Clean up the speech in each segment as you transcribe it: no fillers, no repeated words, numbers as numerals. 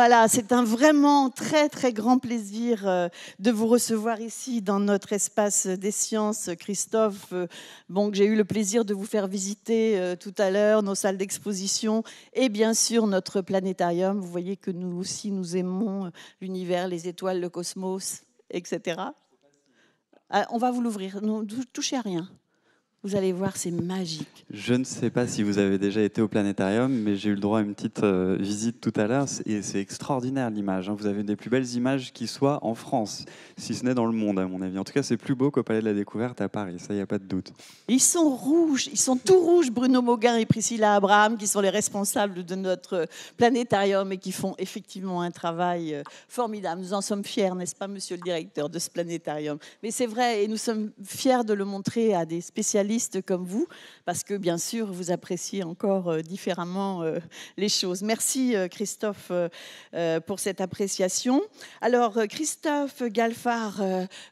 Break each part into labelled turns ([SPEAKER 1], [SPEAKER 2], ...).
[SPEAKER 1] Voilà, c'est un vraiment très très grand plaisir de vous recevoir ici dans notre espace des sciences, Christophe. Bon, que j'ai eu le plaisir de vous faire visiter tout à l'heure, nos salles d'exposition et bien sûr notre planétarium. Vous voyez que nous aussi nous aimons l'univers, les étoiles, le cosmos, etc. On va vous l'ouvrir, ne touchez à rien. Vous allez voir, c'est magique.
[SPEAKER 2] Je ne sais pas si vous avez déjà été au planétarium, mais j'ai eu le droit à une petite visite tout à l'heure. Et c'est extraordinaire l'image. Vous avez des plus belles images qui soient en France, si ce n'est dans le monde, à mon avis. En tout cas, c'est plus beau qu'au Palais de la Découverte à Paris, ça, il n'y a pas de doute.
[SPEAKER 1] Ils sont rouges, ils sont tout rouges, Bruno Mauguin et Priscilla Abraham, qui sont les responsables de notre planétarium et qui font effectivement un travail formidable. Nous en sommes fiers, n'est-ce pas, monsieur le directeur de ce planétarium? Mais c'est vrai, et nous sommes fiers de le montrer à des spécialistes comme vous, parce que bien sûr, vous appréciez encore différemment les choses. Merci Christophe pour cette appréciation. Alors Christophe Galfard,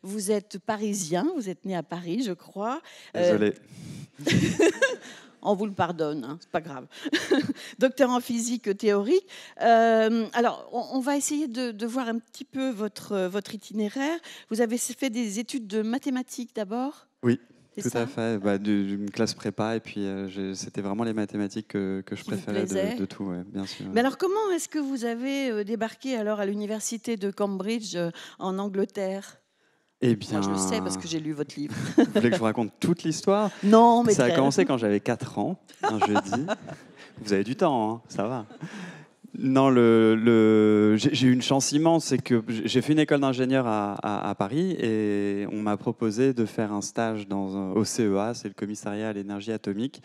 [SPEAKER 1] vous êtes parisien, vous êtes né à Paris, je crois.
[SPEAKER 2] Désolé.
[SPEAKER 1] On vous le pardonne, hein, c'est pas grave. Docteur en physique théorique. Alors, on va essayer de voir un petit peu votre itinéraire. Vous avez fait des études de mathématiques d'abord?
[SPEAKER 2] Oui. Tout à fait, d'une classe prépa, et puis c'était vraiment les mathématiques que je préférais de tout, ouais, bien sûr.
[SPEAKER 1] Mais alors, comment est-ce que vous avez débarqué alors à l'université de Cambridge en Angleterre?
[SPEAKER 2] Eh bien,
[SPEAKER 1] moi, je le sais parce que j'ai lu votre livre.
[SPEAKER 2] Vous voulez que je vous raconte toute l'histoire?
[SPEAKER 1] Non, mais
[SPEAKER 2] ça a commencé quand j'avais 4 ans, un jeudi. Vous avez du temps, hein, ça va. Non, j'ai eu une chance immense, c'est que j'ai fait une école d'ingénieur à Paris et on m'a proposé de faire un stage au CEA, c'est le commissariat à l'énergie atomique,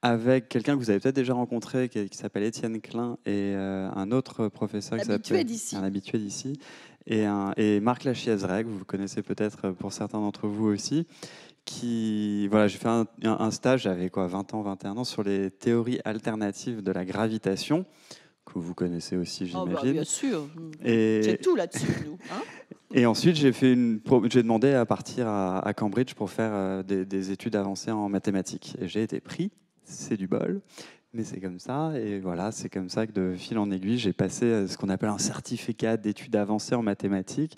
[SPEAKER 2] avec quelqu'un que vous avez peut-être déjà rencontré, qui s'appelle Étienne Klein, et un autre professeur qui s'appelle un habitué d'ici, et Marc Lachiaiserec, vous connaissez peut-être pour certains d'entre vous aussi. Voilà, j'ai fait un stage, j'avais 20 ans, 21 ans, sur les théories alternatives de la gravitation, que vous connaissez aussi, j'imagine.
[SPEAKER 1] Oh bien sûr, c'est tout là-dessus, nous. Hein.
[SPEAKER 2] Et ensuite, j'ai demandé à partir à Cambridge pour faire des études avancées en mathématiques. Et j'ai été pris, c'est du bol, mais c'est comme ça. Et voilà, c'est comme ça que de fil en aiguille, j'ai passé ce qu'on appelle un certificat d'études avancées en mathématiques.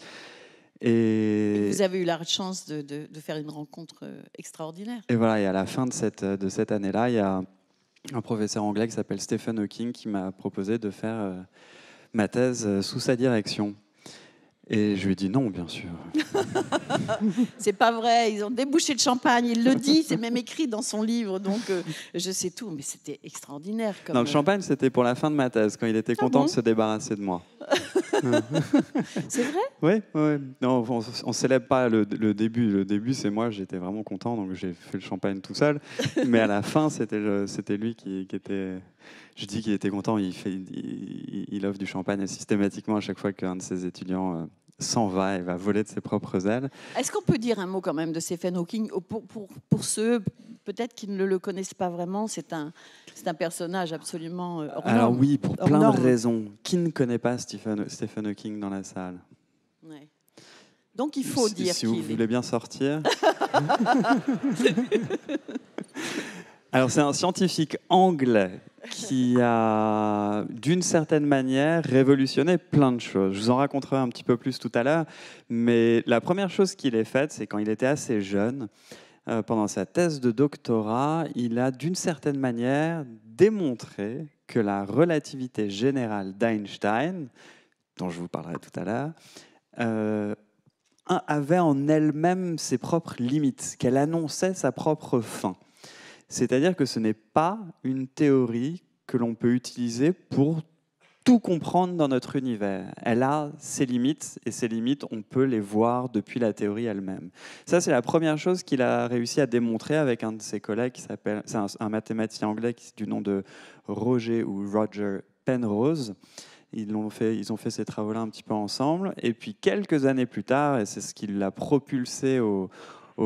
[SPEAKER 2] Et
[SPEAKER 1] vous avez eu la chance de faire une rencontre extraordinaire.
[SPEAKER 2] Et voilà, et à la fin de cette année-là, il y a un professeur anglais qui s'appelle Stephen Hawking qui m'a proposé de faire ma thèse sous sa direction. Et je lui ai dit non, bien sûr.
[SPEAKER 1] C'est pas vrai, ils ont débouché le champagne, il le dit, c'est même écrit dans son livre, donc je sais tout, mais c'était extraordinaire.
[SPEAKER 2] Non, le champagne, c'était pour la fin de ma thèse, quand il était content de se débarrasser de moi.
[SPEAKER 1] C'est vrai?
[SPEAKER 2] Oui, oui. Non, on ne célèbre pas le début. Le début, c'est moi, j'étais vraiment content, donc j'ai fait le champagne tout seul. Mais à la fin, c'était lui qui était... Je dis qu'il était content, il offre du champagne systématiquement à chaque fois qu'un de ses étudiants s'en va et va voler de ses propres ailes.
[SPEAKER 1] Est-ce qu'on peut dire un mot quand même de Stephen Hawking pour ceux peut-être qui ne le connaissent pas vraiment? C'est un personnage absolument hors norme.
[SPEAKER 2] Alors oui, pour plein de raisons. Qui ne connaît pas Stephen Hawking dans la salle?
[SPEAKER 1] Ouais. Donc il faut dire
[SPEAKER 2] si vous voulez bien sortir. Alors c'est un scientifique anglais qui a, d'une certaine manière, révolutionné plein de choses. Je vous en raconterai un petit peu plus tout à l'heure, mais la première chose qu'il ait faite, c'est quand il était assez jeune, pendant sa thèse de doctorat, il a, d'une certaine manière, démontré que la relativité générale d'Einstein, dont je vous parlerai tout à l'heure, avait en elle-même ses propres limites, qu'elle annonçait sa propre fin. C'est-à-dire que ce n'est pas une théorie que l'on peut utiliser pour tout comprendre dans notre univers. Elle a ses limites, et ces limites, on peut les voir depuis la théorie elle-même. Ça, c'est la première chose qu'il a réussi à démontrer avec un de ses collègues, c'est un mathématicien anglais du nom de Roger Penrose. Ils ont fait ces travaux-là un petit peu ensemble. Et puis, quelques années plus tard, et c'est ce qui l'a propulsé il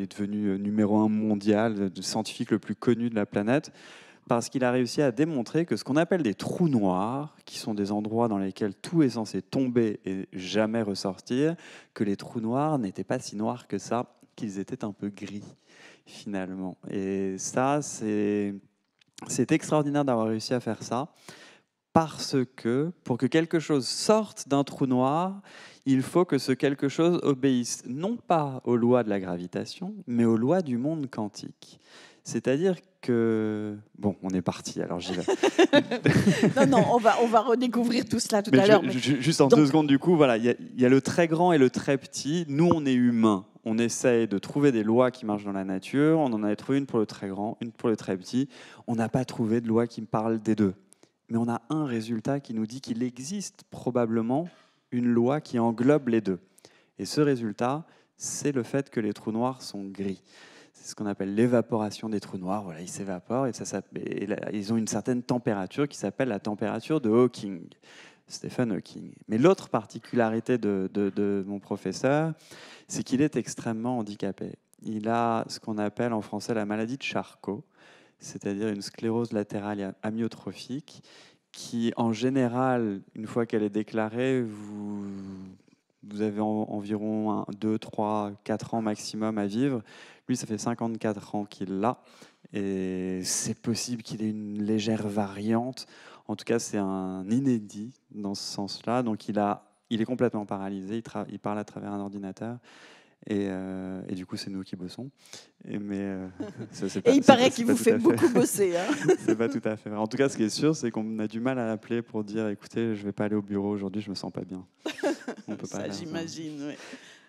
[SPEAKER 2] est devenu numéro 1 mondial, le scientifique le plus connu de la planète, parce qu'il a réussi à démontrer que ce qu'on appelle des trous noirs, qui sont des endroits dans lesquels tout est censé tomber et jamais ressortir, que les trous noirs n'étaient pas si noirs que ça, qu'ils étaient un peu gris, finalement. Et ça, c'est extraordinaire d'avoir réussi à faire ça, parce que pour que quelque chose sorte d'un trou noir, il faut que ce quelque chose obéisse non pas aux lois de la gravitation, mais aux lois du monde quantique. C'est-à-dire que... Bon, on est parti, alors j'y vais.
[SPEAKER 1] Non, on va redécouvrir tout cela tout à l'heure.
[SPEAKER 2] Juste en 2 secondes, du coup, voilà, il y a le très grand et le très petit. Nous, on est humains. On essaye de trouver des lois qui marchent dans la nature. On en avait trouvé une pour le très grand, une pour le très petit. On n'a pas trouvé de loi qui parle des deux. Mais on a un résultat qui nous dit qu'il existe probablement une loi qui englobe les deux. Et ce résultat, c'est le fait que les trous noirs sont gris. C'est ce qu'on appelle l'évaporation des trous noirs. Voilà, ils s'évaporent et ils ont une certaine température qui s'appelle la température de Hawking, Stephen Hawking. Mais l'autre particularité de mon professeur, c'est qu'il est extrêmement handicapé. Il a ce qu'on appelle en français la maladie de Charcot, c'est-à-dire une sclérose latérale amyotrophique qui, en général, une fois qu'elle est déclarée, vous avez environ 2, 3, 4 ans maximum à vivre. Lui, ça fait 54 ans qu'il l'a. Et c'est possible qu'il ait une légère variante. En tout cas, c'est un inédit dans ce sens-là. Donc, il est complètement paralysé. Il parle à travers un ordinateur. Et du coup, c'est nous qui bossons. Et
[SPEAKER 1] il paraît qu'il vous fait beaucoup bosser. Hein.
[SPEAKER 2] C'est pas tout à fait vrai. En tout cas, ce qui est sûr, c'est qu'on a du mal à l'appeler pour dire, écoutez, je vais pas aller au bureau aujourd'hui, je me sens pas bien.
[SPEAKER 1] On peut pas. Ça, j'imagine. Oui.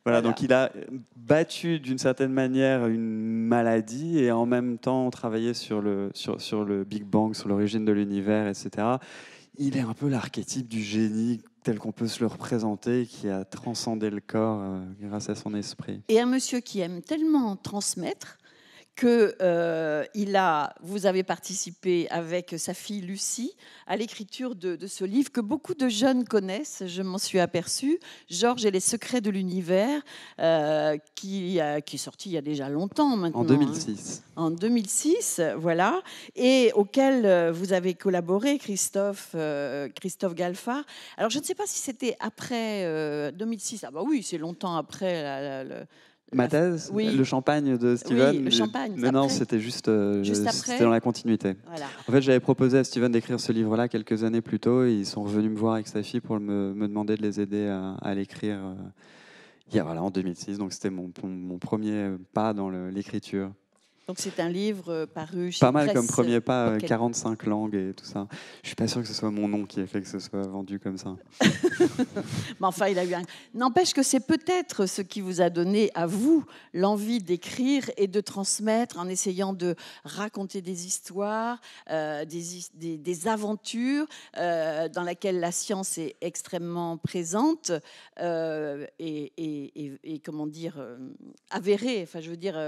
[SPEAKER 2] Voilà, donc il a battu d'une certaine manière une maladie et en même temps travaillé sur le Big Bang, sur l'origine de l'univers, etc. Il est un peu l'archétype du génie tel qu'on peut se le représenter, qui a transcendé le corps grâce à son esprit.
[SPEAKER 1] Et un monsieur qui aime tellement transmettre que vous avez participé avec sa fille Lucie à l'écriture de ce livre que beaucoup de jeunes connaissent, je m'en suis aperçue, Georges et les secrets de l'univers, qui est sorti il y a déjà longtemps maintenant.
[SPEAKER 2] En 2006.
[SPEAKER 1] Hein. En 2006, voilà, et auquel vous avez collaboré, Christophe Galfard. Alors, je ne sais pas si c'était après 2006. Ah bah oui, c'est longtemps après
[SPEAKER 2] ma thèse, oui. Le champagne de Steven.
[SPEAKER 1] Oui, le champagne.
[SPEAKER 2] Mais non, c'était juste c'était dans la continuité.
[SPEAKER 1] Voilà.
[SPEAKER 2] En fait, j'avais proposé à Steven d'écrire ce livre-là quelques années plus tôt. Et ils sont revenus me voir avec sa fille pour me demander de les aider à l'écrire en 2006. Donc, c'était mon premier pas dans l'écriture.
[SPEAKER 1] Donc c'est un livre paru chez
[SPEAKER 2] Pas mal
[SPEAKER 1] Presse
[SPEAKER 2] comme premier pas,
[SPEAKER 1] Pocket.
[SPEAKER 2] 45 langues et tout ça. Je suis pas sûr que ce soit mon nom qui ait fait que ce soit vendu comme ça.
[SPEAKER 1] Mais enfin, il a eu un... N'empêche que c'est peut-être ce qui vous a donné à vous l'envie d'écrire et de transmettre en essayant de raconter des histoires, des aventures dans lesquelles la science est extrêmement présente et comment dire, avérée. Enfin, je veux dire,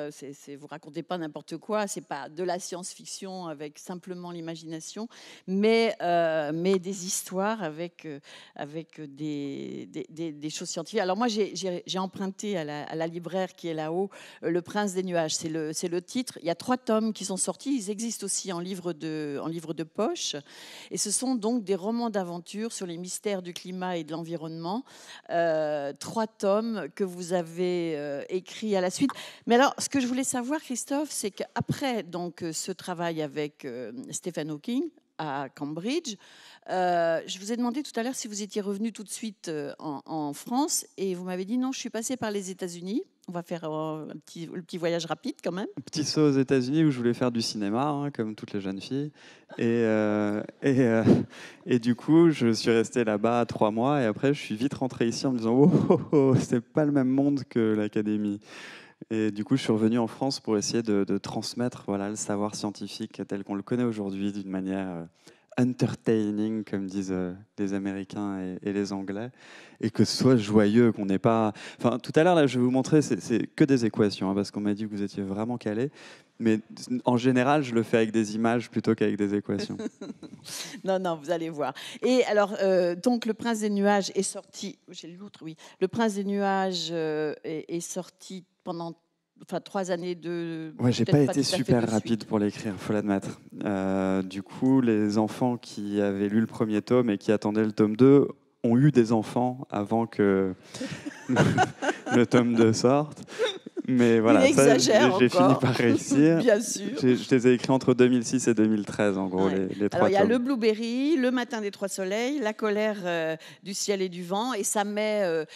[SPEAKER 1] vous racontez pas n'importe quoi, c'est pas de la science-fiction avec simplement l'imagination, mais des histoires avec des choses scientifiques. Alors moi, j'ai emprunté à la libraire qui est là-haut, Le Prince des Nuages, c'est le titre. Il y a 3 tomes qui sont sortis, ils existent aussi en livre de poche, et ce sont donc des romans d'aventure sur les mystères du climat et de l'environnement. 3 tomes que vous avez écrits à la suite. Mais alors, ce que je voulais savoir, Christophe, c'est qu'après donc ce travail avec Stephen Hawking à Cambridge, je vous ai demandé tout à l'heure si vous étiez revenu tout de suite en France, et vous m'avez dit non, je suis passée par les États-Unis. On va faire le petit voyage rapide quand même.
[SPEAKER 2] Petit saut aux États-Unis où je voulais faire du cinéma, hein, comme toutes les jeunes filles. Et du coup, je suis resté là-bas 3 mois, et après, je suis vite rentré ici en me disant oh, c'est pas le même monde que l'académie. Et du coup, je suis revenu en France pour essayer de transmettre le savoir scientifique tel qu'on le connaît aujourd'hui d'une manière entertaining, comme disent les Américains et les Anglais, et que ce soit joyeux, qu'on n'ait pas... Enfin, tout à l'heure, là, je vais vous montrer, c'est que des équations, hein, parce qu'on m'a dit que vous étiez vraiment calé, mais en général, je le fais avec des images plutôt qu'avec des équations.
[SPEAKER 1] Non, vous allez voir. Et alors, donc, Le Prince des Nuages est sorti... J'ai l'autre, oui. Le Prince des Nuages est sorti pendant 3 années de...
[SPEAKER 2] Ouais, j'ai pas été super rapide pour l'écrire, faut l'admettre. Du coup, les enfants qui avaient lu le premier tome et qui attendaient le tome 2 ont eu des enfants avant que le tome 2 sorte. Mais voilà,
[SPEAKER 1] Il
[SPEAKER 2] ça,
[SPEAKER 1] exagère
[SPEAKER 2] j'ai fini
[SPEAKER 1] encore.
[SPEAKER 2] par réussir.
[SPEAKER 1] Bien sûr.
[SPEAKER 2] Je les ai écrits entre 2006 et 2013, en gros,
[SPEAKER 1] Ouais.
[SPEAKER 2] les
[SPEAKER 1] Alors,
[SPEAKER 2] 3
[SPEAKER 1] il y a
[SPEAKER 2] tomes.
[SPEAKER 1] le Blueberry, le Matin des Trois Soleils, La colère du ciel et du vent, et ça met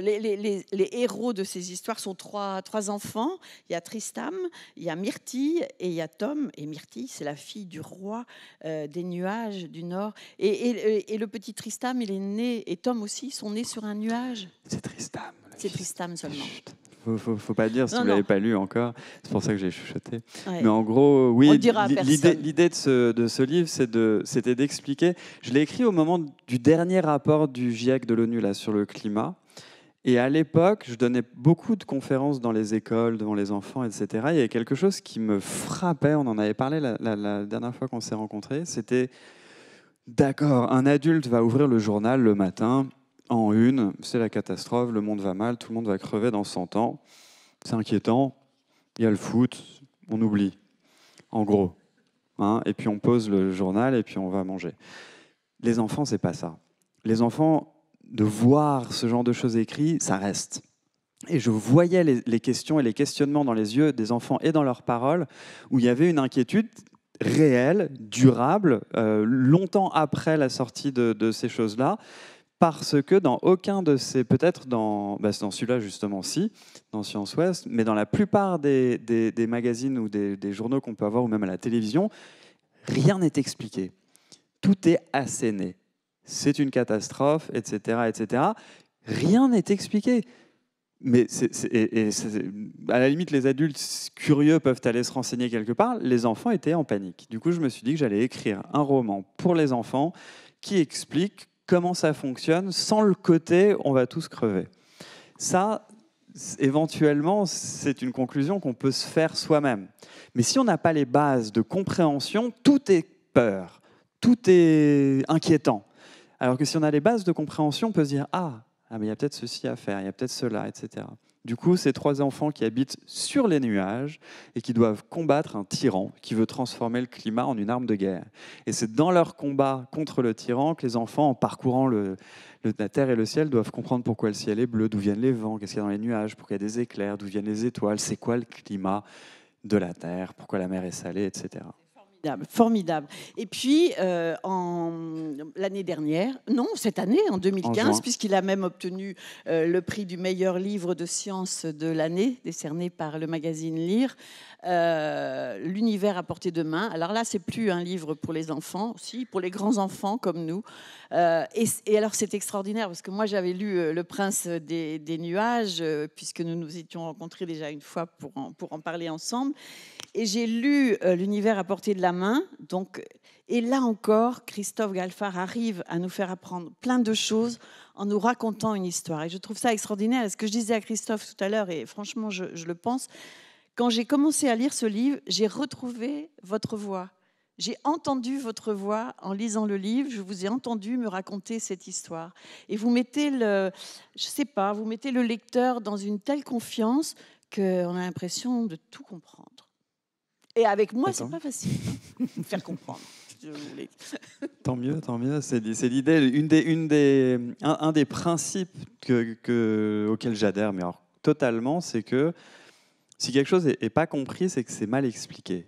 [SPEAKER 1] les héros de ces histoires sont trois enfants. Il y a Tristam, il y a Myrtille et il y a Tom. Et Myrtille, c'est la fille du roi des nuages du Nord. Et le petit Tristam, il est né, et Tom aussi, ils sont nés sur un nuage.
[SPEAKER 2] C'est Tristam.
[SPEAKER 1] C'est Tristam seulement.
[SPEAKER 2] Chut. Faut pas dire si
[SPEAKER 1] Non,
[SPEAKER 2] vous
[SPEAKER 1] non.
[SPEAKER 2] l'avez pas lu encore. C'est pour ça que j'ai chuchoté.
[SPEAKER 1] Ouais.
[SPEAKER 2] Mais en gros,
[SPEAKER 1] On
[SPEAKER 2] oui,
[SPEAKER 1] le dira à personne.
[SPEAKER 2] l'idée de ce livre, c'était d'expliquer. Je l'ai écrit au moment du dernier rapport du GIEC de l'ONU là sur le climat. Et à l'époque, je donnais beaucoup de conférences dans les écoles, devant les enfants, etc. Il y avait quelque chose qui me frappait. On en avait parlé la dernière fois qu'on s'est rencontrés. C'était, d'accord, un adulte va ouvrir le journal le matin. En une, c'est la catastrophe, le monde va mal, tout le monde va crever dans 100 ans. C'est inquiétant, il y a le foot, on oublie, en gros. Hein, et puis on pose le journal et puis on va manger. Les enfants, c'est pas ça. Les enfants, de voir ce genre de choses écrites, ça reste. Et je voyais les questions et les questionnements dans les yeux des enfants et dans leurs paroles, où il y avait une inquiétude réelle, durable, longtemps après la sortie de ces choses-là, parce que dans aucun de ces, peut-être dans celui-là justement si, dans Science Ouest, mais dans la plupart des magazines ou des journaux qu'on peut avoir, ou même à la télévision, rien n'est expliqué. Tout est asséné. C'est une catastrophe, etc., etc. Rien n'est expliqué. Mais à la limite, les adultes curieux peuvent aller se renseigner quelque part. Les enfants étaient en panique. Du coup, je me suis dit que j'allais écrire un roman pour les enfants qui explique comment ça fonctionne, sans le côté « on va tous crever ». Ça, éventuellement, c'est une conclusion qu'on peut se faire soi-même. Mais si on n'a pas les bases de compréhension, tout est peur, tout est inquiétant. Alors que si on a les bases de compréhension, on peut se dire « ah, mais il y a peut-être ceci à faire, il y a peut-être cela, etc. » Du coup, ces 3 enfants qui habitent sur les nuages et qui doivent combattre un tyran qui veut transformer le climat en une arme de guerre. Et c'est dans leur combat contre le tyran que les enfants, en parcourant la terre et le ciel, doivent comprendre pourquoi le ciel est bleu, d'où viennent les vents, qu'est-ce qu'il y a dans les nuages, pourquoi il y a des éclairs, d'où viennent les étoiles, c'est quoi le climat de la Terre, pourquoi la mer est salée, etc.
[SPEAKER 1] Formidable, formidable. Et puis, l'année dernière, non, cette année, en 2015, puisqu'il a même obtenu le prix du meilleur livre de science de l'année, décerné par le magazine Lire, L'univers à portée de main. Alors là, c'est plus un livre pour les enfants, aussi pour les grands enfants comme nous. Et alors, c'est extraordinaire, parce que moi, j'avais lu Le Prince des nuages, puisque nous nous étions rencontrés déjà une fois pour en parler ensemble. Et j'ai lu L'univers à portée de la main. Donc, et là encore, Christophe Galfard arrive à nous faire apprendre plein de choses en nous racontant une histoire. Et je trouve ça extraordinaire. Et ce que je disais à Christophe tout à l'heure, et franchement, je le pense, quand j'ai commencé à lire ce livre, j'ai retrouvé votre voix. J'ai entendu votre voix en lisant le livre. Je vous ai entendu me raconter cette histoire. Et vous mettez vous mettez le lecteur dans une telle confiance qu'on a l'impression de tout comprendre. Et avec moi, c'est pas facile de faire comprendre.
[SPEAKER 2] Tant mieux, tant mieux. C'est l'idée, un des principes auxquels j'adhère, mais alors totalement, c'est que si quelque chose n'est pas compris, c'est que c'est mal expliqué.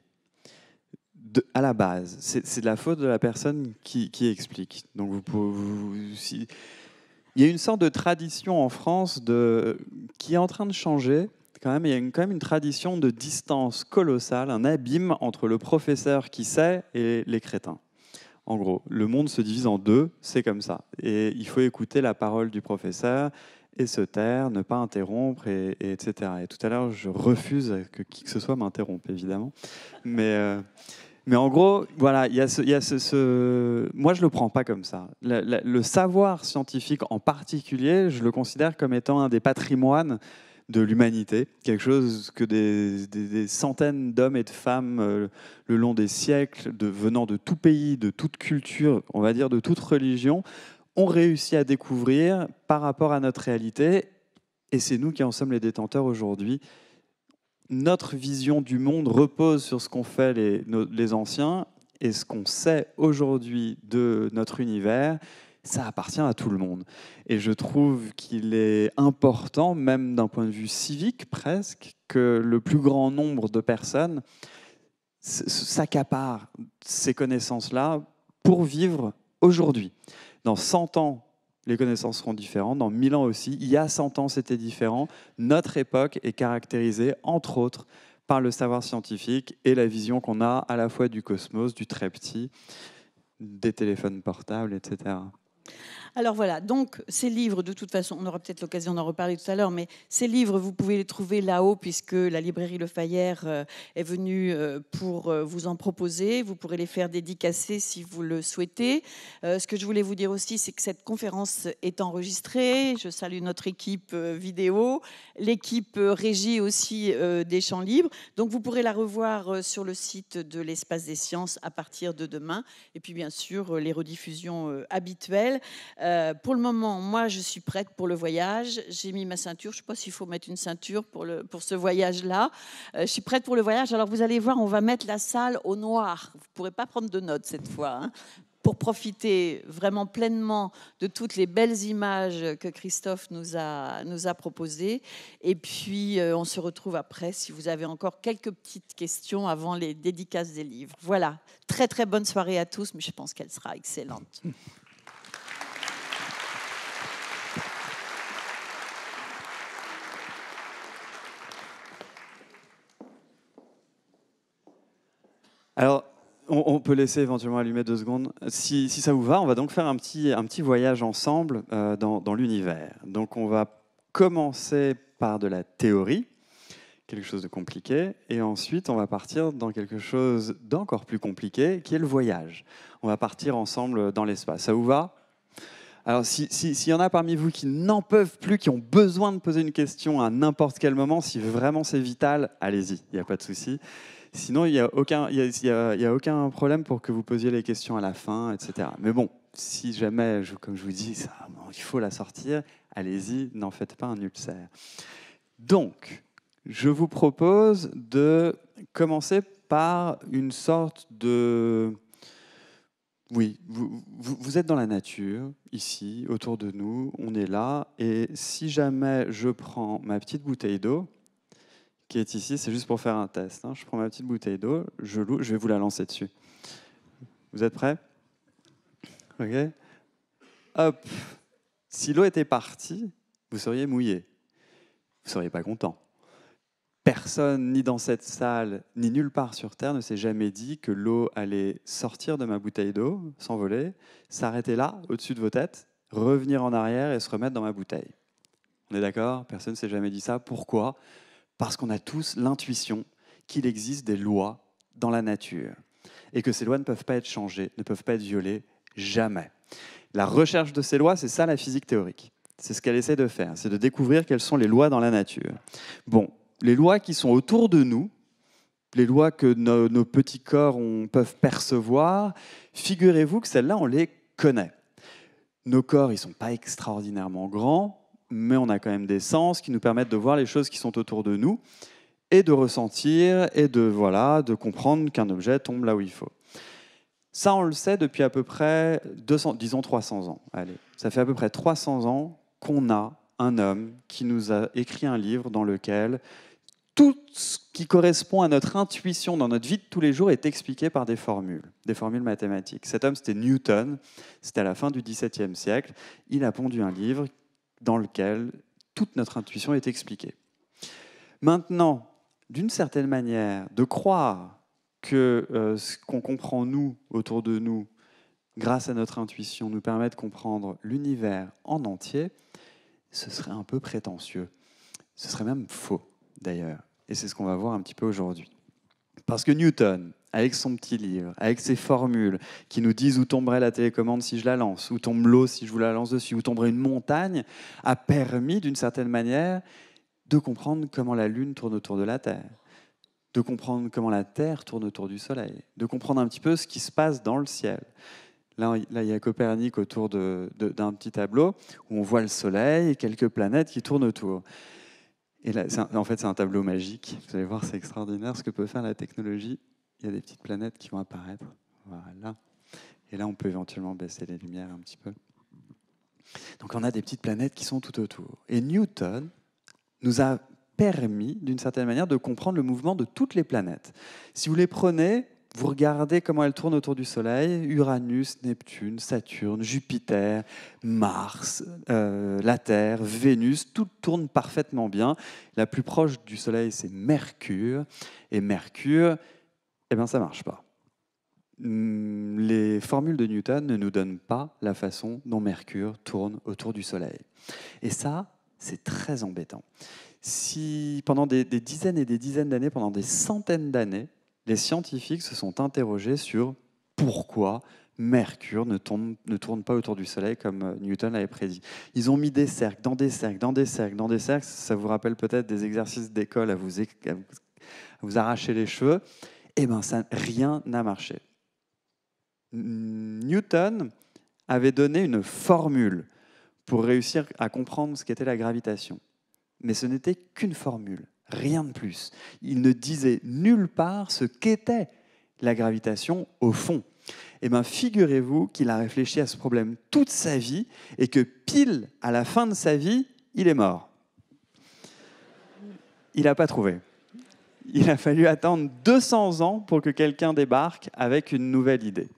[SPEAKER 2] À la base, c'est de la faute de la personne qui explique. Donc il y a une sorte de tradition en France qui est en train de changer. Quand même, il y a quand même une tradition de distance colossale, un abîme entre le professeur qui sait et les crétins. En gros, le monde se divise en deux, c'est comme ça. Et il faut écouter la parole du professeur et se taire, ne pas interrompre, etc. Et tout à l'heure, je refuse que qui que ce soit m'interrompe, évidemment. Mais en gros, voilà, il y a moi, je ne le prends pas comme ça. Le savoir scientifique en particulier, je le considère comme étant un des patrimoines de l'humanité, quelque chose que des centaines d'hommes et de femmes le long des siècles, venant de tout pays, de toute culture, on va dire de toute religion, ont réussi à découvrir par rapport à notre réalité, et c'est nous qui en sommes les détenteurs aujourd'hui. Notre vision du monde repose sur ce qu'ont fait les anciens, et ce qu'on sait aujourd'hui de notre univers, ça appartient à tout le monde. Et je trouve qu'il est important, même d'un point de vue civique presque, que le plus grand nombre de personnes s'accaparent ces connaissances-là pour vivre aujourd'hui. Dans 100 ans, les connaissances seront différentes. Dans 1000 ans aussi. Il y a 100 ans, c'était différent. Notre époque est caractérisée, entre autres, par le savoir scientifique et la vision qu'on a à la fois du cosmos, du très petit, des téléphones portables, etc.
[SPEAKER 1] Alors voilà, donc ces livres, de toute façon, on aura peut-être l'occasion d'en reparler tout à l'heure, mais ces livres, vous pouvez les trouver là-haut, puisque la librairie Le Fayère est venue pour vous en proposer. Vous pourrez les faire dédicacer si vous le souhaitez. Ce que je voulais vous dire aussi, c'est que cette conférence est enregistrée. Je salue notre équipe vidéo, l'équipe régie aussi des Champs Libres. Donc vous pourrez la revoir sur le site de l'Espace des Sciences à partir de demain. Et puis bien sûr, les rediffusions habituelles. Pour le moment, moi, je suis prête pour le voyage. J'ai mis ma ceinture. Je ne sais pas s'il faut mettre une ceinture pour ce voyage-là. Je suis prête pour le voyage. Alors, vous allez voir, on va mettre la salle au noir. Vous ne pourrez pas prendre de notes cette fois, hein, pour profiter vraiment pleinement de toutes les belles images que Christophe nous a proposées. Et puis, on se retrouve après si vous avez encore quelques petites questions avant les dédicaces des livres. Voilà. Très, très bonne soirée à tous, mais je pense qu'elle sera excellente.
[SPEAKER 2] Alors, on peut laisser éventuellement allumer 2 secondes. Si ça vous va, on va donc faire un petit voyage ensemble dans l'univers. Donc, on va commencer par de la théorie, quelque chose de compliqué, et ensuite, on va partir dans quelque chose d'encore plus compliqué, qui est le voyage. On va partir ensemble dans l'espace. Ça vous va ? Alors, s'il y en a parmi vous qui n'en peuvent plus, qui ont besoin de poser une question à n'importe quel moment, si vraiment c'est vital, allez-y, il n'y a pas de souci. Sinon, il n'y a aucun problème pour que vous posiez les questions à la fin, etc. Mais bon, si jamais, comme je vous dis, il faut la sortir, allez-y, n'en faites pas un ulcère. Donc, je vous propose de commencer par une sorte de... Oui, vous êtes dans la nature, ici, autour de nous, on est là, et si jamais je prends ma petite bouteille d'eau, qui est ici, c'est juste pour faire un test. Hein. Je prends ma petite bouteille d'eau, je vais vous la lancer dessus. Vous êtes prêts ? Ok. Hop. Si l'eau était partie, vous seriez mouillé. Vous ne seriez pas content. Personne, ni dans cette salle, ni nulle part sur Terre, ne s'est jamais dit que l'eau allait sortir de ma bouteille d'eau, s'envoler, s'arrêter là, au-dessus de vos têtes, revenir en arrière et se remettre dans ma bouteille. On est d'accord ? Personne ne s'est jamais dit ça. Pourquoi ? Parce qu'on a tous l'intuition qu'il existe des lois dans la nature et que ces lois ne peuvent pas être changées, ne peuvent pas être violées, jamais. La recherche de ces lois, c'est ça la physique théorique. C'est ce qu'elle essaie de faire, c'est de découvrir quelles sont les lois dans la nature. Bon, les lois qui sont autour de nous, les lois que nos petits corps peuvent percevoir, figurez-vous que celles-là, on les connaît. Nos corps, ils ne sont pas extraordinairement grands, mais on a quand même des sens qui nous permettent de voir les choses qui sont autour de nous et de ressentir et de comprendre qu'un objet tombe là où il faut. Ça, on le sait depuis à peu près 300 ans. Allez, ça fait à peu près 300 ans qu'on a un homme qui nous a écrit un livre dans lequel tout ce qui correspond à notre intuition dans notre vie de tous les jours est expliqué par des formules mathématiques. Cet homme, c'était Newton, c'était à la fin du XVIIe siècle. Il a pondu un livre dans lequel toute notre intuition est expliquée. Maintenant, d'une certaine manière, de croire que ce qu'on comprend, nous, autour de nous, grâce à notre intuition, nous permet de comprendre l'univers en entier, ce serait un peu prétentieux. Ce serait même faux, d'ailleurs. Et c'est ce qu'on va voir un petit peu aujourd'hui. Parce que Newton, avec son petit livre, avec ses formules qui nous disent où tomberait la télécommande si je la lance, où tombe l'eau si je vous la lance dessus, où tomberait une montagne, a permis d'une certaine manière de comprendre comment la Lune tourne autour de la Terre, de comprendre comment la Terre tourne autour du Soleil, de comprendre un petit peu ce qui se passe dans le ciel. Là, il y a Copernic autour d'un petit tableau où on voit le Soleil et quelques planètes qui tournent autour. Et là, en fait, c'est un tableau magique. Vous allez voir, c'est extraordinaire ce que peut faire la technologie. Il y a des petites planètes qui vont apparaître. Voilà. Et là, on peut éventuellement baisser les lumières un petit peu. Donc on a des petites planètes qui sont tout autour. Et Newton nous a permis, d'une certaine manière, de comprendre le mouvement de toutes les planètes. Si vous les prenez, vous regardez comment elles tournent autour du Soleil, Uranus, Neptune, Saturne, Jupiter, Mars, la Terre, Vénus, tout tourne parfaitement bien. La plus proche du Soleil, c'est Mercure. Et Mercure, eh bien, ça ne marche pas. Les formules de Newton ne nous donnent pas la façon dont Mercure tourne autour du Soleil. Et ça, c'est très embêtant. Si pendant des dizaines et des dizaines d'années, pendant des centaines d'années, les scientifiques se sont interrogés sur pourquoi Mercure ne tourne pas autour du Soleil comme Newton l'avait prédit. Ils ont mis des cercles, dans des cercles, dans des cercles, dans des cercles. Ça vous rappelle peut-être des exercices d'école à vous arracher les cheveux. Eh bien, rien n'a marché. Newton avait donné une formule pour réussir à comprendre ce qu'était la gravitation. Mais ce n'était qu'une formule, rien de plus. Il ne disait nulle part ce qu'était la gravitation au fond. Eh bien, figurez-vous qu'il a réfléchi à ce problème toute sa vie et que pile à la fin de sa vie, il est mort. Il n'a pas trouvé. Il a fallu attendre 200 ans pour que quelqu'un débarque avec une nouvelle idée.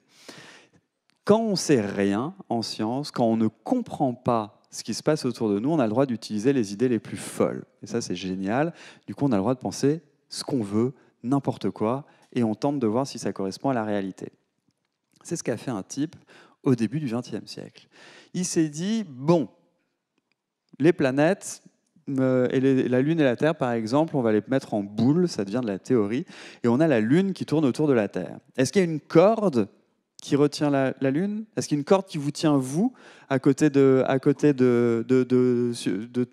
[SPEAKER 2] Quand on ne sait rien en science, quand on ne comprend pas ce qui se passe autour de nous, on a le droit d'utiliser les idées les plus folles. Et ça, c'est génial. Du coup, on a le droit de penser ce qu'on veut, n'importe quoi, et on tente de voir si ça correspond à la réalité. C'est ce qu'a fait un type au début du XXe siècle. Il s'est dit, bon, les planètes, la Lune et la Terre, par exemple, on va les mettre en boule, ça devient de la théorie, et on a la Lune qui tourne autour de la Terre. Est-ce qu'il y a une corde qui retient la Lune? Est-ce qu'il y a une corde qui vous tient, vous, à côté de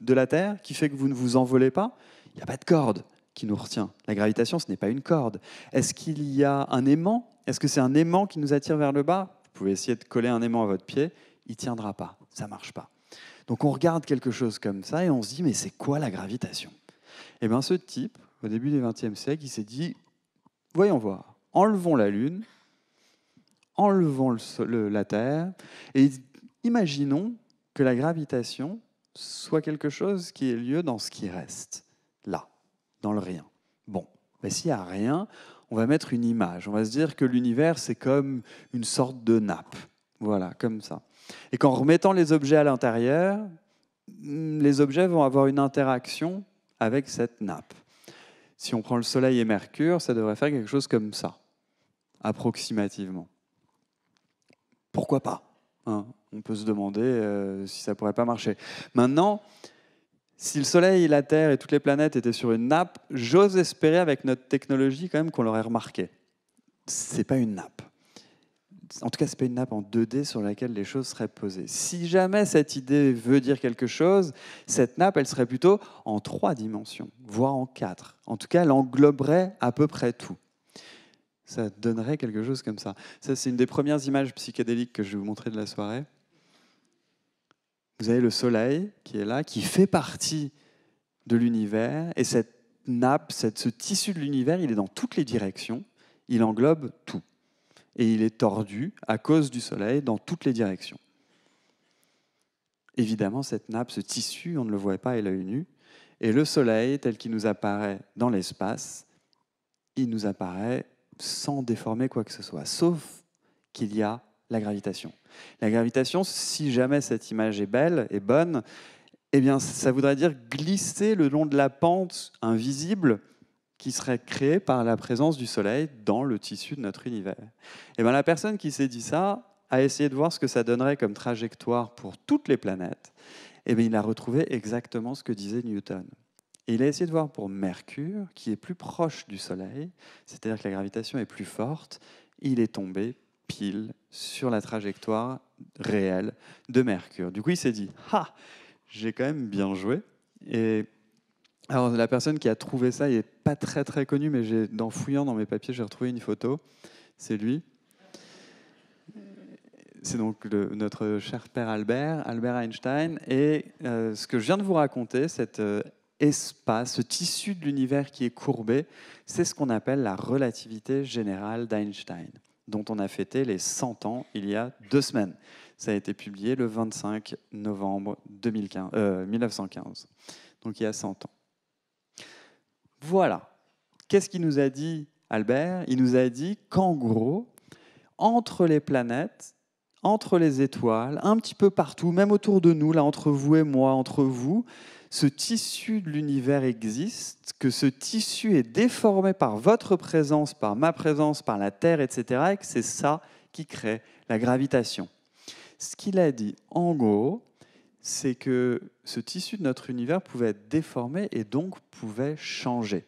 [SPEAKER 2] la Terre, qui fait que vous ne vous envolez pas? Il n'y a pas de corde qui nous retient. La gravitation, ce n'est pas une corde. Est-ce qu'il y a un aimant? Est-ce que c'est un aimant qui nous attire vers le bas? Vous pouvez essayer de coller un aimant à votre pied, il ne tiendra pas, ça ne marche pas. Donc on regarde quelque chose comme ça et on se dit, mais c'est quoi la gravitation? Eh bien ce type, au début du XXe siècle, il s'est dit, voyons voir, enlevons la Lune, enlevons la Terre, et imaginons que la gravitation soit quelque chose qui ait lieu dans ce qui reste, là, dans le rien. Bon, mais s'il n'y a rien, on va mettre une image. On va se dire que l'univers, c'est comme une sorte de nappe. Voilà, comme ça. Et qu'en remettant les objets à l'intérieur, les objets vont avoir une interaction avec cette nappe. Si on prend le Soleil et Mercure, ça devrait faire quelque chose comme ça, approximativement. Pourquoi pas, hein? On peut se demander si ça ne pourrait pas marcher. Maintenant, si le Soleil et la Terre et toutes les planètes étaient sur une nappe, j'ose espérer avec notre technologie quand même qu'on l'aurait remarqué. Ce n'est pas une nappe. En tout cas, ce n'est pas une nappe en 2D sur laquelle les choses seraient posées. Si jamais cette idée veut dire quelque chose, cette nappe, elle serait plutôt en 3 dimensions, voire en 4. En tout cas, elle engloberait à peu près tout. Ça donnerait quelque chose comme ça. Ça, c'est une des premières images psychédéliques que je vais vous montrer de la soirée. Vous avez le Soleil qui est là, qui fait partie de l'univers, et cette nappe, ce tissu de l'univers, il est dans toutes les directions, il englobe tout. Et il est tordu à cause du Soleil dans toutes les directions. Évidemment, cette nappe, ce tissu, on ne le voit pas à l'œil nu, et le Soleil, tel qu'il nous apparaît dans l'espace, il nous apparaît sans déformer quoi que ce soit, sauf qu'il y a la gravitation. La gravitation, si jamais cette image est belle et bonne, eh bien, ça voudrait dire glisser le long de la pente invisible qui serait créée par la présence du Soleil dans le tissu de notre univers. Eh bien, la personne qui s'est dit ça a essayé de voir ce que ça donnerait comme trajectoire pour toutes les planètes. Eh bien, il a retrouvé exactement ce que disait Newton. Et il a essayé de voir pour Mercure, qui est plus proche du Soleil, c'est-à-dire que la gravitation est plus forte, il est tombé pile sur la trajectoire réelle de Mercure. Du coup, il s'est dit « Ah, j'ai quand même bien joué ». Et alors, la personne qui a trouvé ça, il n'est pas très très connu, mais en fouillant dans mes papiers, j'ai retrouvé une photo. C'est lui. C'est donc notre cher père Albert Einstein. Et ce que je viens de vous raconter, cet espace, ce tissu de l'univers qui est courbé, c'est ce qu'on appelle la relativité générale d'Einstein, dont on a fêté les 100 ans il y a 2 semaines. Ça a été publié le 25 novembre 1915, donc il y a 100 ans. Voilà. Qu'est-ce qu'il nous a dit, Albert? Il nous a dit qu'en gros, entre les planètes, entre les étoiles, un petit peu partout, même autour de nous, là, entre vous et moi, entre vous, ce tissu de l'univers existe, que ce tissu est déformé par votre présence, par ma présence, par la Terre, etc., et que c'est ça qui crée la gravitation. Ce qu'il a dit, en gros, c'est que ce tissu de notre univers pouvait être déformé et donc pouvait changer.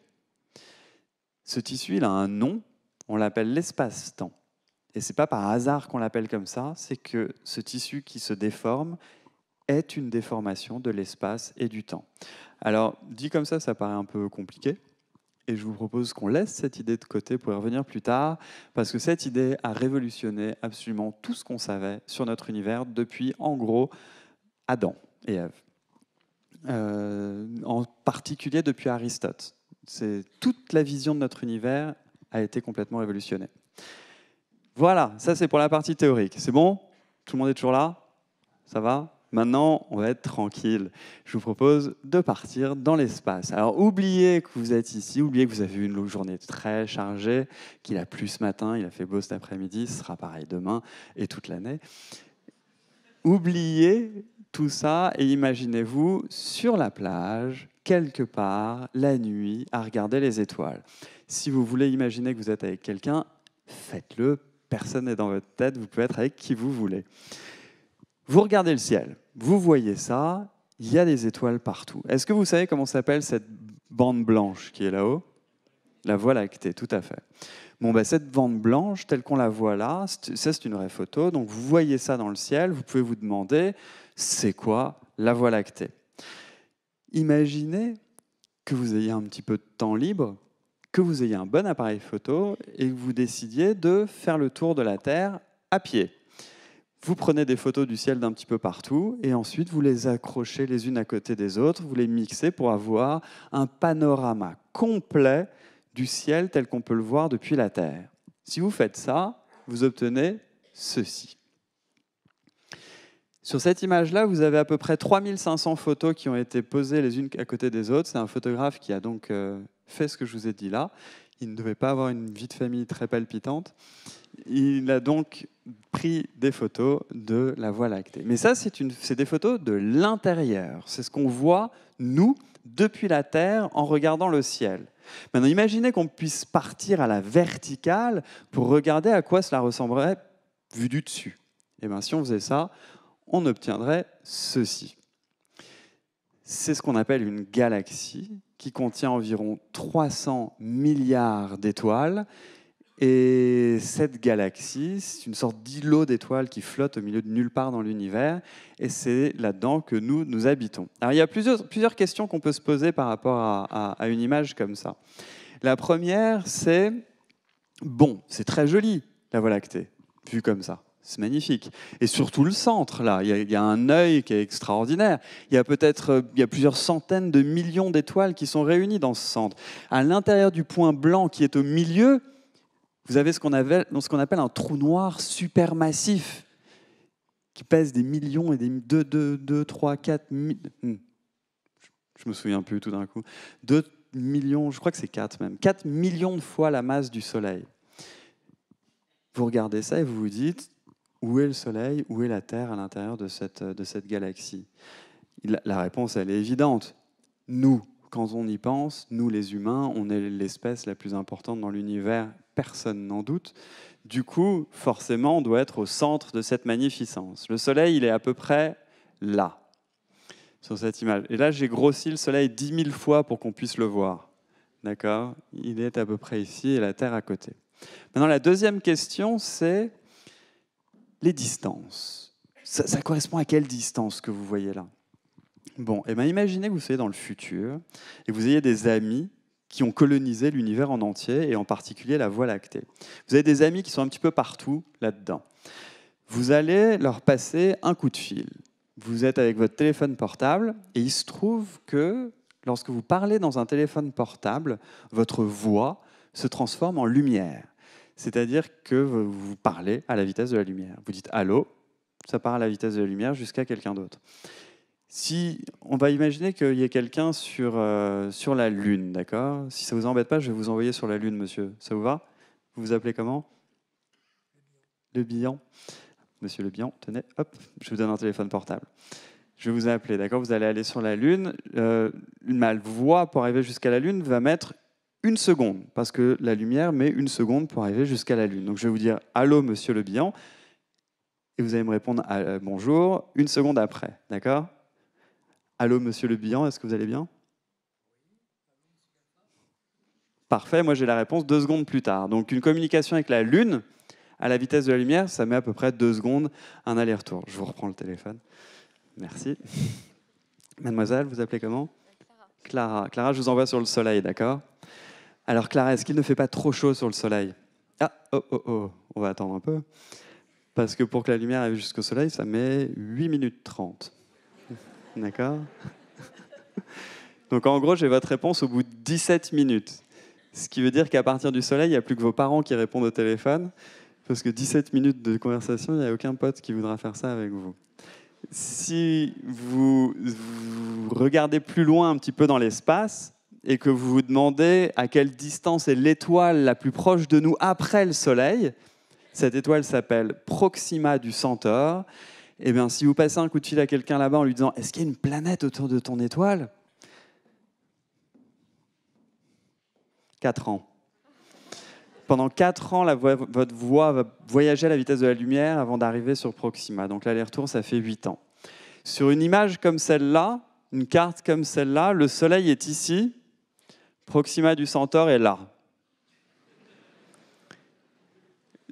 [SPEAKER 2] Ce tissu, il a un nom, on l'appelle l'espace-temps. Et ce n'est pas par hasard qu'on l'appelle comme ça, c'est que ce tissu qui se déforme est une déformation de l'espace et du temps. Alors, dit comme ça paraît un peu compliqué, et je vous propose qu'on laisse cette idée de côté pour y revenir plus tard, parce que cette idée a révolutionné absolument tout ce qu'on savait sur notre univers depuis, en gros, Adam et Ève. En particulier depuis Aristote. Toute la vision de notre univers a été complètement révolutionnée. Voilà, ça c'est pour la partie théorique. C'est bon? Tout le monde est toujours là? Ça va? Maintenant, on va être tranquille. Je vous propose de partir dans l'espace. Alors, oubliez que vous êtes ici, oubliez que vous avez eu une journée très chargée, qu'il a plu ce matin, il a fait beau cet après-midi, ce sera pareil demain et toute l'année. Oubliez tout ça et imaginez-vous sur la plage, quelque part, la nuit, à regarder les étoiles. Si vous voulez imaginer que vous êtes avec quelqu'un, faites-le. Personne n'est dans votre tête, vous pouvez être avec qui vous voulez. Vous regardez le ciel, vous voyez ça, il y a des étoiles partout. Est-ce que vous savez comment s'appelle cette bande blanche qui est là-haut? La Voie lactée, tout à fait. Bon, cette bande blanche, telle qu'on la voit là, ça c'est une vraie photo, donc vous voyez ça dans le ciel, vous pouvez vous demander, c'est quoi la Voie lactée? Imaginez que vous ayez un petit peu de temps libre, que vous ayez un bon appareil photo et que vous décidiez de faire le tour de la Terre à pied. Vous prenez des photos du ciel d'un petit peu partout et ensuite vous les accrochez les unes à côté des autres, vous les mixez pour avoir un panorama complet du ciel tel qu'on peut le voir depuis la Terre. Si vous faites ça, vous obtenez ceci. Sur cette image-là, vous avez à peu près 3500 photos qui ont été posées les unes à côté des autres. C'est un photographe qui a donc fait ce que je vous ai dit là. Il ne devait pas avoir une vie de famille très palpitante. Il a donc pris des photos de la Voie lactée. Mais ça, c'est des photos de l'intérieur. C'est ce qu'on voit, nous, depuis la Terre, en regardant le ciel. Maintenant, imaginez qu'on puisse partir à la verticale pour regarder à quoi cela ressemblerait vu du dessus. Et bien, si on faisait ça, on obtiendrait ceci. C'est ce qu'on appelle une galaxie qui contient environ 300 milliards d'étoiles. Et cette galaxie, c'est une sorte d'îlot d'étoiles qui flotte au milieu de nulle part dans l'univers. Et c'est là-dedans que nous habitons. Alors, il y a plusieurs questions qu'on peut se poser par rapport à une image comme ça. La première, c'est, bon, c'est très joli, la Voie lactée, vue comme ça. C'est magnifique. Et surtout le centre, là. Il y a un œil qui est extraordinaire. Il y a plusieurs centaines de millions d'étoiles qui sont réunies dans ce centre. À l'intérieur du point blanc qui est au milieu, vous avez ce qu'on appelle un trou noir supermassif qui pèse des millions et des 2, 3, 4... Je me souviens plus tout d'un coup. 2 millions, je crois que c'est 4 même. 4 millions de fois la masse du Soleil. Vous regardez ça et vous vous dites... Où est le Soleil? Où est la Terre à l'intérieur de cette galaxie? La réponse, elle est évidente. Nous, quand on y pense, nous les humains, on est l'espèce la plus importante dans l'univers, personne n'en doute. Du coup, forcément, on doit être au centre de cette magnificence. Le Soleil, il est à peu près là, sur cette image. Et là, j'ai grossi le Soleil 10 000 fois pour qu'on puisse le voir. D'accord? Il est à peu près ici et la Terre à côté. Maintenant, la deuxième question, c'est... les distances. Ça correspond à quelle distance que vous voyez là? Bon, eh bien, imaginez que vous soyez dans le futur et vous ayez des amis qui ont colonisé l'univers en entier et en particulier la Voie lactée. Vous avez des amis qui sont un petit peu partout là-dedans. Vous allez leur passer un coup de fil. Vous êtes avec votre téléphone portable et il se trouve que lorsque vous parlez dans un téléphone portable, votre voix se transforme en lumière. C'est-à-dire que vous parlez à la vitesse de la lumière. Vous dites « Allô », ça part à la vitesse de la lumière jusqu'à quelqu'un d'autre. Si on va imaginer qu'il y ait quelqu'un sur la Lune, d'accord? Si ça ne vous embête pas, je vais vous envoyer sur la Lune, monsieur. Ça vous va? Vous vous appelez comment? Le Bihan. Monsieur Le Bihan, tenez, hop, je vous donne un téléphone portable. Je vais vous appeler, d'accord? Vous allez aller sur la Lune. Ma voie pour arriver jusqu'à la Lune va mettre 1 seconde, parce que la lumière met 1 seconde pour arriver jusqu'à la Lune. Donc je vais vous dire « Allô, monsieur Le Bihan ?» et vous allez me répondre « Bonjour » 1 seconde après, d'accord? Allô, monsieur Le Bihan, est-ce que vous allez bien? Parfait, moi j'ai la réponse 2 secondes plus tard. Donc une communication avec la Lune, à la vitesse de la lumière, ça met à peu près 2 secondes, un aller-retour. Je vous reprends le téléphone. Merci. Mademoiselle, vous appelez comment? Clara. Clara, je vous envoie sur le soleil, d'accord? Alors Clara, est-ce qu'il ne fait pas trop chaud sur le soleil? Ah, oh, on va attendre un peu. Parce que pour que la lumière arrive jusqu'au soleil, ça met 8 minutes 30. D'accord? Donc en gros, j'ai votre réponse au bout de 17 minutes. Ce qui veut dire qu'à partir du soleil, il n'y a plus que vos parents qui répondent au téléphone. Parce que 17 minutes de conversation, il n'y a aucun pote qui voudra faire ça avec vous. Si vous regardez plus loin un petit peu dans l'espace et que vous vous demandez à quelle distance est l'étoile la plus proche de nous après le soleil, cette étoile s'appelle Proxima du Centaure. Eh bien, si vous passez un coup de fil à quelqu'un là-bas en lui disant « Est-ce qu'il y a une planète autour de ton étoile ?» 4 ans. Pendant 4 ans, votre voix va voyager à la vitesse de la lumière avant d'arriver sur Proxima. Donc l'aller-retour, ça fait 8 ans. Sur une image comme celle-là, une carte comme celle-là, le Soleil est ici, Proxima du Centaure est là.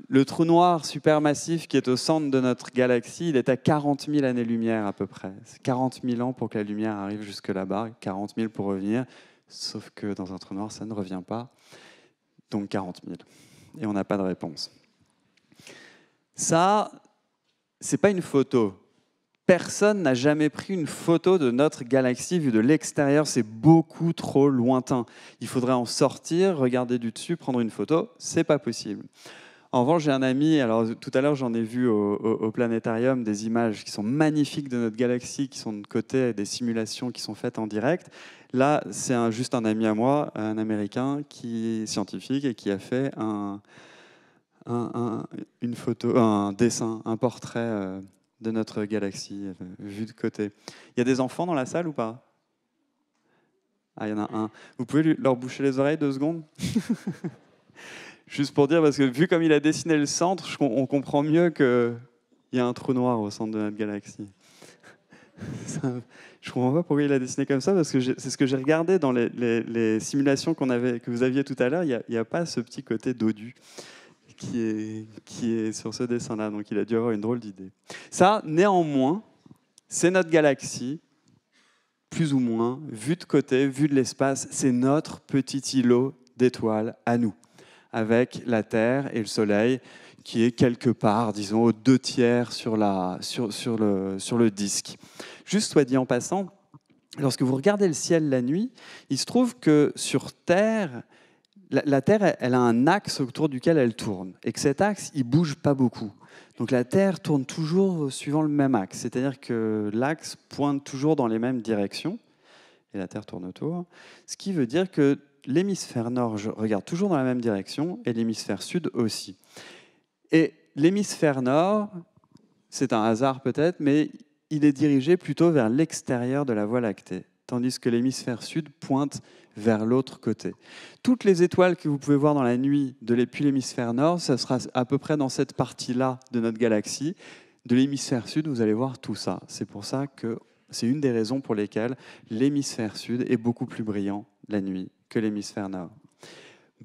[SPEAKER 2] Le trou noir supermassif qui est au centre de notre galaxie, il est à 40 000 années-lumière à peu près. C'est 40 000 ans pour que la lumière arrive jusque là-bas, 40 000 pour revenir, sauf que dans un trou noir, ça ne revient pas. Donc 40 000. Et on n'a pas de réponse. Ça, c'est pas une photo. Personne n'a jamais pris une photo de notre galaxie vue de l'extérieur. C'est beaucoup trop lointain. Il faudrait en sortir, regarder du dessus, prendre une photo. C'est pas possible. En revanche, j'ai un ami, alors tout à l'heure j'en ai vu au planétarium des images qui sont magnifiques de notre galaxie, qui sont de côté, des simulations qui sont faites en direct. Là, c'est juste un ami à moi, un Américain qui est scientifique et qui a fait une photo, un dessin, un portrait de notre galaxie vu de côté. Il y a des enfants dans la salle ou pas? Ah, il y en a un. Vous pouvez leur boucher les oreilles 2 secondes? Juste pour dire, parce que vu comme il a dessiné le centre, on comprend mieux qu'il y a un trou noir au centre de notre galaxie. Je ne comprends pas pourquoi il a dessiné comme ça, parce que c'est ce que j'ai regardé dans les simulations que vous aviez tout à l'heure. Il n'y a pas ce petit côté dodu qui est sur ce dessin-là. Donc il a dû avoir une drôle d'idée. Ça, néanmoins, c'est notre galaxie, plus ou moins, vue de côté, vue de l'espace. C'est notre petit îlot d'étoiles à nous, avec la Terre et le Soleil qui est quelque part, disons, aux 2/3 sur le disque. Juste soit dit en passant, lorsque vous regardez le ciel la nuit, il se trouve que sur Terre, la Terre, elle a un axe autour duquel elle tourne, et que cet axe, il ne bouge pas beaucoup. Donc la Terre tourne toujours suivant le même axe, c'est-à-dire que l'axe pointe toujours dans les mêmes directions, et la Terre tourne autour, ce qui veut dire que l'hémisphère nord regarde toujours dans la même direction et l'hémisphère sud aussi. Et l'hémisphère nord, c'est un hasard peut-être, mais il est dirigé plutôt vers l'extérieur de la Voie lactée, tandis que l'hémisphère sud pointe vers l'autre côté. Toutes les étoiles que vous pouvez voir dans la nuit depuis l'hémisphère nord, ça sera à peu près dans cette partie-là de notre galaxie. De l'hémisphère sud, vous allez voir tout ça. C'est pour ça que c'est une des raisons pour lesquelles l'hémisphère sud est beaucoup plus brillant la nuit que l'hémisphère nord.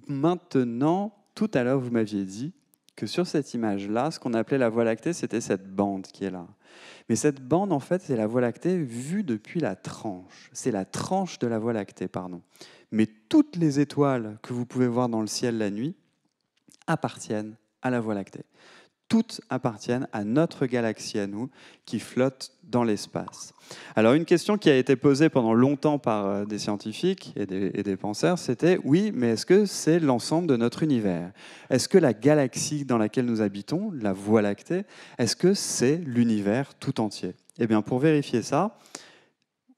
[SPEAKER 2] Maintenant, tout à l'heure, vous m'aviez dit que sur cette image-là, ce qu'on appelait la Voie lactée, c'était cette bande qui est là. Mais cette bande, en fait, c'est la Voie lactée vue depuis la tranche. C'est la tranche de la Voie lactée, pardon. Mais toutes les étoiles que vous pouvez voir dans le ciel la nuit appartiennent à la Voie lactée. toutes appartiennent à notre galaxie à nous, qui flotte dans l'espace. Alors une question qui a été posée pendant longtemps par des scientifiques et des penseurs, c'était « Oui, mais est-ce que c'est l'ensemble de notre univers? Est-ce que la galaxie dans laquelle nous habitons, la Voie lactée, est-ce que c'est l'univers tout entier ?» Eh bien, pour vérifier ça,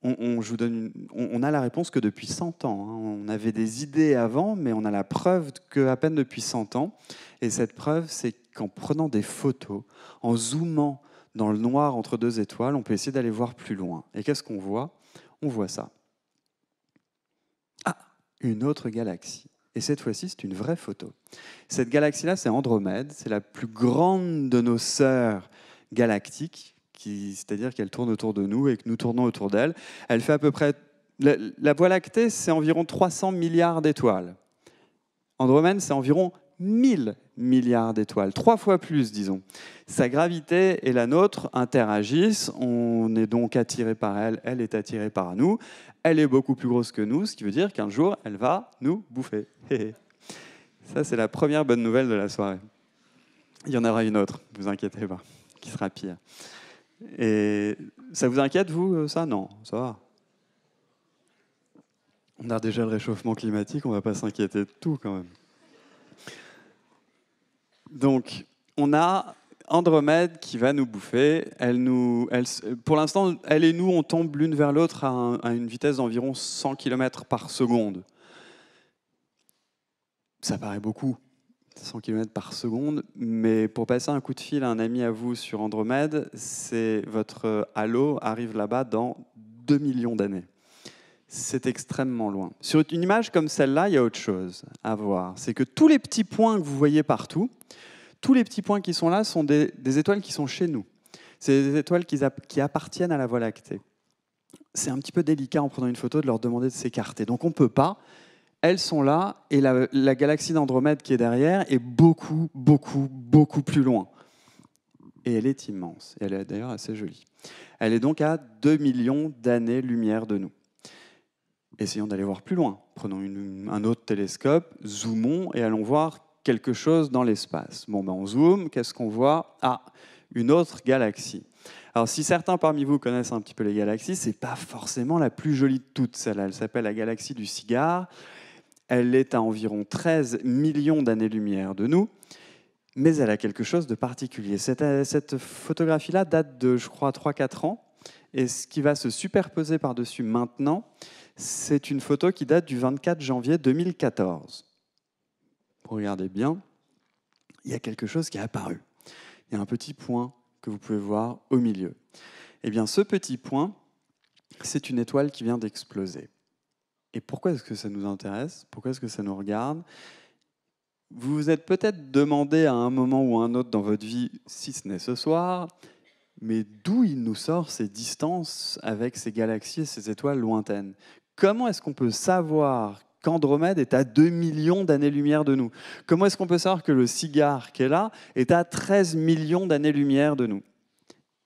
[SPEAKER 2] on a la réponse que depuis 100 ans. On avait des idées avant, mais on a la preuve qu'à peine depuis 100 ans. Et cette preuve, c'est qu'en prenant des photos, en zoomant dans le noir entre deux étoiles, on peut essayer d'aller voir plus loin. Et qu'est-ce qu'on voit? On voit ça. Ah, une autre galaxie. Et cette fois-ci, c'est une vraie photo. Cette galaxie-là, c'est Andromède. C'est la plus grande de nos sœurs galactiques, c'est-à-dire qu'elle tourne autour de nous et que nous tournons autour d'elle. Elle fait à peu près... La Voie lactée, c'est environ 300 milliards d'étoiles. Andromède, c'est environ 1000 milliards d'étoiles, 3 fois plus, disons. Sa gravité et la nôtre interagissent, on est donc attiré par elle, elle est attirée par nous. Elle est beaucoup plus grosse que nous, ce qui veut dire qu'un jour, elle va nous bouffer. Ça, c'est la première bonne nouvelle de la soirée. Il y en aura une autre, ne vous inquiétez pas, qui sera pire. Et ça vous inquiète, vous, ça? Non, ça va. On a déjà le réchauffement climatique, on ne va pas s'inquiéter de tout quand même. Donc, on a Andromède qui va nous bouffer. Pour l'instant, elle et nous, on tombe l'une vers l'autre à une vitesse d'environ 100 km par seconde. Ça paraît beaucoup, 100 km par seconde, mais pour passer un coup de fil à un ami à vous sur Andromède, votre halo arrive là-bas dans 2 millions d'années. C'est extrêmement loin. Sur une image comme celle-là, il y a autre chose à voir. C'est que tous les petits points que vous voyez partout, tous les petits points qui sont là sont des étoiles qui sont chez nous. C'est des étoiles qui appartiennent à la Voie lactée. C'est un petit peu délicat en prenant une photo de leur demander de s'écarter. Donc on ne peut pas. Elles sont là et la galaxie d'Andromède qui est derrière est beaucoup, beaucoup, beaucoup plus loin. Et elle est immense. Et elle est d'ailleurs assez jolie. Elle est donc à 2 millions d'années-lumière de nous. Essayons d'aller voir plus loin. Prenons un autre télescope, zoomons et allons voir quelque chose dans l'espace. Bon, on zoome, qu'est-ce qu'on voit? Ah, une autre galaxie. Alors, si certains parmi vous connaissent un petit peu les galaxies, ce n'est pas forcément la plus jolie de toutes, celle-là. Elle s'appelle la galaxie du Cigare. Elle est à environ 13 millions d'années-lumière de nous, mais elle a quelque chose de particulier. Cette photographie-là date de, je crois, 3-4 ans. Et ce qui va se superposer par-dessus maintenant, c'est une photo qui date du 24 janvier 2014. Regardez bien, il y a quelque chose qui est apparu. Il y a un petit point que vous pouvez voir au milieu. Eh bien, ce petit point, c'est une étoile qui vient d'exploser. Et pourquoi est-ce que ça nous intéresse? Pourquoi est-ce que ça nous regarde? Vous vous êtes peut-être demandé à un moment ou à un autre dans votre vie, si ce n'est ce soir, mais d'où il nous sort ces distances avec ces galaxies et ces étoiles lointaines? Comment est-ce qu'on peut savoir qu'Andromède est à 2 millions d'années-lumière de nous? Comment est-ce qu'on peut savoir que le Cigare qui est là est à 13 millions d'années-lumière de nous?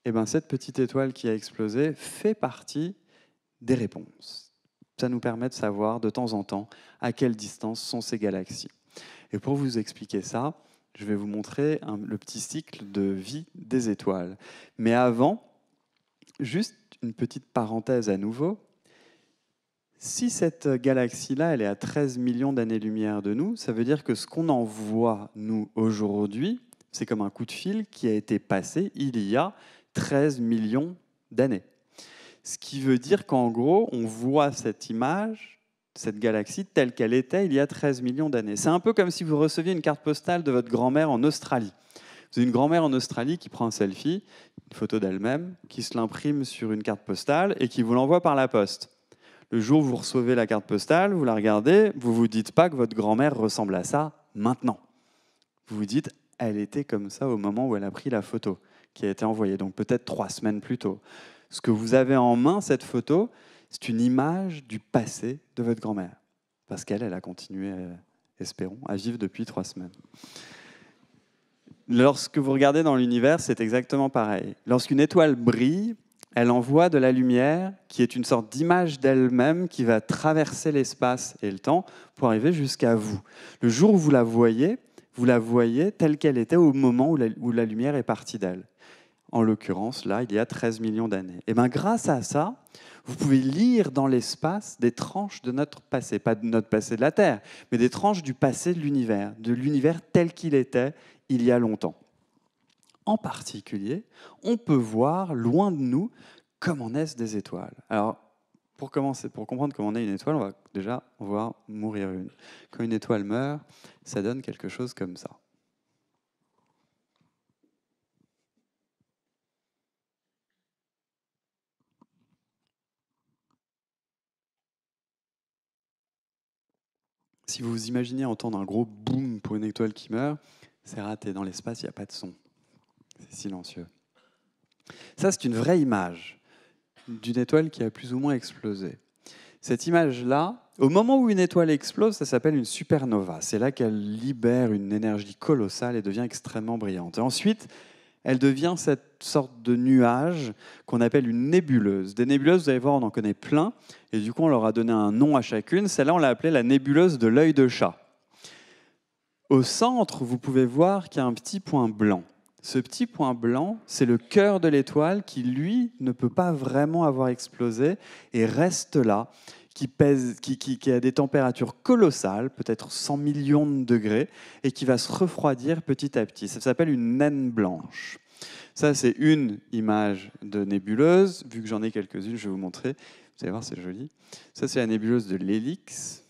[SPEAKER 2] Eh bien, cette petite étoile qui a explosé fait partie des réponses. Ça nous permet de savoir de temps en temps à quelle distance sont ces galaxies. Et pour vous expliquer ça, je vais vous montrer le petit cycle de vie des étoiles. Mais avant, juste une petite parenthèse à nouveau. Si cette galaxie-là, elle est à 13 millions d'années-lumière de nous, ça veut dire que ce qu'on en voit, nous, aujourd'hui, c'est comme un coup de fil qui a été passé il y a 13 millions d'années. Ce qui veut dire qu'en gros, on voit cette image, cette galaxie, telle qu'elle était il y a 13 millions d'années. C'est un peu comme si vous receviez une carte postale de votre grand-mère en Australie. Vous avez une grand-mère en Australie qui prend un selfie, une photo d'elle-même, qui se l'imprime sur une carte postale et qui vous l'envoie par la poste. Le jour où vous recevez la carte postale, vous la regardez, vous ne vous dites pas que votre grand-mère ressemble à ça maintenant. Vous vous dites, elle était comme ça au moment où elle a pris la photo qui a été envoyée, donc peut-être 3 semaines plus tôt. Ce que vous avez en main, cette photo, c'est une image du passé de votre grand-mère. Parce qu'elle a continué, espérons, à vivre depuis 3 semaines. Lorsque vous regardez dans l'univers, c'est exactement pareil. Lorsqu'une étoile brille, elle envoie de la lumière qui est une sorte d'image d'elle-même qui va traverser l'espace et le temps pour arriver jusqu'à vous. Le jour où vous la voyez, vous la voyez telle qu'elle était au moment où la lumière est partie d'elle. En l'occurrence, là, il y a 13 millions d'années. Et bien, grâce à ça, vous pouvez lire dans l'espace des tranches de notre passé, pas de notre passé de la Terre, mais des tranches du passé de l'univers tel qu'il était il y a longtemps. En particulier, on peut voir loin de nous comment naissent des étoiles. Alors, pour comprendre comment naît une étoile, on va déjà voir mourir une. Quand une étoile meurt, ça donne quelque chose comme ça. Si vous vous imaginez entendre un gros boom pour une étoile qui meurt, c'est raté. Dans l'espace, il n'y a pas de son. C'est silencieux. Ça, c'est une vraie image d'une étoile qui a plus ou moins explosé. Cette image-là, au moment où une étoile explose, ça s'appelle une supernova. C'est là qu'elle libère une énergie colossale et devient extrêmement brillante. Et ensuite, elle devient cette sorte de nuage qu'on appelle une nébuleuse. Des nébuleuses, vous allez voir, on en connaît plein. Et du coup, on leur a donné un nom à chacune. Celle-là, on l'a appelée la nébuleuse de l'œil de chat. Au centre, vous pouvez voir qu'il y a un petit point blanc. Ce petit point blanc, c'est le cœur de l'étoile qui, lui, ne peut pas vraiment avoir explosé et reste là, qui a des températures colossales, peut-être 100 millions de degrés, et qui va se refroidir petit à petit. Ça s'appelle une naine blanche. Ça, c'est une image de nébuleuse. Vu que j'en ai quelques-unes, je vais vous montrer. Vous allez voir, c'est joli. Ça, c'est la nébuleuse de l'Hélix,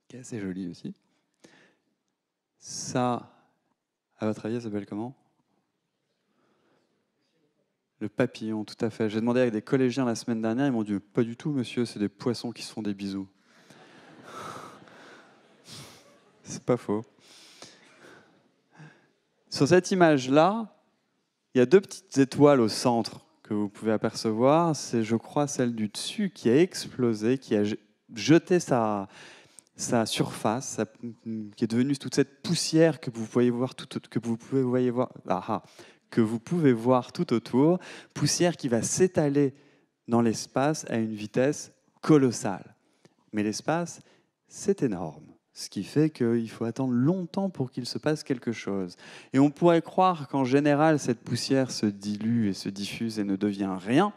[SPEAKER 2] qui est assez jolie aussi. Ça, à votre avis, ça s'appelle comment ? Le papillon, tout à fait. J'ai demandé avec des collégiens la semaine dernière, ils m'ont dit « Pas du tout, monsieur, c'est des poissons qui se font des bisous. » C'est pas faux. Sur cette image-là, il y a deux petites étoiles au centre que vous pouvez apercevoir. C'est, je crois, celle du dessus qui a explosé, qui a jeté sa surface, qui est devenue toute cette poussière que vous pouvez voir que vous pouvez voir tout autour, poussière qui va s'étaler dans l'espace à une vitesse colossale. Mais l'espace, c'est énorme, ce qui fait qu'il faut attendre longtemps pour qu'il se passe quelque chose. Et on pourrait croire qu'en général, cette poussière se dilue et se diffuse et ne devient rien,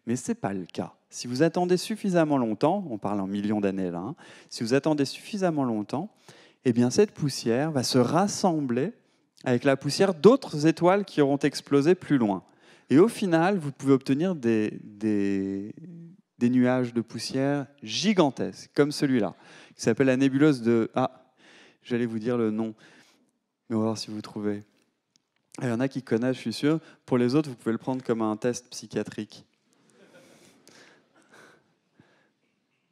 [SPEAKER 2] mais ce n'est pas le cas. Si vous attendez suffisamment longtemps, on parle en millions d'années là, si vous attendez suffisamment longtemps, eh bien cette poussière va se rassembler avec la poussière d'autres étoiles qui auront explosé plus loin. Et au final, vous pouvez obtenir des nuages de poussière gigantesques, comme celui-là, qui s'appelle la nébuleuse de... Ah, j'allais vous dire le nom, mais on va voir si vous trouvez. Il y en a qui connaissent, je suis sûr. Pour les autres, vous pouvez le prendre comme un test psychiatrique.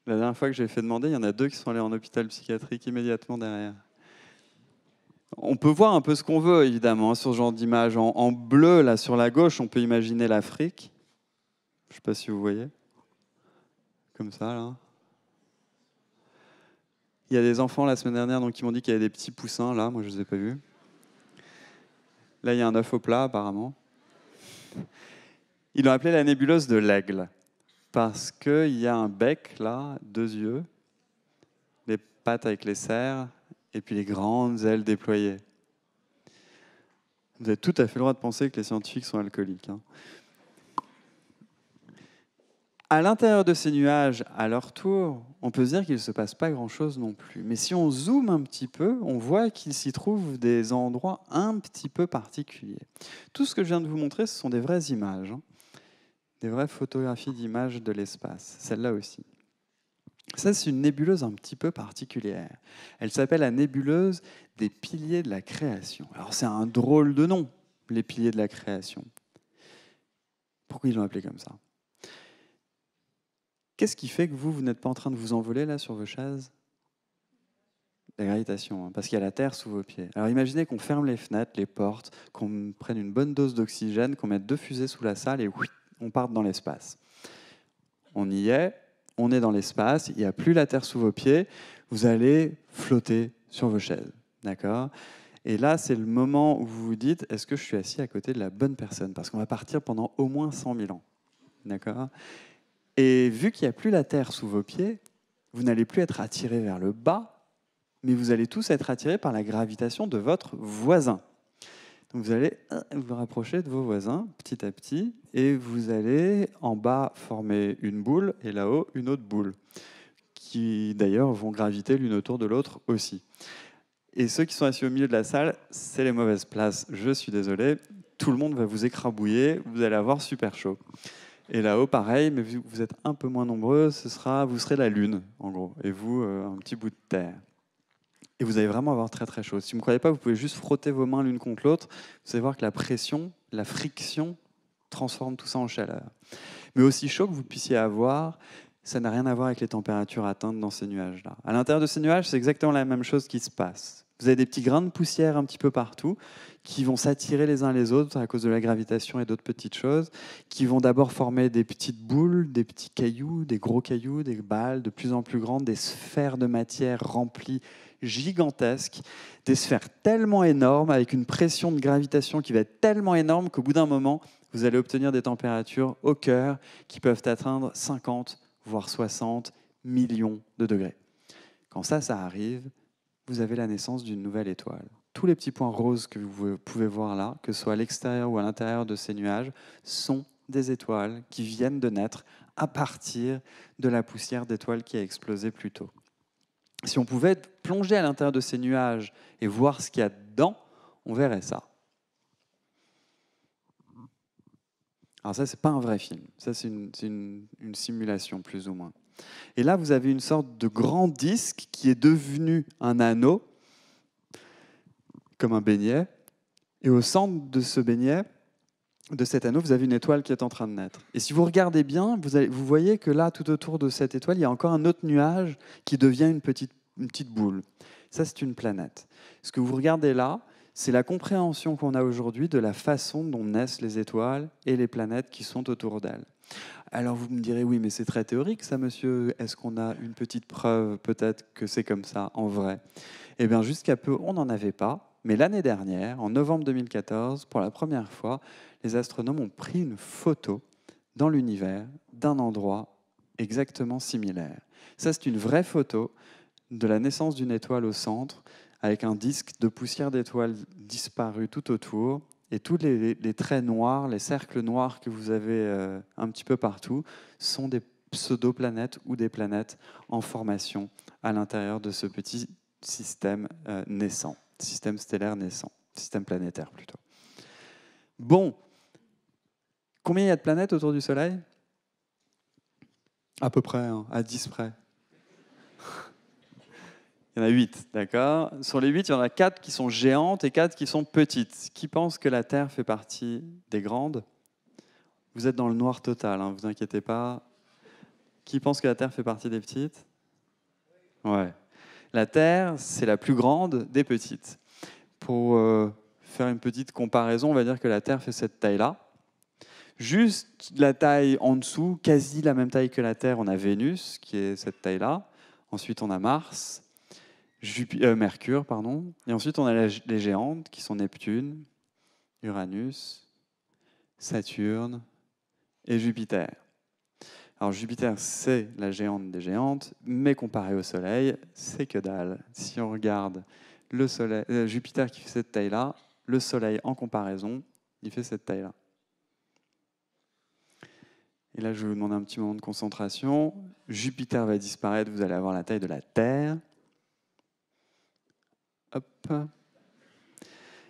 [SPEAKER 2] La dernière fois que j'ai fait demander, il y en a 2 qui sont allés en hôpital psychiatrique immédiatement derrière. On peut voir un peu ce qu'on veut, évidemment, sur ce genre d'image. En bleu, là, sur la gauche, on peut imaginer l'Afrique. Je ne sais pas si vous voyez. Comme ça, là. Il y a des enfants, la semaine dernière, qui m'ont dit qu'il y avait des petits poussins, là. Moi, je ne les ai pas vus. Là, il y a un œuf au plat, apparemment. Ils l'ont appelé la nébuleuse de l'aigle. Parce qu'il y a un bec, là, 2 yeux, les pattes avec les serres, et puis les grandes ailes déployées. Vous avez tout à fait le droit de penser que les scientifiques sont alcooliques. À l'intérieur de ces nuages, à leur tour, on peut se dire qu'il ne se passe pas grand-chose non plus. Mais si on zoome un petit peu, on voit qu'il s'y trouve des endroits un petit peu particuliers. Tout ce que je viens de vous montrer, ce sont des vraies images, des vraies photographies d'images de l'espace. Celle-là aussi. Ça, c'est une nébuleuse un petit peu particulière. Elle s'appelle la nébuleuse des piliers de la création. Alors, c'est un drôle de nom, les piliers de la création. Pourquoi ils l'ont appelé comme ça ? Qu'est-ce qui fait que vous n'êtes pas en train de vous envoler là sur vos chaises ? La gravitation, parce qu'il y a la Terre sous vos pieds. Alors, imaginez qu'on ferme les fenêtres, les portes, qu'on prenne une bonne dose d'oxygène, qu'on mette 2 fusées sous la salle et on parte dans l'espace. On y est. On est dans l'espace, il n'y a plus la Terre sous vos pieds, vous allez flotter sur vos chaises. D'accord ? Et là, c'est le moment où vous vous dites, est-ce que je suis assis à côté de la bonne personne ? Parce qu'on va partir pendant au moins 100 000 ans. D'accord ? Et vu qu'il n'y a plus la Terre sous vos pieds, vous n'allez plus être attiré vers le bas, mais vous allez tous être attirés par la gravitation de votre voisin. Donc vous allez vous rapprocher de vos voisins petit à petit, et vous allez en bas former une boule, et là-haut une autre boule, qui d'ailleurs vont graviter l'une autour de l'autre aussi. Et ceux qui sont assis au milieu de la salle, c'est les mauvaises places. Je suis désolé, tout le monde va vous écrabouiller, vous allez avoir super chaud. Et là-haut, pareil, mais vous êtes un peu moins nombreux, vous serez la Lune, en gros, et vous, un petit bout de terre. Et vous allez vraiment avoir très très chaud. Si vous ne me croyez pas, vous pouvez juste frotter vos mains l'une contre l'autre. Vous allez voir que la pression, la friction, transforme tout ça en chaleur. Mais aussi chaud que vous puissiez avoir, ça n'a rien à voir avec les températures atteintes dans ces nuages-là. À l'intérieur de ces nuages, c'est exactement la même chose qui se passe. Vous avez des petits grains de poussière un petit peu partout qui vont s'attirer les uns les autres à cause de la gravitation et d'autres petites choses, qui vont d'abord former des petites boules, des petits cailloux, des gros cailloux, des balles de plus en plus grandes, des sphères de matière remplies gigantesques, des sphères tellement énormes avec une pression de gravitation qui va être tellement énorme qu'au bout d'un moment, vous allez obtenir des températures au cœur qui peuvent atteindre 50, voire 60 millions de degrés. Quand ça arrive, vous avez la naissance d'une nouvelle étoile. Tous les petits points roses que vous pouvez voir là, que ce soit à l'extérieur ou à l'intérieur de ces nuages, sont des étoiles qui viennent de naître à partir de la poussière d'étoiles qui a explosé plus tôt. Si on pouvait plonger à l'intérieur de ces nuages et voir ce qu'il y a dedans, on verrait ça. Alors ça, c'est pas un vrai film. Ça, c'est une simulation, plus ou moins. Et là, vous avez une sorte de grand disque qui est devenu un anneau, comme un beignet. Et au centre de ce beignet, de cet anneau, vous avez une étoile qui est en train de naître. Et si vous regardez bien, vous voyez que là, tout autour de cette étoile, il y a encore un autre nuage qui devient une petite boule. Ça, c'est une planète. Ce que vous regardez là, c'est la compréhension qu'on a aujourd'hui de la façon dont naissent les étoiles et les planètes qui sont autour d'elles. Alors vous me direz, oui, mais c'est très théorique ça, monsieur. Est-ce qu'on a une petite preuve peut-être que c'est comme ça en vrai? Eh bien, jusqu'à peu, on n'en avait pas. Mais l'année dernière, en novembre 2014, pour la première fois, les astronomes ont pris une photo dans l'univers d'un endroit exactement similaire. Ça, c'est une vraie photo de la naissance d'une étoile au centre, avec un disque de poussière d'étoiles disparu tout autour. Et tous les traits noirs, les cercles noirs que vous avez un petit peu partout, sont des pseudo-planètes ou des planètes en formation à l'intérieur de ce petit système naissant, système stellaire naissant, système planétaire plutôt. Bon, combien il y a de planètes autour du Soleil? À peu près, hein, à 10 près. Il y en a 8, d'accord? Sur les 8, il y en a 4 qui sont géantes et 4 qui sont petites. Qui pense que la Terre fait partie des grandes? Vous êtes dans le noir total, hein, vous inquiétez pas. Qui pense que la Terre fait partie des petites? Ouais. La Terre, c'est la plus grande des petites. Pour faire une petite comparaison, on va dire que la Terre fait cette taille-là. Juste la taille en dessous, quasi la même taille que la Terre, on a Vénus, qui est cette taille-là. Ensuite, on a Mars. Mercure, pardon. Et ensuite, on a les géantes qui sont Neptune, Uranus, Saturne et Jupiter. Alors Jupiter, c'est la géante des géantes, mais comparé au Soleil, c'est que dalle. Si on regarde le Soleil, Jupiter qui fait cette taille-là, le Soleil en comparaison, il fait cette taille-là. Et là, je vais vous demander un petit moment de concentration. Jupiter va disparaître, vous allez avoir la taille de la Terre. Hop.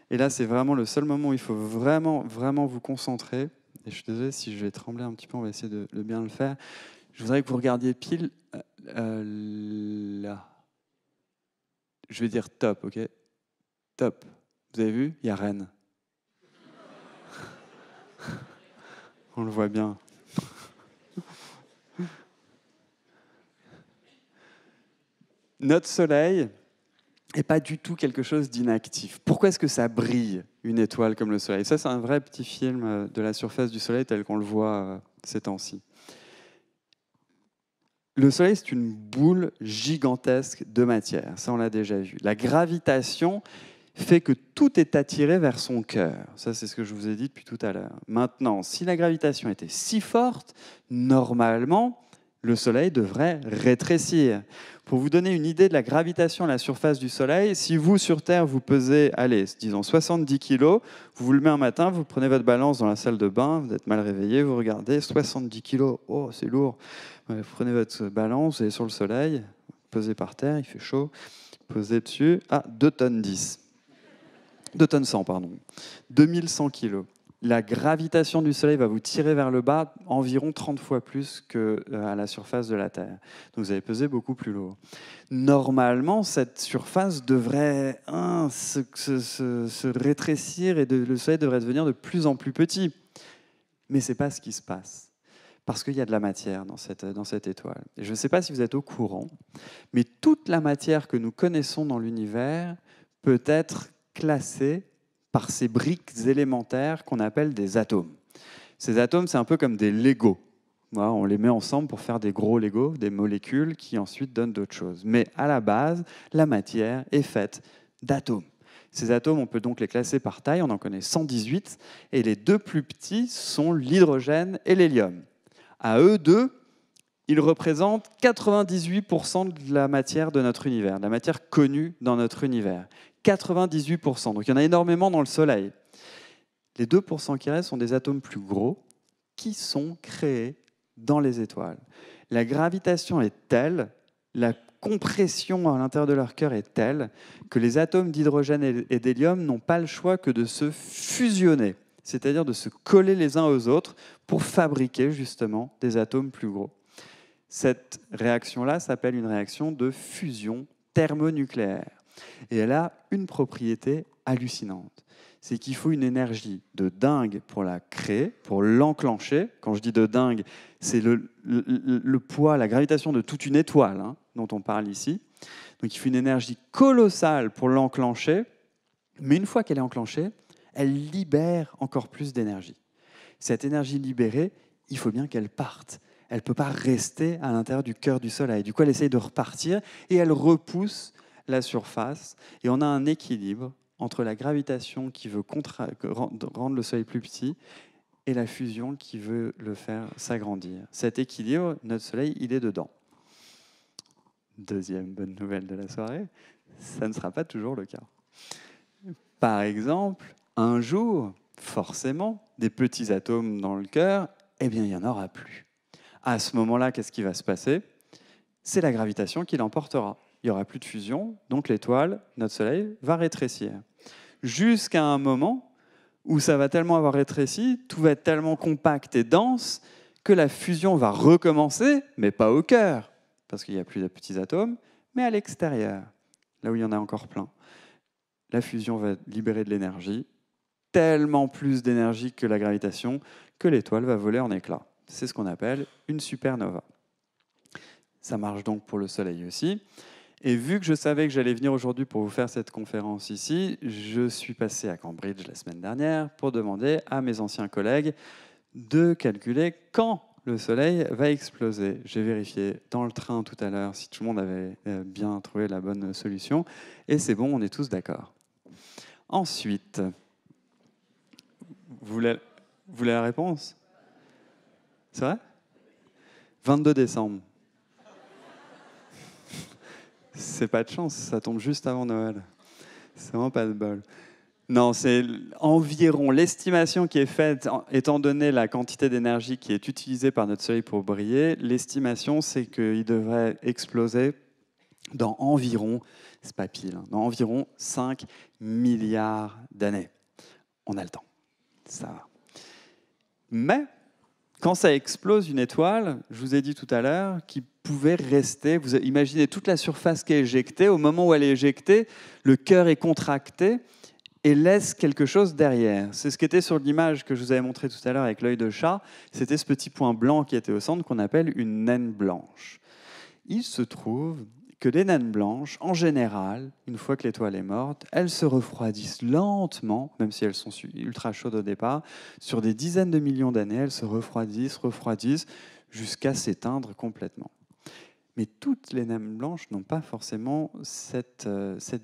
[SPEAKER 2] Et là, c'est vraiment le seul moment où il faut vraiment vous concentrer. Et je suis désolé si je vais trembler un petit peu, on va essayer de bien le faire. Je voudrais que vous regardiez pile là. Je vais dire top, ok? Top. Vous avez vu? Il y a Rennes. On le voit bien. Notre Soleil n'est pas du tout quelque chose d'inactif. Pourquoi est-ce que ça brille, une étoile comme le Soleil? Ça, c'est un vrai petit film de la surface du Soleil tel qu'on le voit ces temps-ci. Le Soleil, c'est une boule gigantesque de matière. Ça, on l'a déjà vu. La gravitation fait que tout est attiré vers son cœur. Ça, c'est ce que je vous ai dit depuis tout à l'heure. Maintenant, si la gravitation était si forte, normalement, le Soleil devrait rétrécir. Pour vous donner une idée de la gravitation à la surface du Soleil, si vous, sur Terre, vous pesez, allez, disons 70 kg, vous vous levez un matin, vous prenez votre balance dans la salle de bain, vous êtes mal réveillé, vous regardez, 70 kg, oh, c'est lourd. Vous prenez votre balance, vous allez sur le Soleil, vous pesez par terre, il fait chaud, posez dessus, 2 tonnes 10. 2 tonnes 100, pardon. 2100 kg. La gravitation du Soleil va vous tirer vers le bas environ 30 fois plus qu'à la surface de la Terre. Donc vous allez peser beaucoup plus lourd. Normalement, cette surface devrait se rétrécir et le Soleil devrait devenir de plus en plus petit. Mais ce n'est pas ce qui se passe. Parce qu'il y a de la matière dans cette étoile. Et je ne sais pas si vous êtes au courant, mais toute la matière que nous connaissons dans l'univers peut être classée par ces briques élémentaires qu'on appelle des atomes. Ces atomes, c'est un peu comme des Legos. Voilà, on les met ensemble pour faire des gros Legos, des molécules qui ensuite donnent d'autres choses. Mais à la base, la matière est faite d'atomes. Ces atomes, on peut donc les classer par taille, on en connaît 118, et les deux plus petits sont l'hydrogène et l'hélium. À eux deux, ils représentent 98% de la matière de notre univers, de la matière connue dans notre univers. 98%. Donc il y en a énormément dans le Soleil. Les 2% qui restent sont des atomes plus gros qui sont créés dans les étoiles. La gravitation est telle, la compression à l'intérieur de leur cœur est telle que les atomes d'hydrogène et d'hélium n'ont pas le choix que de se fusionner, c'est-à-dire de se coller les uns aux autres pour fabriquer justement des atomes plus gros. Cette réaction-là s'appelle une réaction de fusion thermonucléaire. Et elle a une propriété hallucinante. C'est qu'il faut une énergie de dingue pour la créer, pour l'enclencher. Quand je dis de dingue, c'est le poids, la gravitation de toute une étoile dont on parle ici. Donc il faut une énergie colossale pour l'enclencher. Mais une fois qu'elle est enclenchée, elle libère encore plus d'énergie. Cette énergie libérée, il faut bien qu'elle parte. Elle ne peut pas rester à l'intérieur du cœur du Soleil. Du coup, elle essaye de repartir et elle repousse la surface, et on a un équilibre entre la gravitation qui veut rendre le Soleil plus petit et la fusion qui veut le faire s'agrandir. Cet équilibre, notre Soleil, il est dedans. Deuxième bonne nouvelle de la soirée, ça ne sera pas toujours le cas. Par exemple, un jour, forcément, des petits atomes dans le cœur, eh bien, il n'y en aura plus. À ce moment-là, qu'est-ce qui va se passer? C'est la gravitation qui l'emportera. Il n'y aura plus de fusion, donc l'étoile, notre Soleil, va rétrécir. Jusqu'à un moment où ça va tellement avoir rétréci, tout va être tellement compact et dense que la fusion va recommencer, mais pas au cœur, parce qu'il n'y a plus de petits atomes, mais à l'extérieur, là où il y en a encore plein. La fusion va libérer de l'énergie, tellement plus d'énergie que la gravitation, que l'étoile va voler en éclats. C'est ce qu'on appelle une supernova. Ça marche donc pour le Soleil aussi. Et vu que je savais que j'allais venir aujourd'hui pour vous faire cette conférence ici, je suis passé à Cambridge la semaine dernière pour demander à mes anciens collègues de calculer quand le Soleil va exploser. J'ai vérifié dans le train tout à l'heure si tout le monde avait bien trouvé la bonne solution. Et c'est bon, on est tous d'accord. Ensuite, vous voulez la réponse? C'est vrai? 22 décembre. C'est pas de chance, ça tombe juste avant Noël. C'est vraiment pas de bol. Non, c'est environ l'estimation qui est faite, étant donné la quantité d'énergie qui est utilisée par notre Soleil pour briller, l'estimation, c'est qu'il devrait exploser dans environ, c'est pas pile, dans environ 5 milliards d'années. On a le temps, ça va. Mais quand ça explose une étoile, je vous ai dit tout à l'heure, qui pouvait rester, vous imaginez toute la surface qui est éjectée, au moment où elle est éjectée, le cœur est contracté et laisse quelque chose derrière. C'est ce qui était sur l'image que je vous avais montré tout à l'heure avec l'œil de chat, c'était ce petit point blanc qui était au centre qu'on appelle une naine blanche. Il se trouve que les naines blanches, en général, une fois que l'étoile est morte, elles se refroidissent lentement, même si elles sont ultra chaudes au départ. Sur des dizaines de millions d'années, elles se refroidissent, jusqu'à s'éteindre complètement. Mais toutes les naines blanches n'ont pas forcément cette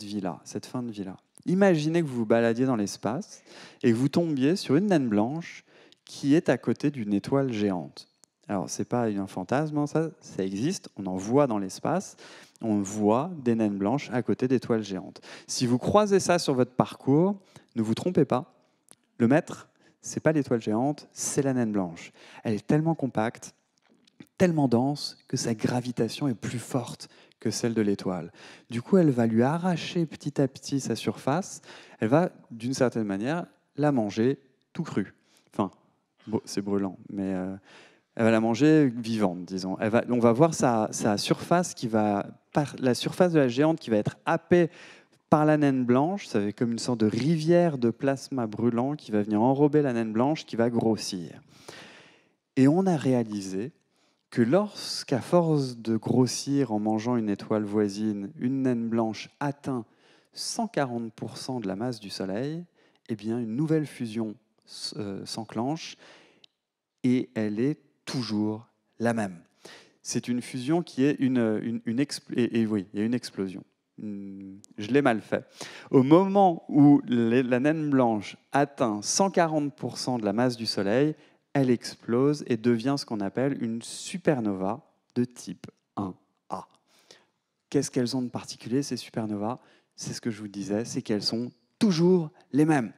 [SPEAKER 2] vie-là, cette fin de vie-là. Imaginez que vous vous baladiez dans l'espace et que vous tombiez sur une naine blanche qui est à côté d'une étoile géante. Alors, ce n'est pas un fantasme, hein, ça existe, on en voit dans l'espace, on voit des naines blanches à côté d'étoiles géantes. Si vous croisez ça sur votre parcours, ne vous trompez pas, le maître, ce n'est pas l'étoile géante, c'est la naine blanche. Elle est tellement compacte, tellement dense, que sa gravitation est plus forte que celle de l'étoile. Du coup, elle va lui arracher petit à petit sa surface, elle va, d'une certaine manière, la manger tout cru. Enfin, bon, c'est brûlant, mais elle va la manger vivante, disons. On va voir sa surface la surface de la géante qui va être happée par la naine blanche. Ça va être comme une sorte de rivière de plasma brûlant qui va venir enrober la naine blanche, qui va grossir. Et on a réalisé que lorsqu'à force de grossir en mangeant une étoile voisine, une naine blanche atteint 140% de la masse du Soleil, eh bien une nouvelle fusion s'enclenche et elle est toujours la même. C'est une fusion qui est oui, il y a une explosion. Je l'ai mal fait. Au moment où la naine blanche atteint 140% de la masse du Soleil, elle explose et devient ce qu'on appelle une supernova de type 1A. Qu'est-ce qu'elles ont de particulier, ces supernovas? C'est ce que je vous disais, c'est qu'elles sont toujours les mêmes.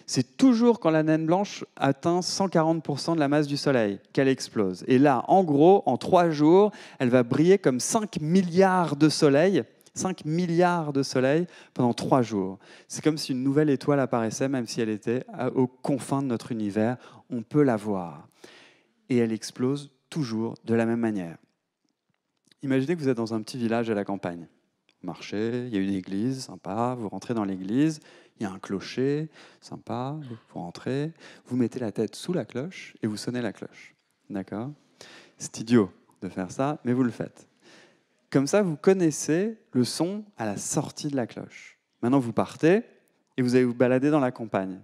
[SPEAKER 2] C'est toujours quand la naine blanche atteint 140% de la masse du Soleil qu'elle explose. Et là, en gros, en 3 jours, elle va briller comme 5 milliards de soleils, 5 milliards de soleils pendant 3 jours. C'est comme si une nouvelle étoile apparaissait, même si elle était aux confins de notre univers. On peut la voir. Et elle explose toujours de la même manière. Imaginez que vous êtes dans un petit village à la campagne. Vous marchez, il y a une église, sympa, vous rentrez dans l'église, il y a un clocher, sympa, vous rentrez, vous mettez la tête sous la cloche et vous sonnez la cloche. D'accord? C'est idiot de faire ça, mais vous le faites. Comme ça, vous connaissez le son à la sortie de la cloche. Maintenant, vous partez et vous allez vous balader dans la campagne.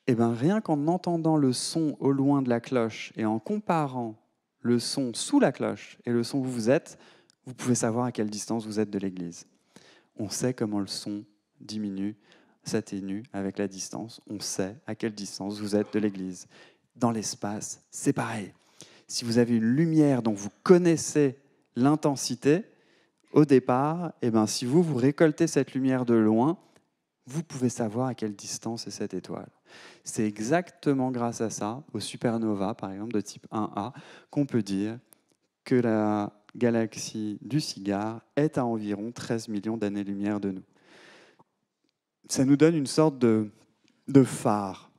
[SPEAKER 2] Et bien, rien qu'en entendant le son au loin de la cloche et en comparant le son sous la cloche et le son où vous êtes, vous pouvez savoir à quelle distance vous êtes de l'église. On sait comment le son diminue, s'atténue avec la distance. On sait à quelle distance vous êtes de l'église. Dans l'espace, c'est pareil. Si vous avez une lumière dont vous connaissez l'intensité, au départ, eh ben, si vous récoltez cette lumière de loin, vous pouvez savoir à quelle distance est cette étoile. C'est exactement grâce à ça, aux supernovas, par exemple, de type 1A, qu'on peut dire que la galaxie du cigare est à environ 13 millions d'années-lumière de nous. Ça nous donne une sorte de phare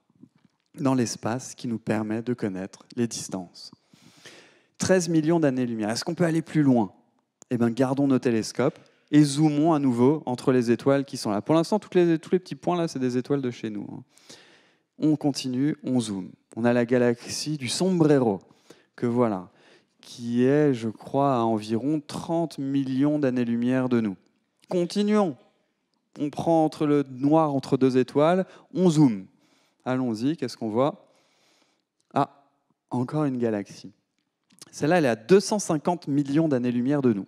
[SPEAKER 2] dans l'espace qui nous permet de connaître les distances. 13 millions d'années-lumière. Est-ce qu'on peut aller plus loin? Eh bien, gardons nos télescopes et zoomons à nouveau entre les étoiles qui sont là. Pour l'instant, tous les petits points là, c'est des étoiles de chez nous. On continue, on zoome. On a la galaxie du Sombrero, que voilà, qui est, je crois, à environ 30 millions d'années-lumière de nous. Continuons. On prend entre le noir entre 2 étoiles, on zoome. Allons-y, qu'est-ce qu'on voit? Ah, encore une galaxie. Celle-là, elle est à 250 millions d'années-lumière de nous.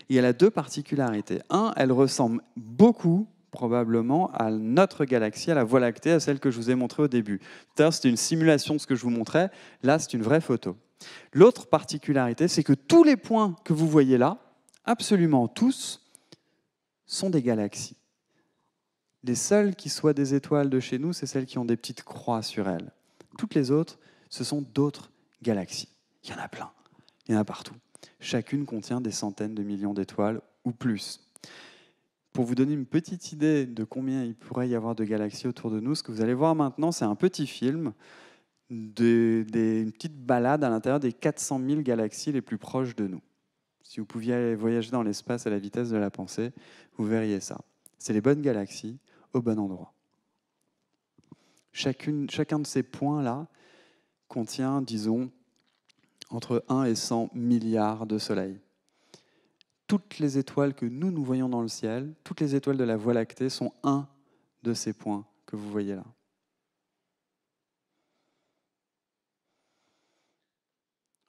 [SPEAKER 2] Et elle a 2 particularités. Un, elle ressemble beaucoup, probablement, à notre galaxie, à la Voie lactée, à celle que je vous ai montrée au début. Tout à l'heure, c'était une simulation de ce que je vous montrais. Là, c'est une vraie photo. L'autre particularité, c'est que tous les points que vous voyez là, absolument tous, sont des galaxies. Les seules qui soient des étoiles de chez nous, c'est celles qui ont des petites croix sur elles. Toutes les autres, ce sont d'autres galaxies. Il y en a plein, il y en a partout. Chacune contient des centaines de millions d'étoiles ou plus. Pour vous donner une petite idée de combien il pourrait y avoir de galaxies autour de nous, ce que vous allez voir maintenant, c'est un petit film, une petite balade à l'intérieur des 400 000 galaxies les plus proches de nous. Si vous pouviez aller voyager dans l'espace à la vitesse de la pensée, vous verriez ça. C'est les bonnes galaxies au bon endroit. Chacun de ces points-là contient, disons, entre 1 et 100 milliards de soleils. Toutes les étoiles que nous voyons dans le ciel, toutes les étoiles de la Voie lactée sont un de ces points que vous voyez là.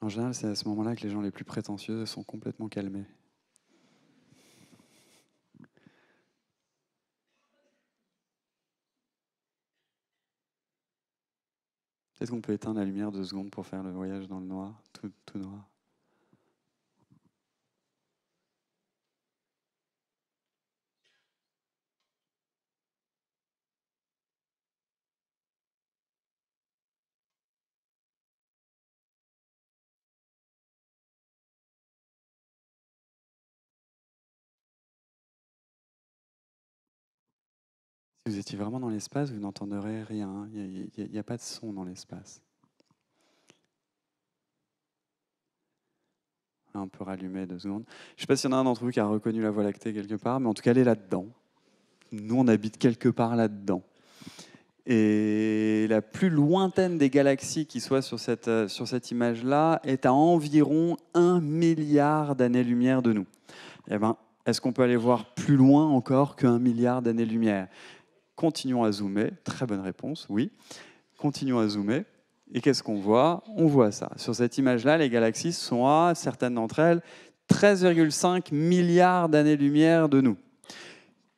[SPEAKER 2] En général, c'est à ce moment-là que les gens les plus prétentieux sont complètement calmés. Est-ce qu'on peut éteindre la lumière 2 secondes pour faire le voyage dans le noir, tout noir? Si vous étiez vraiment dans l'espace, vous n'entendrez rien. Il n'y a pas de son dans l'espace. On peut rallumer 2 secondes. Je ne sais pas s'il y en a un d'entre vous qui a reconnu la Voie lactée quelque part, mais en tout cas, elle est là-dedans. Nous, on habite quelque part là-dedans. Et la plus lointaine des galaxies qui soit sur cette image-là est à environ 1 milliard d'années-lumière de nous. Eh ben, est-ce qu'on peut aller voir plus loin encore que 1 milliard d'années-lumière? Continuons à zoomer. Très bonne réponse, oui. Continuons à zoomer. Et qu'est-ce qu'on voit? On voit ça. Sur cette image-là, les galaxies sont à, certaines d'entre elles, 13,5 milliards d'années-lumière de nous.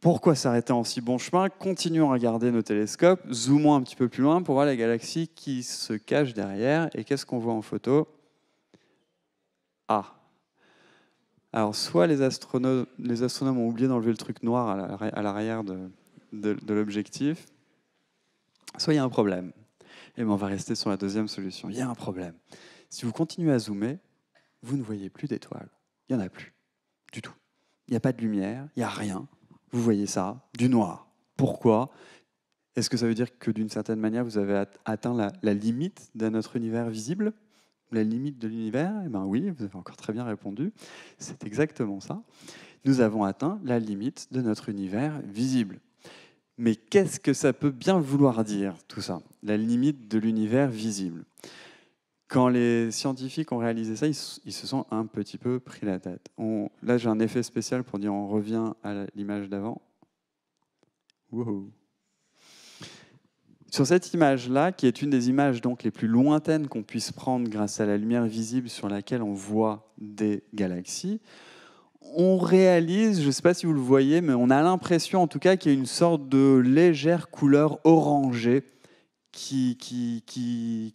[SPEAKER 2] Pourquoi s'arrêter en si bon chemin? Continuons à regarder nos télescopes, zoomons un petit peu plus loin pour voir les galaxies qui se cachent derrière. Et qu'est-ce qu'on voit en photo? Ah! Alors, soit les astronomes ont oublié d'enlever le truc noir à l'arrière de l'objectif, soit il y a un problème. Et bien, on va rester sur la deuxième solution. Il y a un problème. Si vous continuez à zoomer, vous ne voyez plus d'étoiles. Il n'y en a plus du tout. Il n'y a pas de lumière, il n'y a rien. Vous voyez ça, du noir. Pourquoi? Est-ce que ça veut dire que d'une certaine manière, vous avez atteint la limite de notre univers visible? La limite de l'univers? Eh bien oui, vous avez encore très bien répondu. C'est exactement ça. Nous avons atteint la limite de notre univers visible. Mais qu'est-ce que ça peut bien vouloir dire, tout ça? La limite de l'univers visible. Quand les scientifiques ont réalisé ça, ils se sont un petit peu pris la tête. Là, j'ai un effet spécial pour dire on revient à l'image d'avant. Wow. Sur cette image-là, qui est une des images donc les plus lointaines qu'on puisse prendre grâce à la lumière visible sur laquelle on voit des galaxies, on réalise, je ne sais pas si vous le voyez, mais on a l'impression en tout cas qu'il y a une sorte de légère couleur orangée qui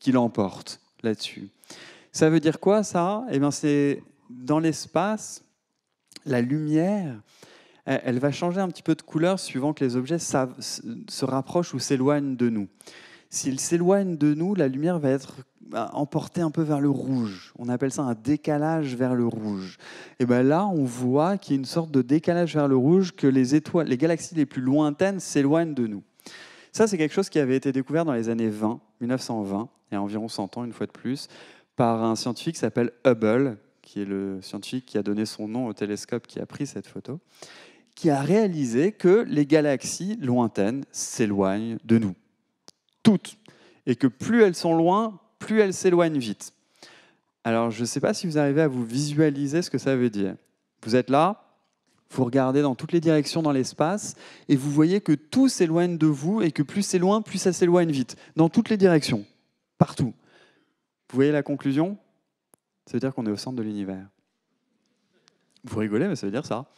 [SPEAKER 2] l'emporte là-dessus. Ça veut dire quoi ça? Eh bien, c'est dans l'espace, la lumière, elle va changer un petit peu de couleur suivant que les objets se rapprochent ou s'éloignent de nous. S'ils s'éloignent de nous, la lumière va être emportée un peu vers le rouge. On appelle ça un décalage vers le rouge. Et bien là, on voit qu'il y a une sorte de décalage vers le rouge, que les galaxies les plus lointaines s'éloignent de nous. Ça, c'est quelque chose qui avait été découvert dans les années 1920, il y a environ 100 ans, une fois de plus, par un scientifique qui s'appelle Hubble, qui est le scientifique qui a donné son nom au télescope qui a pris cette photo, qui a réalisé que les galaxies lointaines s'éloignent de nous. Toutes. Et que plus elles sont loin, plus elles s'éloignent vite. Alors, je ne sais pas si vous arrivez à vous visualiser ce que ça veut dire. Vous êtes là, vous regardez dans toutes les directions dans l'espace, et vous voyez que tout s'éloigne de vous, et que plus c'est loin, plus ça s'éloigne vite. Dans toutes les directions, partout. Vous voyez la conclusion? Ça veut dire qu'on est au centre de l'univers. Vous rigolez, mais ça veut dire ça.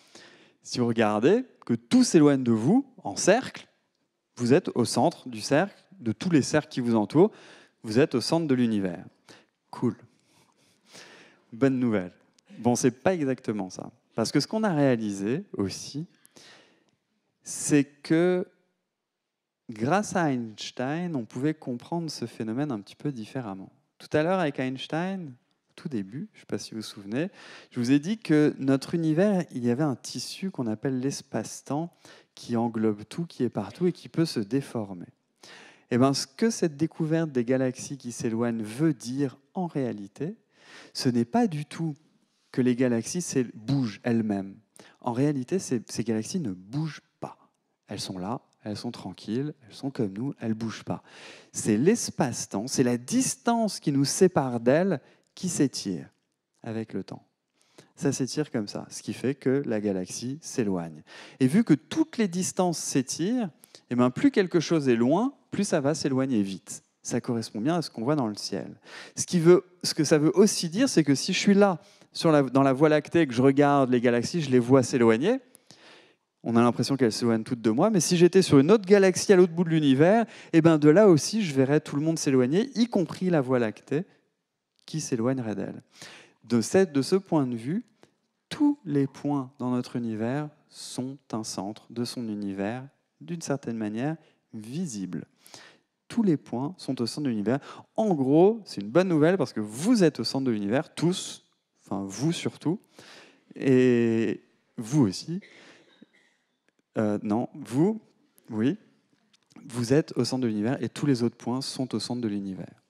[SPEAKER 2] Si vous regardez que tout s'éloigne de vous, en cercle, vous êtes au centre du cercle, de tous les cercles qui vous entourent, vous êtes au centre de l'univers. Cool. Bonne nouvelle. Bon, c'est pas exactement ça. Parce que ce qu'on a réalisé aussi, c'est que grâce à Einstein, on pouvait comprendre ce phénomène un petit peu différemment. Tout à l'heure, avec Einstein, tout début, je ne sais pas si vous vous souvenez, je vous ai dit que notre univers, il y avait un tissu qu'on appelle l'espace-temps qui englobe tout, qui est partout et qui peut se déformer. Et bien, ce que cette découverte des galaxies qui s'éloignent veut dire en réalité, ce n'est pas du tout que les galaxies bougent elles-mêmes. En réalité, ces galaxies ne bougent pas. Elles sont là, elles sont tranquilles, elles sont comme nous, elles ne bougent pas. C'est l'espace-temps, c'est la distance qui nous sépare d'elles qui s'étire avec le temps. Ça s'étire comme ça, ce qui fait que la galaxie s'éloigne. Et vu que toutes les distances s'étirent, eh bien, plus quelque chose est loin, plus ça va s'éloigner vite. Ça correspond bien à ce qu'on voit dans le ciel. Ce que ça veut aussi dire, c'est que si je suis là, dans la Voie lactée, que je regarde les galaxies, je les vois s'éloigner, on a l'impression qu'elles s'éloignent toutes de moi, mais si j'étais sur une autre galaxie à l'autre bout de l'univers, eh ben de là aussi, je verrais tout le monde s'éloigner, y compris la Voie lactée, qui s'éloignerait d'elle. De ce point de vue, tous les points dans notre univers sont un centre de son univers, d'une certaine manière, visible. Tous les points sont au centre de l'univers. En gros, c'est une bonne nouvelle parce que vous êtes au centre de l'univers, tous, enfin vous surtout, et vous aussi. Non, vous, oui, vous êtes au centre de l'univers et tous les autres points sont au centre de l'univers.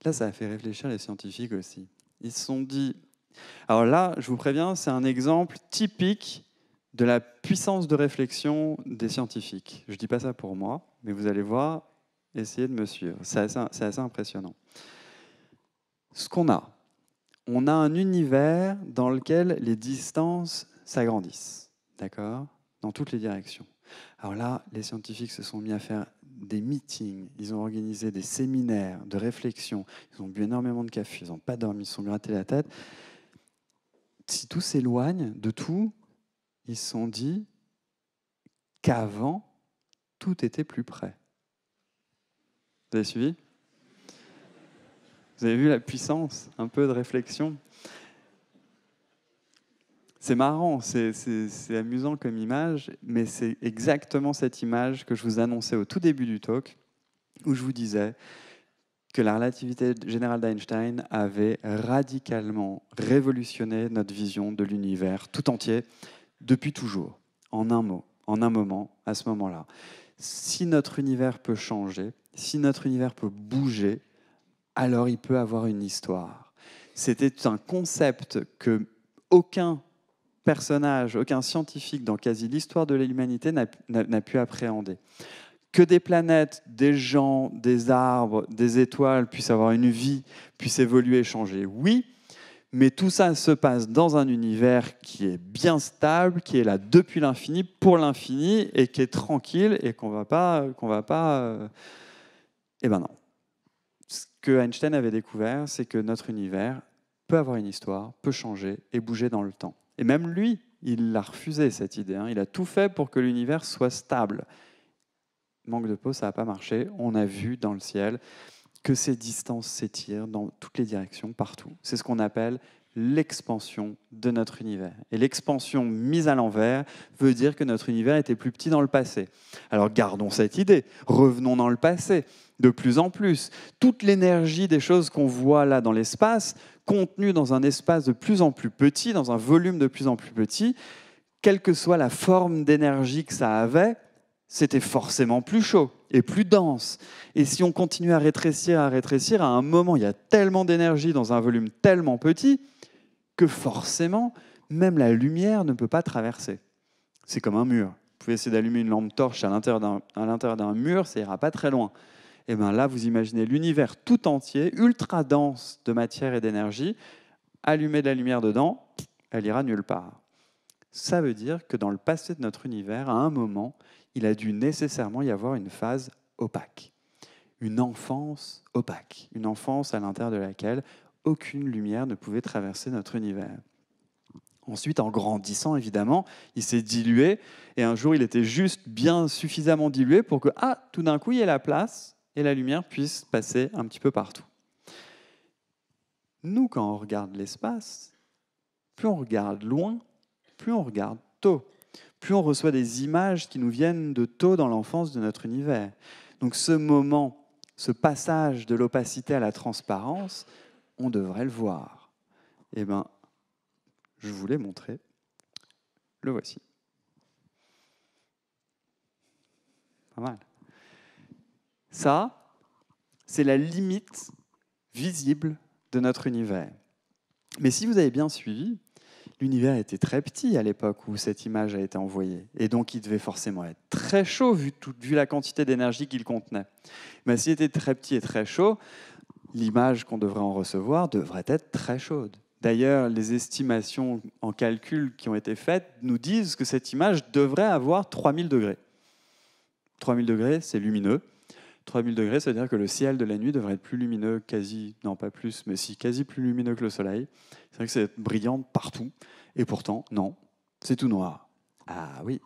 [SPEAKER 2] Là, ça a fait réfléchir les scientifiques aussi. Ils se sont dit... Alors là, je vous préviens, c'est un exemple typique de la puissance de réflexion des scientifiques. Je ne dis pas ça pour moi, mais vous allez voir, essayez de me suivre. C'est assez impressionnant. Ce qu'on a, on a un univers dans lequel les distances s'agrandissent, d'accord ? Dans toutes les directions. Alors là, les scientifiques se sont mis à faire des meetings, ils ont organisé des séminaires de réflexion, ils ont bu énormément de café, ils n'ont pas dormi, ils se sont grattés la tête. Si tout s'éloigne de tout, ils se sont dit qu'avant, tout était plus près. Vous avez suivi ? Vous avez vu la puissance, un peu de réflexion ? C'est marrant, c'est amusant comme image, mais c'est exactement cette image que je vous annonçais au tout début du talk, où je vous disais que la relativité générale d'Einstein avait radicalement révolutionné notre vision de l'univers tout entier, depuis toujours, en un mot, en un moment, à ce moment-là. Si notre univers peut changer, si notre univers peut bouger, alors il peut avoir une histoire. C'était un concept que aucun personnage, aucun scientifique dans quasi l'histoire de l'humanité n'a pu appréhender. Que des planètes, des gens, des arbres, des étoiles puissent avoir une vie, puissent évoluer, changer, oui, mais tout ça se passe dans un univers qui est bien stable, qui est là depuis l'infini, pour l'infini, et qui est tranquille, et qu'on va pas... Eh ben non. Ce que Einstein avait découvert, c'est que notre univers peut avoir une histoire, peut changer et bouger dans le temps. Et même lui, il l'a refusé, cette idée. Il a tout fait pour que l'univers soit stable. Manque de peau, ça n'a pas marché. On a vu dans le ciel que ces distances s'étirent dans toutes les directions, partout. C'est ce qu'on appelle l'expansion de notre univers. Et l'expansion mise à l'envers veut dire que notre univers était plus petit dans le passé. Alors gardons cette idée, revenons dans le passé, de plus en plus. Toute l'énergie des choses qu'on voit là dans l'espace, contenue dans un espace de plus en plus petit, dans un volume de plus en plus petit, quelle que soit la forme d'énergie que ça avait, c'était forcément plus chaud et plus dense. Et si on continue à rétrécir, à un moment, il y a tellement d'énergie dans un volume tellement petit que forcément, même la lumière ne peut pas traverser. C'est comme un mur. Vous pouvez essayer d'allumer une lampe torche à l'intérieur d'un mur, ça ira pas très loin. Et bien là, vous imaginez l'univers tout entier, ultra dense de matière et d'énergie, allumer de la lumière dedans, elle ira nulle part. Ça veut dire que dans le passé de notre univers, à un moment, il a dû nécessairement y avoir une phase opaque, une enfance opaque, une enfance à l'intérieur de laquelle aucune lumière ne pouvait traverser notre univers. Ensuite, en grandissant, évidemment, il s'est dilué, et un jour, il était juste bien suffisamment dilué pour que, tout d'un coup, il y ait la place, et la lumière puisse passer un petit peu partout. Nous, quand on regarde l'espace, plus on regarde loin, plus on regarde tôt. Plus on reçoit des images qui nous viennent de tôt dans l'enfance de notre univers. Donc ce moment, ce passage de l'opacité à la transparence, on devrait le voir. Eh bien, je vous l'ai montré. Le voici. Pas mal. Ça, c'est la limite visible de notre univers. Mais si vous avez bien suivi, l'univers était très petit à l'époque où cette image a été envoyée. Et donc, il devait forcément être très chaud vu la quantité d'énergie qu'il contenait. Mais s'il était très petit et très chaud, l'image qu'on devrait en recevoir devrait être très chaude. D'ailleurs, les estimations en calcul qui ont été faites nous disent que cette image devrait avoir 3000 degrés. 3000 degrés, c'est lumineux. 3000 degrés, ça veut dire que le ciel de la nuit devrait être plus lumineux, quasi plus lumineux que le soleil. C'est vrai que c'est brillant partout, et pourtant, non, c'est tout noir. Ah oui,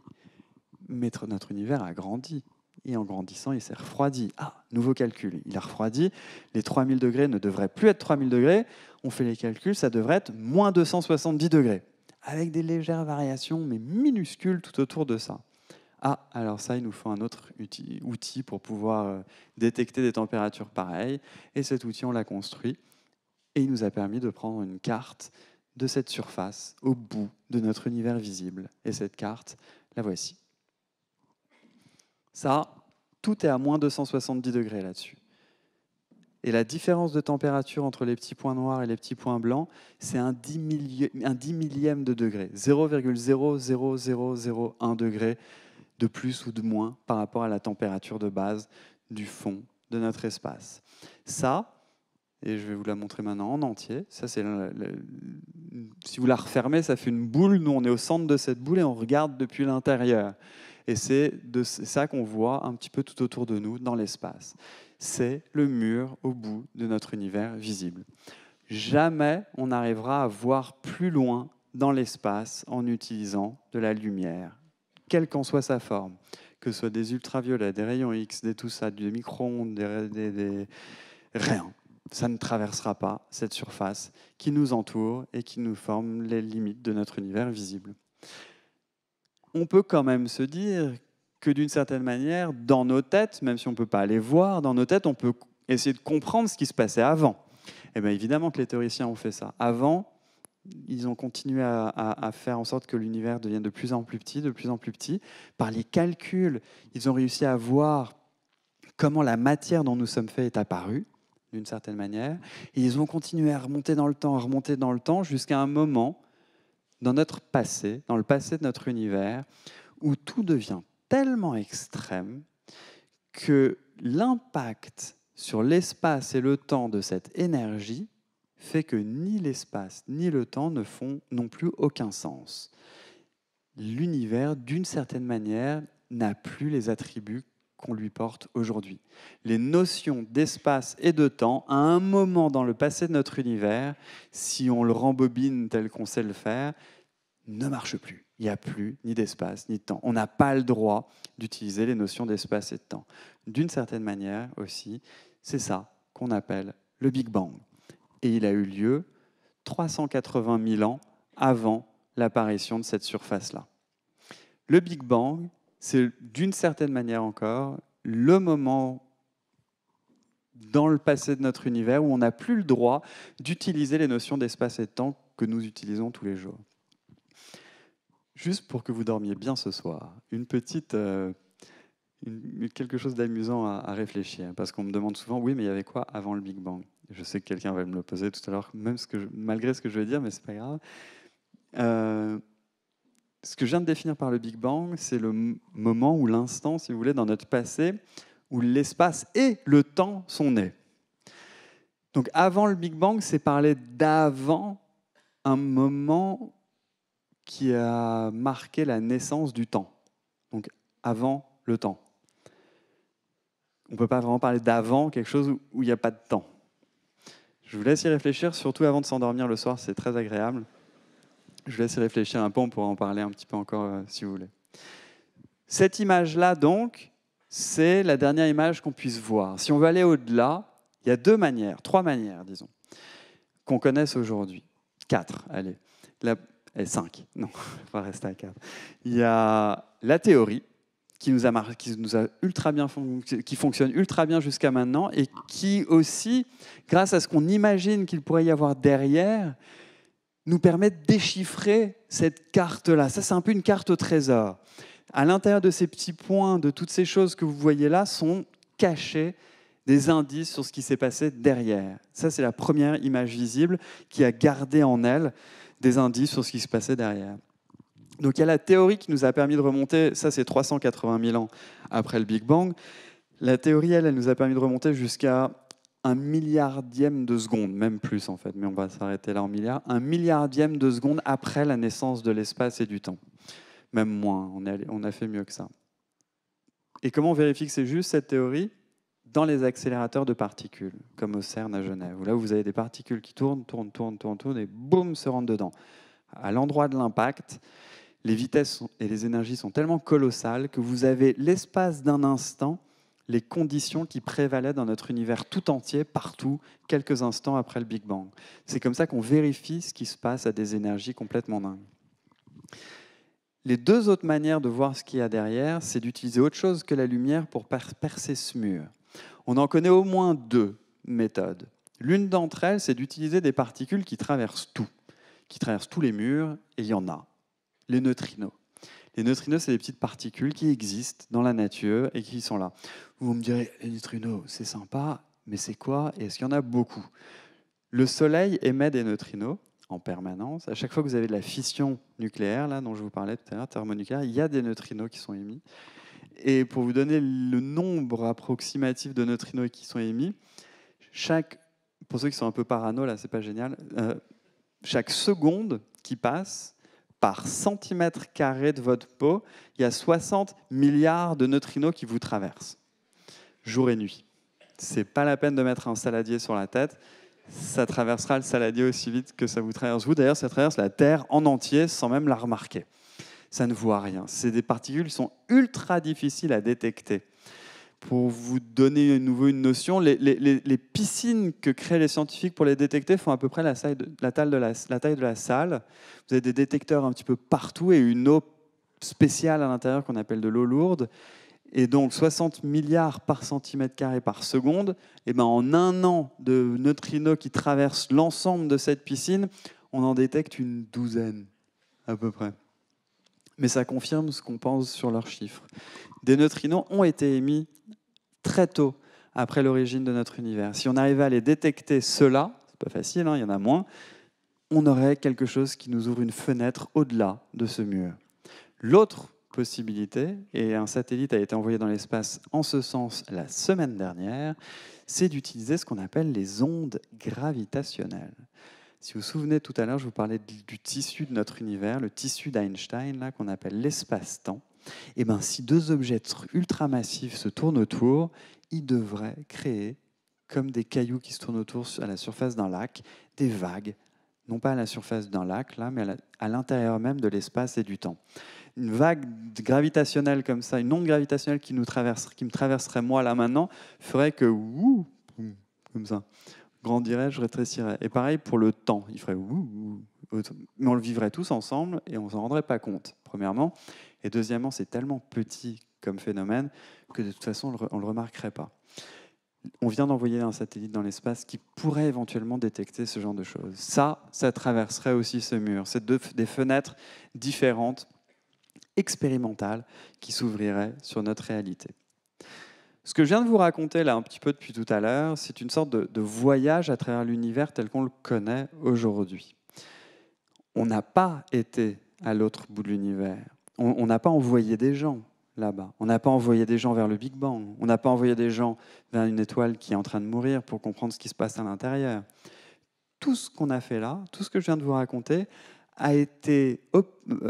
[SPEAKER 2] mais notre univers a grandi. Et en grandissant, il s'est refroidi. Ah, nouveau calcul. Il a refroidi. Les 3000 degrés ne devraient plus être 3000 degrés. On fait les calculs, ça devrait être moins 270 degrés. Avec des légères variations, mais minuscules tout autour de ça. Ah, alors ça, il nous faut un autre outil pour pouvoir détecter des températures pareilles. Et cet outil, on l'a construit. Et il nous a permis de prendre une carte de cette surface au bout de notre univers visible. Et cette carte, la voici. Ça, tout est à moins 270 degrés là-dessus. Et la différence de température entre les petits points noirs et les petits points blancs, c'est un 10 millième de degré, 0,00001 degré de plus ou de moins par rapport à la température de base du fond de notre espace. Ça, et je vais vous la montrer maintenant en entier, ça c'est si vous la refermez, ça fait une boule. Nous, on est au centre de cette boule et on regarde depuis l'intérieur. Et c'est de ça qu'on voit un petit peu tout autour de nous dans l'espace. C'est le mur au bout de notre univers visible. Jamais on n'arrivera à voir plus loin dans l'espace en utilisant de la lumière, quelle qu'en soit sa forme, que ce soit des ultraviolets, des rayons X, des tout ça, des micro-ondes, rien. Ça ne traversera pas cette surface qui nous entoure et qui nous forme les limites de notre univers visible. On peut quand même se dire que d'une certaine manière, dans nos têtes, même si on ne peut pas les voir, dans nos têtes, on peut essayer de comprendre ce qui se passait avant. Et bien évidemment que les théoriciens ont fait ça. Avant, ils ont continué à faire en sorte que l'univers devienne de plus en plus petit, de plus en plus petit. Par les calculs, ils ont réussi à voir comment la matière dont nous sommes faits est apparue, d'une certaine manière. Et ils ont continué à remonter dans le temps, jusqu'à un moment dans notre passé, dans le passé de notre univers, où tout devient tellement extrême que l'impact sur l'espace et le temps de cette énergie fait que ni l'espace ni le temps n'ont plus aucun sens. L'univers, d'une certaine manière, n'a plus les attributs qu'on lui porte aujourd'hui. Les notions d'espace et de temps, à un moment dans le passé de notre univers, si on le rembobine tel qu'on sait le faire, ne marche plus. Il n'y a plus ni d'espace ni de temps. On n'a pas le droit d'utiliser les notions d'espace et de temps. D'une certaine manière aussi, c'est ça qu'on appelle le Big Bang. Et il a eu lieu 380 000 ans avant l'apparition de cette surface-là. Le Big Bang, c'est d'une certaine manière encore le moment dans le passé de notre univers où on n'a plus le droit d'utiliser les notions d'espace et de temps que nous utilisons tous les jours. Juste pour que vous dormiez bien ce soir, quelque chose d'amusant à réfléchir, parce qu'on me demande souvent, oui, mais il y avait quoi avant le Big Bang? Je sais que quelqu'un va me le poser tout à l'heure, malgré ce que je vais dire, mais c'est pas grave. Ce que je viens de définir par le Big Bang, c'est le moment ou l'instant, si vous voulez, dans notre passé, où l'espace et le temps sont nés. Donc avant le Big Bang, c'est parler d'avant un moment qui a marqué la naissance du temps. Donc avant le temps. On ne peut pas vraiment parler d'avant, quelque chose où il n'y a pas de temps. Je vous laisse y réfléchir, surtout avant de s'endormir le soir, c'est très agréable. Je vous laisse y réfléchir un peu, on pourra en parler un petit peu encore si vous voulez. Cette image-là, donc, c'est la dernière image qu'on puisse voir. Si on veut aller au-delà, il y a trois manières, disons, qu'on connaisse aujourd'hui. 4, allez. 5, non, on va rester à 4. Il y a la théorie qui fonctionne ultra bien jusqu'à maintenant et qui aussi, grâce à ce qu'on imagine qu'il pourrait y avoir derrière, nous permet de déchiffrer cette carte-là. Ça, c'est un peu une carte au trésor. À l'intérieur de ces petits points, de toutes ces choses que vous voyez là, sont cachés des indices sur ce qui s'est passé derrière. Ça, c'est la première image visible qui a gardé en elle des indices sur ce qui se passait derrière. Donc il y a la théorie qui nous a permis de remonter, ça c'est 380 000 ans après le Big Bang. La théorie, elle nous a permis de remonter jusqu'à 1 milliardième de seconde, même plus en fait, mais on va s'arrêter là en milliards. 1 milliardième de seconde après la naissance de l'espace et du temps. Même moins, on a fait mieux que ça. Et comment on vérifie que c'est juste cette théorie? Dans les accélérateurs de particules, comme au CERN à Genève, où là vous avez des particules qui tournent, et boum, se rentrent dedans. À l'endroit de l'impact, les vitesses et les énergies sont tellement colossales que vous avez l'espace d'un instant les conditions qui prévalaient dans notre univers tout entier, partout, quelques instants après le Big Bang. C'est comme ça qu'on vérifie ce qui se passe à des énergies complètement dingues. Les deux autres manières de voir ce qu'il y a derrière, c'est d'utiliser autre chose que la lumière pour percer ce mur. On en connaît au moins deux méthodes. L'une d'entre elles, c'est d'utiliser des particules qui traversent tout, qui traversent tous les murs, et il y en a. Les neutrinos. Les neutrinos, c'est des petites particules qui existent dans la nature et qui sont là. Vous me direz, les neutrinos, c'est sympa, mais c'est quoi? Et est-ce qu'il y en a beaucoup? Le Soleil émet des neutrinos en permanence. À chaque fois que vous avez de la fission nucléaire, là, dont je vous parlais tout à l'heure, thermonucléaire, il y a des neutrinos qui sont émis. Et pour vous donner le nombre approximatif de neutrinos qui sont émis, pour ceux qui sont un peu parano, là, c'est pas génial, chaque seconde qui passe, par centimètre carré de votre peau, il y a 60 milliards de neutrinos qui vous traversent, jour et nuit. C'est pas la peine de mettre un saladier sur la tête, ça traversera le saladier aussi vite que ça vous traverse vous. D'ailleurs, ça traverse la Terre en entier sans même la remarquer. Ça ne voit rien. C'est des particules qui sont ultra difficiles à détecter. Pour vous donner à nouveau une notion, les piscines que créent les scientifiques pour les détecter font à peu près la taille de la salle. Vous avez des détecteurs un petit peu partout et une eau spéciale à l'intérieur qu'on appelle de l'eau lourde. Et donc 60 milliards par centimètre carré par seconde, et ben en un an de neutrinos qui traversent l'ensemble de cette piscine, on en détecte une douzaine à peu près. Mais ça confirme ce qu'on pense sur leurs chiffres. Des neutrinos ont été émis très tôt après l'origine de notre univers. Si on arrivait à les détecter ceux-là, c'est pas facile, hein, il y en a moins, on aurait quelque chose qui nous ouvre une fenêtre au-delà de ce mur. L'autre possibilité, et un satellite a été envoyé dans l'espace en ce sens la semaine dernière, c'est d'utiliser ce qu'on appelle les ondes gravitationnelles. Si vous vous souvenez, tout à l'heure, je vous parlais du tissu de notre univers, le tissu d'Einstein, là, qu'on appelle l'espace-temps. Et ben, si deux objets ultramassifs se tournent autour, ils devraient créer, comme des cailloux qui se tournent autour à la surface d'un lac, des vagues, non pas à la surface d'un lac, là, mais à l'intérieur même de l'espace et du temps. Une vague gravitationnelle comme ça, une onde gravitationnelle qui me traverserait moi là maintenant, ferait que, ouh, comme ça, grandirait, je rétrécirais. Et pareil pour le temps, il ferait ouh, mais on le vivrait tous ensemble et on ne s'en rendrait pas compte, premièrement. Et deuxièmement, c'est tellement petit comme phénomène que de toute façon, on ne le remarquerait pas. On vient d'envoyer un satellite dans l'espace qui pourrait éventuellement détecter ce genre de choses. Ça traverserait aussi ce mur. C'est des fenêtres différentes, expérimentales, qui s'ouvriraient sur notre réalité. Ce que je viens de vous raconter là un petit peu depuis tout à l'heure, c'est une sorte de voyage à travers l'univers tel qu'on le connaît aujourd'hui. On n'a pas été à l'autre bout de l'univers. On n'a pas envoyé des gens là-bas. On n'a pas envoyé des gens vers le Big Bang. On n'a pas envoyé des gens vers une étoile qui est en train de mourir pour comprendre ce qui se passe à l'intérieur. Tout ce qu'on a fait là, tout ce que je viens de vous raconter, a été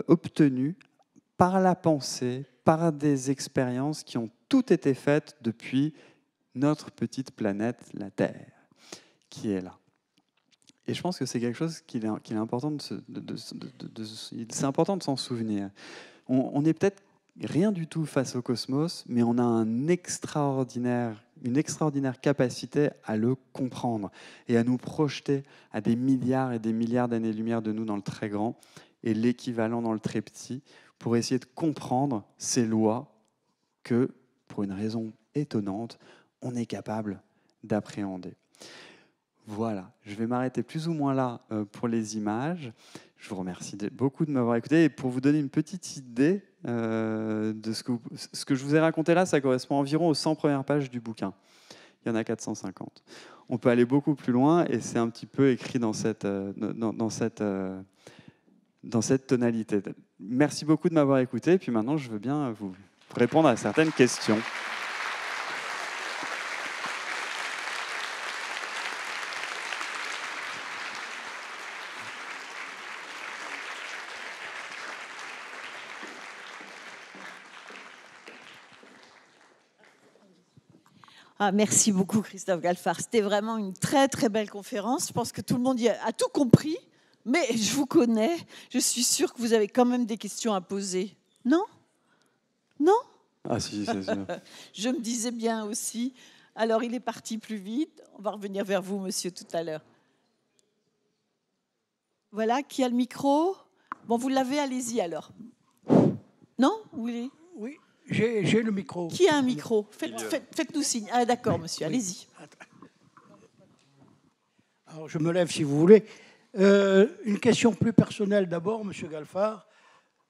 [SPEAKER 2] obtenu par la pensée, par des expériences qui ont toutes été faites depuis notre petite planète, la Terre, qui est là. Et je pense que c'est quelque chose qu'il est important c'est important de s'en souvenir. On n'est peut-être rien du tout face au cosmos, mais on a une extraordinaire capacité à le comprendre et à nous projeter à des milliards et des milliards d'années-lumière de nous dans le très grand et l'équivalent dans le très petit pour essayer de comprendre ces lois que, pour une raison étonnante, on est capable d'appréhender. Voilà, je vais m'arrêter plus ou moins là pour les images. Je vous remercie beaucoup de m'avoir écouté. Et pour vous donner une petite idée de ce que je vous ai raconté là, ça correspond environ aux 100 premières pages du bouquin. Il y en a 450. On peut aller beaucoup plus loin et c'est un petit peu écrit dans cette tonalité. Merci beaucoup de m'avoir écouté. Et puis maintenant, je veux bien vous répondre à certaines questions.
[SPEAKER 1] Ah, merci beaucoup, Christophe Galfard. C'était vraiment une très, très belle conférence. Je pense que tout le monde a tout compris. Mais je vous connais, je suis sûre que vous avez quand même des questions à poser. Non? Non?
[SPEAKER 2] Ah si, c'est sûr.
[SPEAKER 1] Je me disais bien aussi. Alors, il est parti plus vite. On va revenir vers vous, monsieur, tout à l'heure. Voilà, qui a le micro? Bon, vous l'avez, allez-y alors. Non? Vous voulez?
[SPEAKER 3] Oui, j'ai le micro.
[SPEAKER 1] Qui a un micro? Faites-nous signe. Ah, d'accord, monsieur, allez-y.
[SPEAKER 3] Alors, je me lève si vous voulez. Une question plus personnelle d'abord, monsieur Galfard.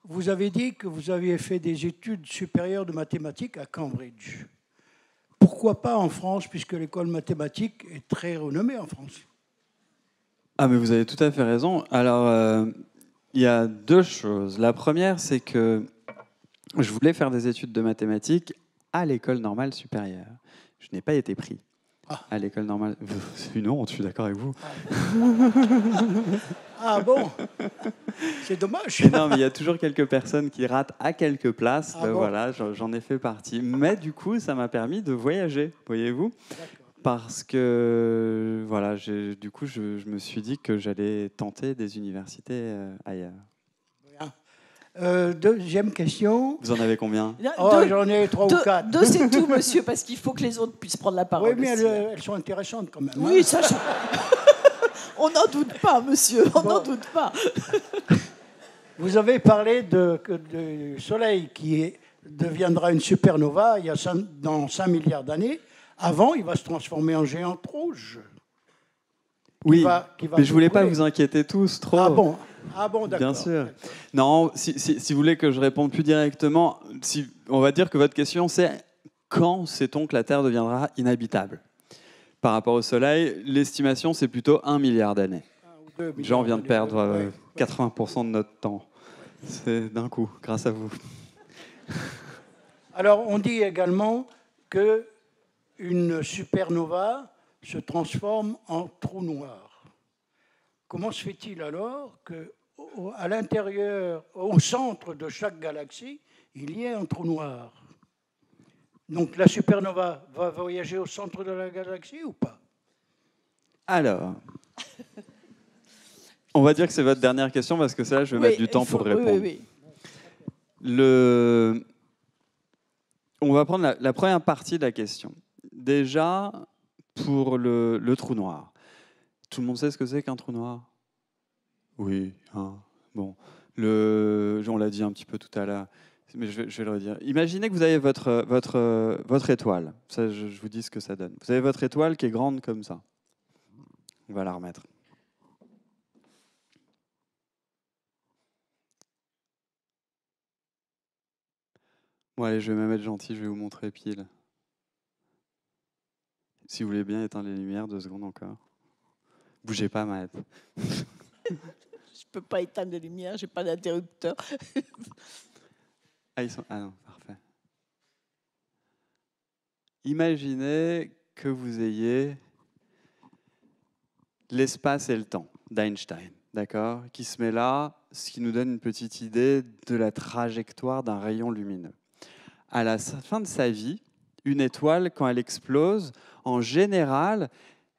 [SPEAKER 3] Vous avez dit que vous aviez fait des études supérieures de mathématiques à Cambridge. Pourquoi pas en France, puisque l'école mathématique est très renommée en France?
[SPEAKER 2] Ah, mais vous avez tout à fait raison. Alors, il y a deux choses. La première, c'est que je voulais faire des études de mathématiques à l'école normale supérieure. Je n'ai pas été pris à l'école normale. C'est une honte, je suis d'accord avec vous.
[SPEAKER 3] Ah bon? C'est dommage.
[SPEAKER 2] Mais non, mais il y a toujours quelques personnes qui ratent à quelques places.
[SPEAKER 3] Ah bon?
[SPEAKER 2] Voilà, j'en ai fait partie. Mais du coup, ça m'a permis de voyager, voyez-vous. Parce que, voilà, du coup, je me suis dit que j'allais tenter des universités ailleurs.
[SPEAKER 3] Deuxième question.
[SPEAKER 2] Vous en avez combien?
[SPEAKER 3] Oh, j'en ai 3 ou 4.
[SPEAKER 1] Deux, c'est tout, monsieur, parce qu'il faut que les autres puissent prendre la parole.
[SPEAKER 3] Oui, mais
[SPEAKER 1] aussi.
[SPEAKER 3] elles sont intéressantes quand même.
[SPEAKER 1] Oui, ça, on n'en doute pas, monsieur, on n'en doute pas.
[SPEAKER 3] Vous avez parlé du Soleil qui deviendra une supernova dans 5 milliards d'années. Avant, il va se transformer en géante rouge.
[SPEAKER 2] Oui, mais je ne voulais pas vous inquiéter tous trop.
[SPEAKER 3] Ah bon, d'accord.
[SPEAKER 2] Bien sûr. Non, si vous voulez que je réponde plus directement, on va dire que votre question, c'est quand sait-on que la Terre deviendra inhabitable? Par rapport au Soleil, l'estimation, c'est plutôt 1 milliard d'années. Déjà, on vient de perdre 80% de notre temps. C'est d'un coup, grâce à vous.
[SPEAKER 3] Alors, on dit également qu'une supernova se transforme en trou noir. Comment se fait-il alors qu'à l'intérieur, au centre de chaque galaxie, il y ait un trou noir? Donc la supernova va voyager au centre de la galaxie ou pas?
[SPEAKER 2] Alors, on va dire que c'est votre dernière question parce que ça, je vais mettre du temps pour répondre.
[SPEAKER 1] Oui.
[SPEAKER 2] On va prendre la première partie de la question. Déjà, pour le trou noir. Tout le monde sait ce que c'est qu'un trou noir? Oui. Hein. Bon. On l'a dit un petit peu tout à l'heure, mais je vais le redire. Imaginez que vous avez votre étoile. Ça, je vous dis ce que ça donne. Vous avez votre étoile qui est grande comme ça. On va la remettre. Bon, allez, je vais me mettre gentil, je vais vous montrer pile. Si vous voulez bien éteindre les lumières, 2 secondes encore. Bougez pas, Maët.
[SPEAKER 1] Je ne peux pas éteindre les lumières, je n'ai pas d'interrupteur.
[SPEAKER 2] Ah non, parfait. Imaginez que vous ayez l'espace et le temps d'Einstein, d'accord, qui se met là, ce qui nous donne une petite idée de la trajectoire d'un rayon lumineux. À la fin de sa vie, une étoile, quand elle explose, en général,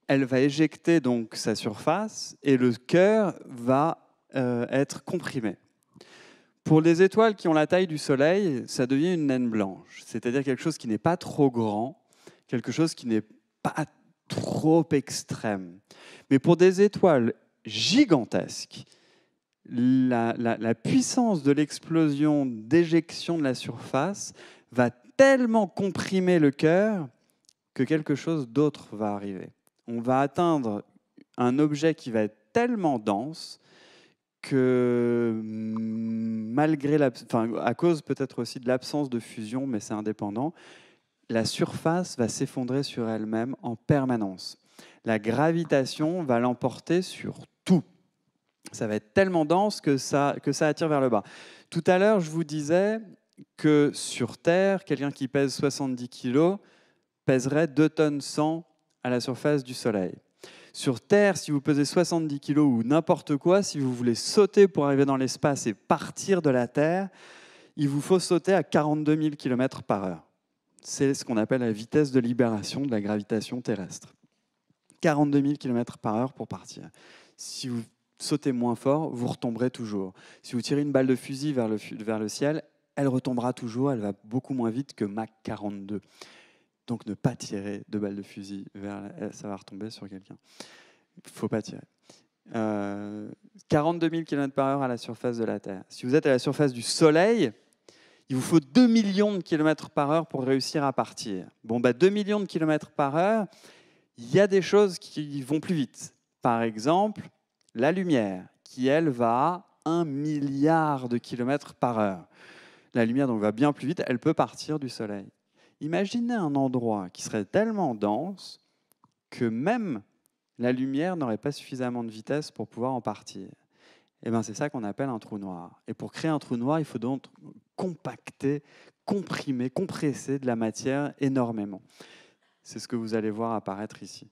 [SPEAKER 2] elle va éjecter donc sa surface et le cœur va être comprimé. Pour les étoiles qui ont la taille du Soleil, ça devient une naine blanche, c'est-à-dire quelque chose qui n'est pas trop grand, quelque chose qui n'est pas trop extrême. Mais pour des étoiles gigantesques, la puissance de l'explosion d'éjection de la surface va tellement comprimer le cœur que quelque chose d'autre va arriver. On va atteindre un objet qui va être tellement dense que à cause peut-être aussi de l'absence de fusion, mais c'est indépendant, la surface va s'effondrer sur elle-même en permanence. La gravitation va l'emporter sur tout. Ça va être tellement dense que ça attire vers le bas. Tout à l'heure, je vous disais que sur Terre, quelqu'un qui pèse 70 kg pèserait 2 tonnes 100 à la surface du Soleil. Sur Terre, si vous pesez 70 kg ou n'importe quoi, si vous voulez sauter pour arriver dans l'espace et partir de la Terre, il vous faut sauter à 42 000 km par heure. C'est ce qu'on appelle la vitesse de libération de la gravitation terrestre. 42 000 km par heure pour partir. Si vous sautez moins fort, vous retomberez toujours. Si vous tirez une balle de fusil vers le ciel, elle retombera toujours, elle va beaucoup moins vite que Mach 42. Donc ne pas tirer de balles de fusil, ça va retomber sur quelqu'un. Il ne faut pas tirer. 42 000 km/h à la surface de la Terre. Si vous êtes à la surface du Soleil, il vous faut 2 millions de km/h pour réussir à partir. Bon, 2 millions de km/h, il y a des choses qui vont plus vite. Par exemple, la lumière, qui elle va à 1 milliard de km/h. La lumière donc va bien plus vite, elle peut partir du Soleil. Imaginez un endroit qui serait tellement dense que même la lumière n'aurait pas suffisamment de vitesse pour pouvoir en partir. Et bien, c'est ça qu'on appelle un trou noir. Et pour créer un trou noir, il faut donc compacter, comprimer, compresser de la matière énormément. C'est ce que vous allez voir apparaître ici.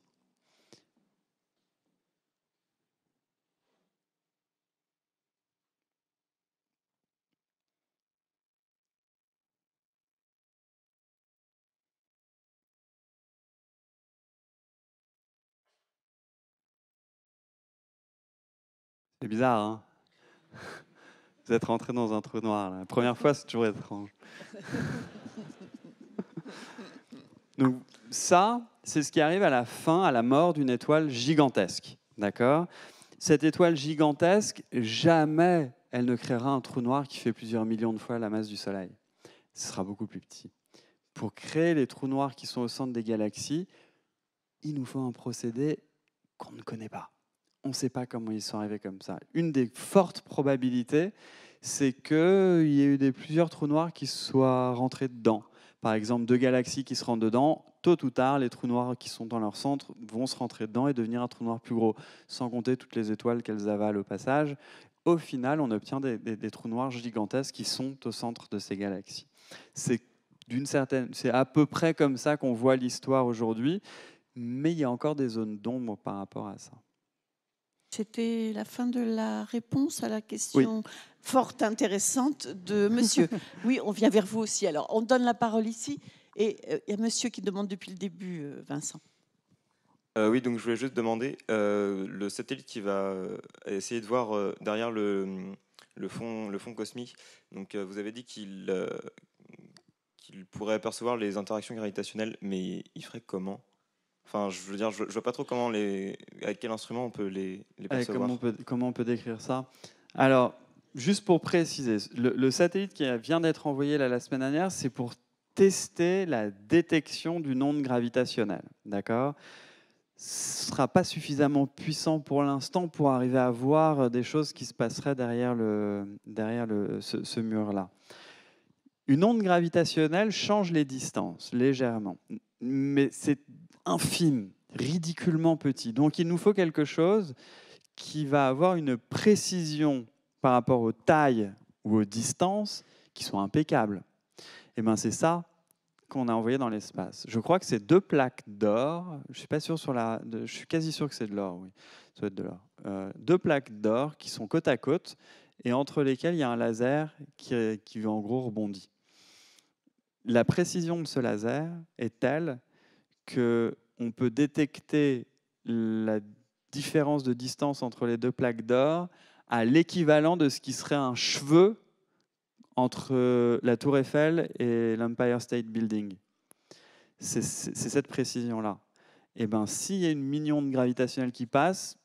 [SPEAKER 2] C'est bizarre, hein? Vous êtes rentré dans un trou noir. La première fois, c'est toujours étrange. Donc ça, c'est ce qui arrive à la fin, à la mort d'une étoile gigantesque. D'accord? Cette étoile gigantesque, jamais elle ne créera un trou noir qui fait plusieurs millions de fois la masse du Soleil. Ce sera beaucoup plus petit. Pour créer les trous noirs qui sont au centre des galaxies, il nous faut un procédé qu'on ne connaît pas. On ne sait pas comment ils sont arrivés comme ça. Une des fortes probabilités, c'est qu'il y ait eu plusieurs trous noirs qui soient rentrés dedans. Par exemple, 2 galaxies qui se rentrent dedans, tôt ou tard, les trous noirs qui sont dans leur centre vont se rentrer dedans et devenir un trou noir plus gros, sans compter toutes les étoiles qu'elles avalent au passage. Au final, on obtient des trous noirs gigantesques qui sont au centre de ces galaxies. C'est à peu près comme ça qu'on voit l'histoire aujourd'hui, mais il y a encore des zones d'ombre par rapport à ça.
[SPEAKER 1] C'était la fin de la réponse à la question fort intéressante de monsieur. Oui, on vient vers vous aussi. Alors, on donne la parole ici. Et il y a monsieur qui demande depuis le début, Vincent.
[SPEAKER 4] Oui, donc je voulais juste demander, le satellite qui va essayer de voir derrière le fond cosmique, donc vous avez dit qu'il pourrait percevoir les interactions gravitationnelles, mais il ferait comment? Enfin, je veux dire, je vois pas trop avec quel instrument on peut les percevoir.
[SPEAKER 2] Comment on peut décrire ça? Alors, juste pour préciser, le satellite qui vient d'être envoyé la semaine dernière, c'est pour tester la détection d'une onde gravitationnelle. D'accord? Ce ne sera pas suffisamment puissant pour l'instant pour arriver à voir des choses qui se passeraient derrière ce mur-là. Une onde gravitationnelle change les distances légèrement, mais c'est infime, ridiculement petit. Donc il nous faut quelque chose qui va avoir une précision par rapport aux tailles ou aux distances qui sont impeccables. Et bien c'est ça qu'on a envoyé dans l'espace. Je crois que c'est 2 plaques d'or. Je suis pas sûr je suis quasi sûr que c'est de l'or. Oui, ça doit être de l'or. 2 plaques d'or qui sont côte à côte et entre lesquelles il y a un laser qui en gros rebondit. La précision de ce laser est telle qu'on peut détecter la différence de distance entre les 2 plaques d'or à l'équivalent de ce qui serait un cheveu entre la Tour Eiffel et l'Empire State Building. C'est cette précision-là. Et ben, s'il y a une mini-onde gravitationnelle qui passe,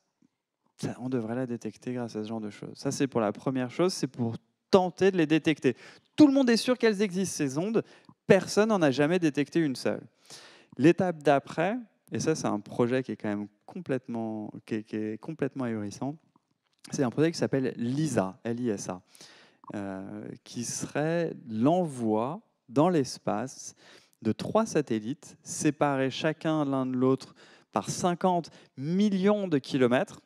[SPEAKER 2] on devrait la détecter grâce à ce genre de choses. Ça, c'est pour la première chose, c'est pour tenter de les détecter. Tout le monde est sûr qu'elles existent, ces ondes. Personne n'en a jamais détecté une seule. L'étape d'après, et ça, c'est un projet qui est quand même complètement ahurissant, c'est un projet qui s'appelle LISA, L-I-S-A, qui serait l'envoi dans l'espace de 3 satellites séparés chacun l'un de l'autre par 50 millions de kilomètres.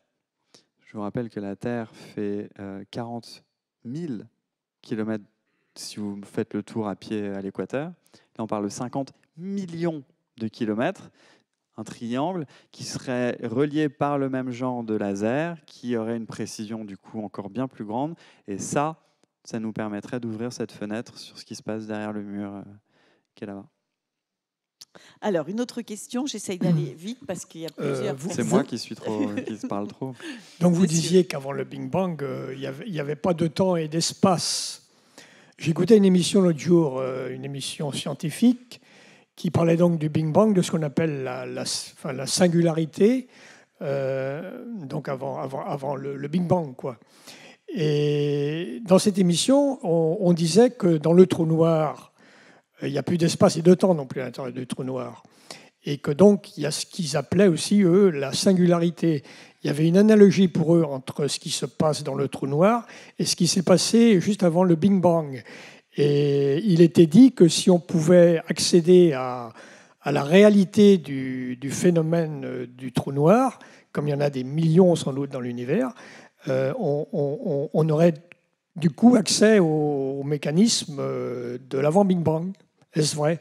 [SPEAKER 2] Je vous rappelle que la Terre fait 40 000 kilomètres si vous faites le tour à pied à l'équateur. Là, on parle de 50 millions de kilomètres. Un triangle qui serait relié par le même genre de laser, qui aurait une précision du coup encore bien plus grande. Et ça nous permettrait d'ouvrir cette fenêtre sur ce qui se passe derrière le mur qui est là-bas.
[SPEAKER 1] Alors, une autre question, j'essaye d'aller vite parce qu'il y a plusieurs...
[SPEAKER 2] C'est moi qui se parle trop.
[SPEAKER 5] Donc vous
[SPEAKER 1] Monsieur.
[SPEAKER 5] disiez qu'avant le Big Bang, il n'y avait pas de temps et d'espace. J'écoutais une émission l'autre jour, une émission scientifique, qui parlait donc du Big Bang, de ce qu'on appelle la singularité, donc avant le Big Bang, quoi. Et dans cette émission, on disait que dans le trou noir, il n'y a plus d'espace et de temps non plus à l'intérieur du trou noir. Et que donc, il y a ce qu'ils appelaient aussi, eux, la singularité. Il y avait une analogie pour eux entre ce qui se passe dans le trou noir et ce qui s'est passé juste avant le Big Bang. Et il était dit que si on pouvait accéder à la réalité du phénomène du trou noir, comme il y en a des millions sans doute dans l'univers, on aurait du coup accès au mécanisme de l'avant-Big Bang. Est-ce vrai?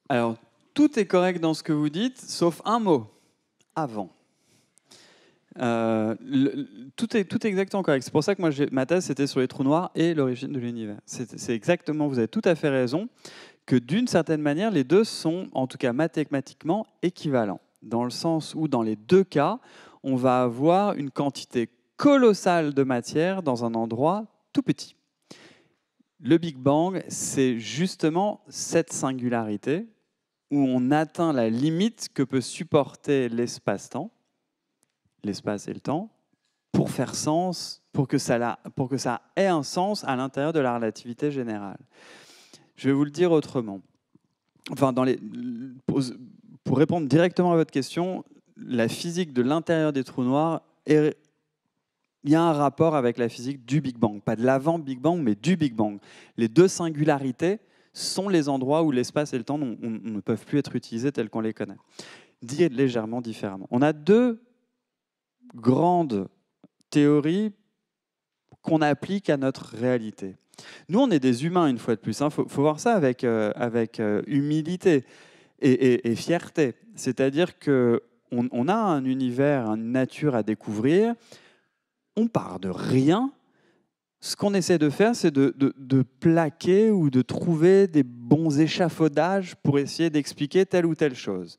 [SPEAKER 2] Alors, tout est correct dans ce que vous dites, sauf un mot, avant. Tout est exactement correct. C'est pour ça que moi, ma thèse, c'était sur les trous noirs et l'origine de l'univers. C'est exactement, vous avez tout à fait raison, que d'une certaine manière, les deux sont, en tout cas mathématiquement, équivalents. Dans le sens où, dans les deux cas, on va avoir une quantité colossale de matière dans un endroit tout petit. Le Big Bang, c'est justement cette singularité où on atteint la limite que peut supporter l'espace-temps, l'espace et le temps, pour faire sens, pour que ça ait un sens à l'intérieur de la relativité générale. Je vais vous le dire autrement. Enfin, pour répondre directement à votre question, la physique de l'intérieur des trous noirs, il y a un rapport avec la physique du Big Bang. Pas de l'avant-Big Bang, mais du Big Bang. Les deux singularités sont les endroits où l'espace et le temps ne peuvent plus être utilisés tels qu'on les connaît. Dit légèrement différemment. On a deux grandes théories qu'on applique à notre réalité. Nous, on est des humains, une fois de plus. Il faut voir ça avec humilité et fierté. C'est-à-dire qu'on a un univers, une nature à découvrir. On part de rien. Ce qu'on essaie de faire, c'est de plaquer ou de trouver des bons échafaudages pour essayer d'expliquer telle ou telle chose.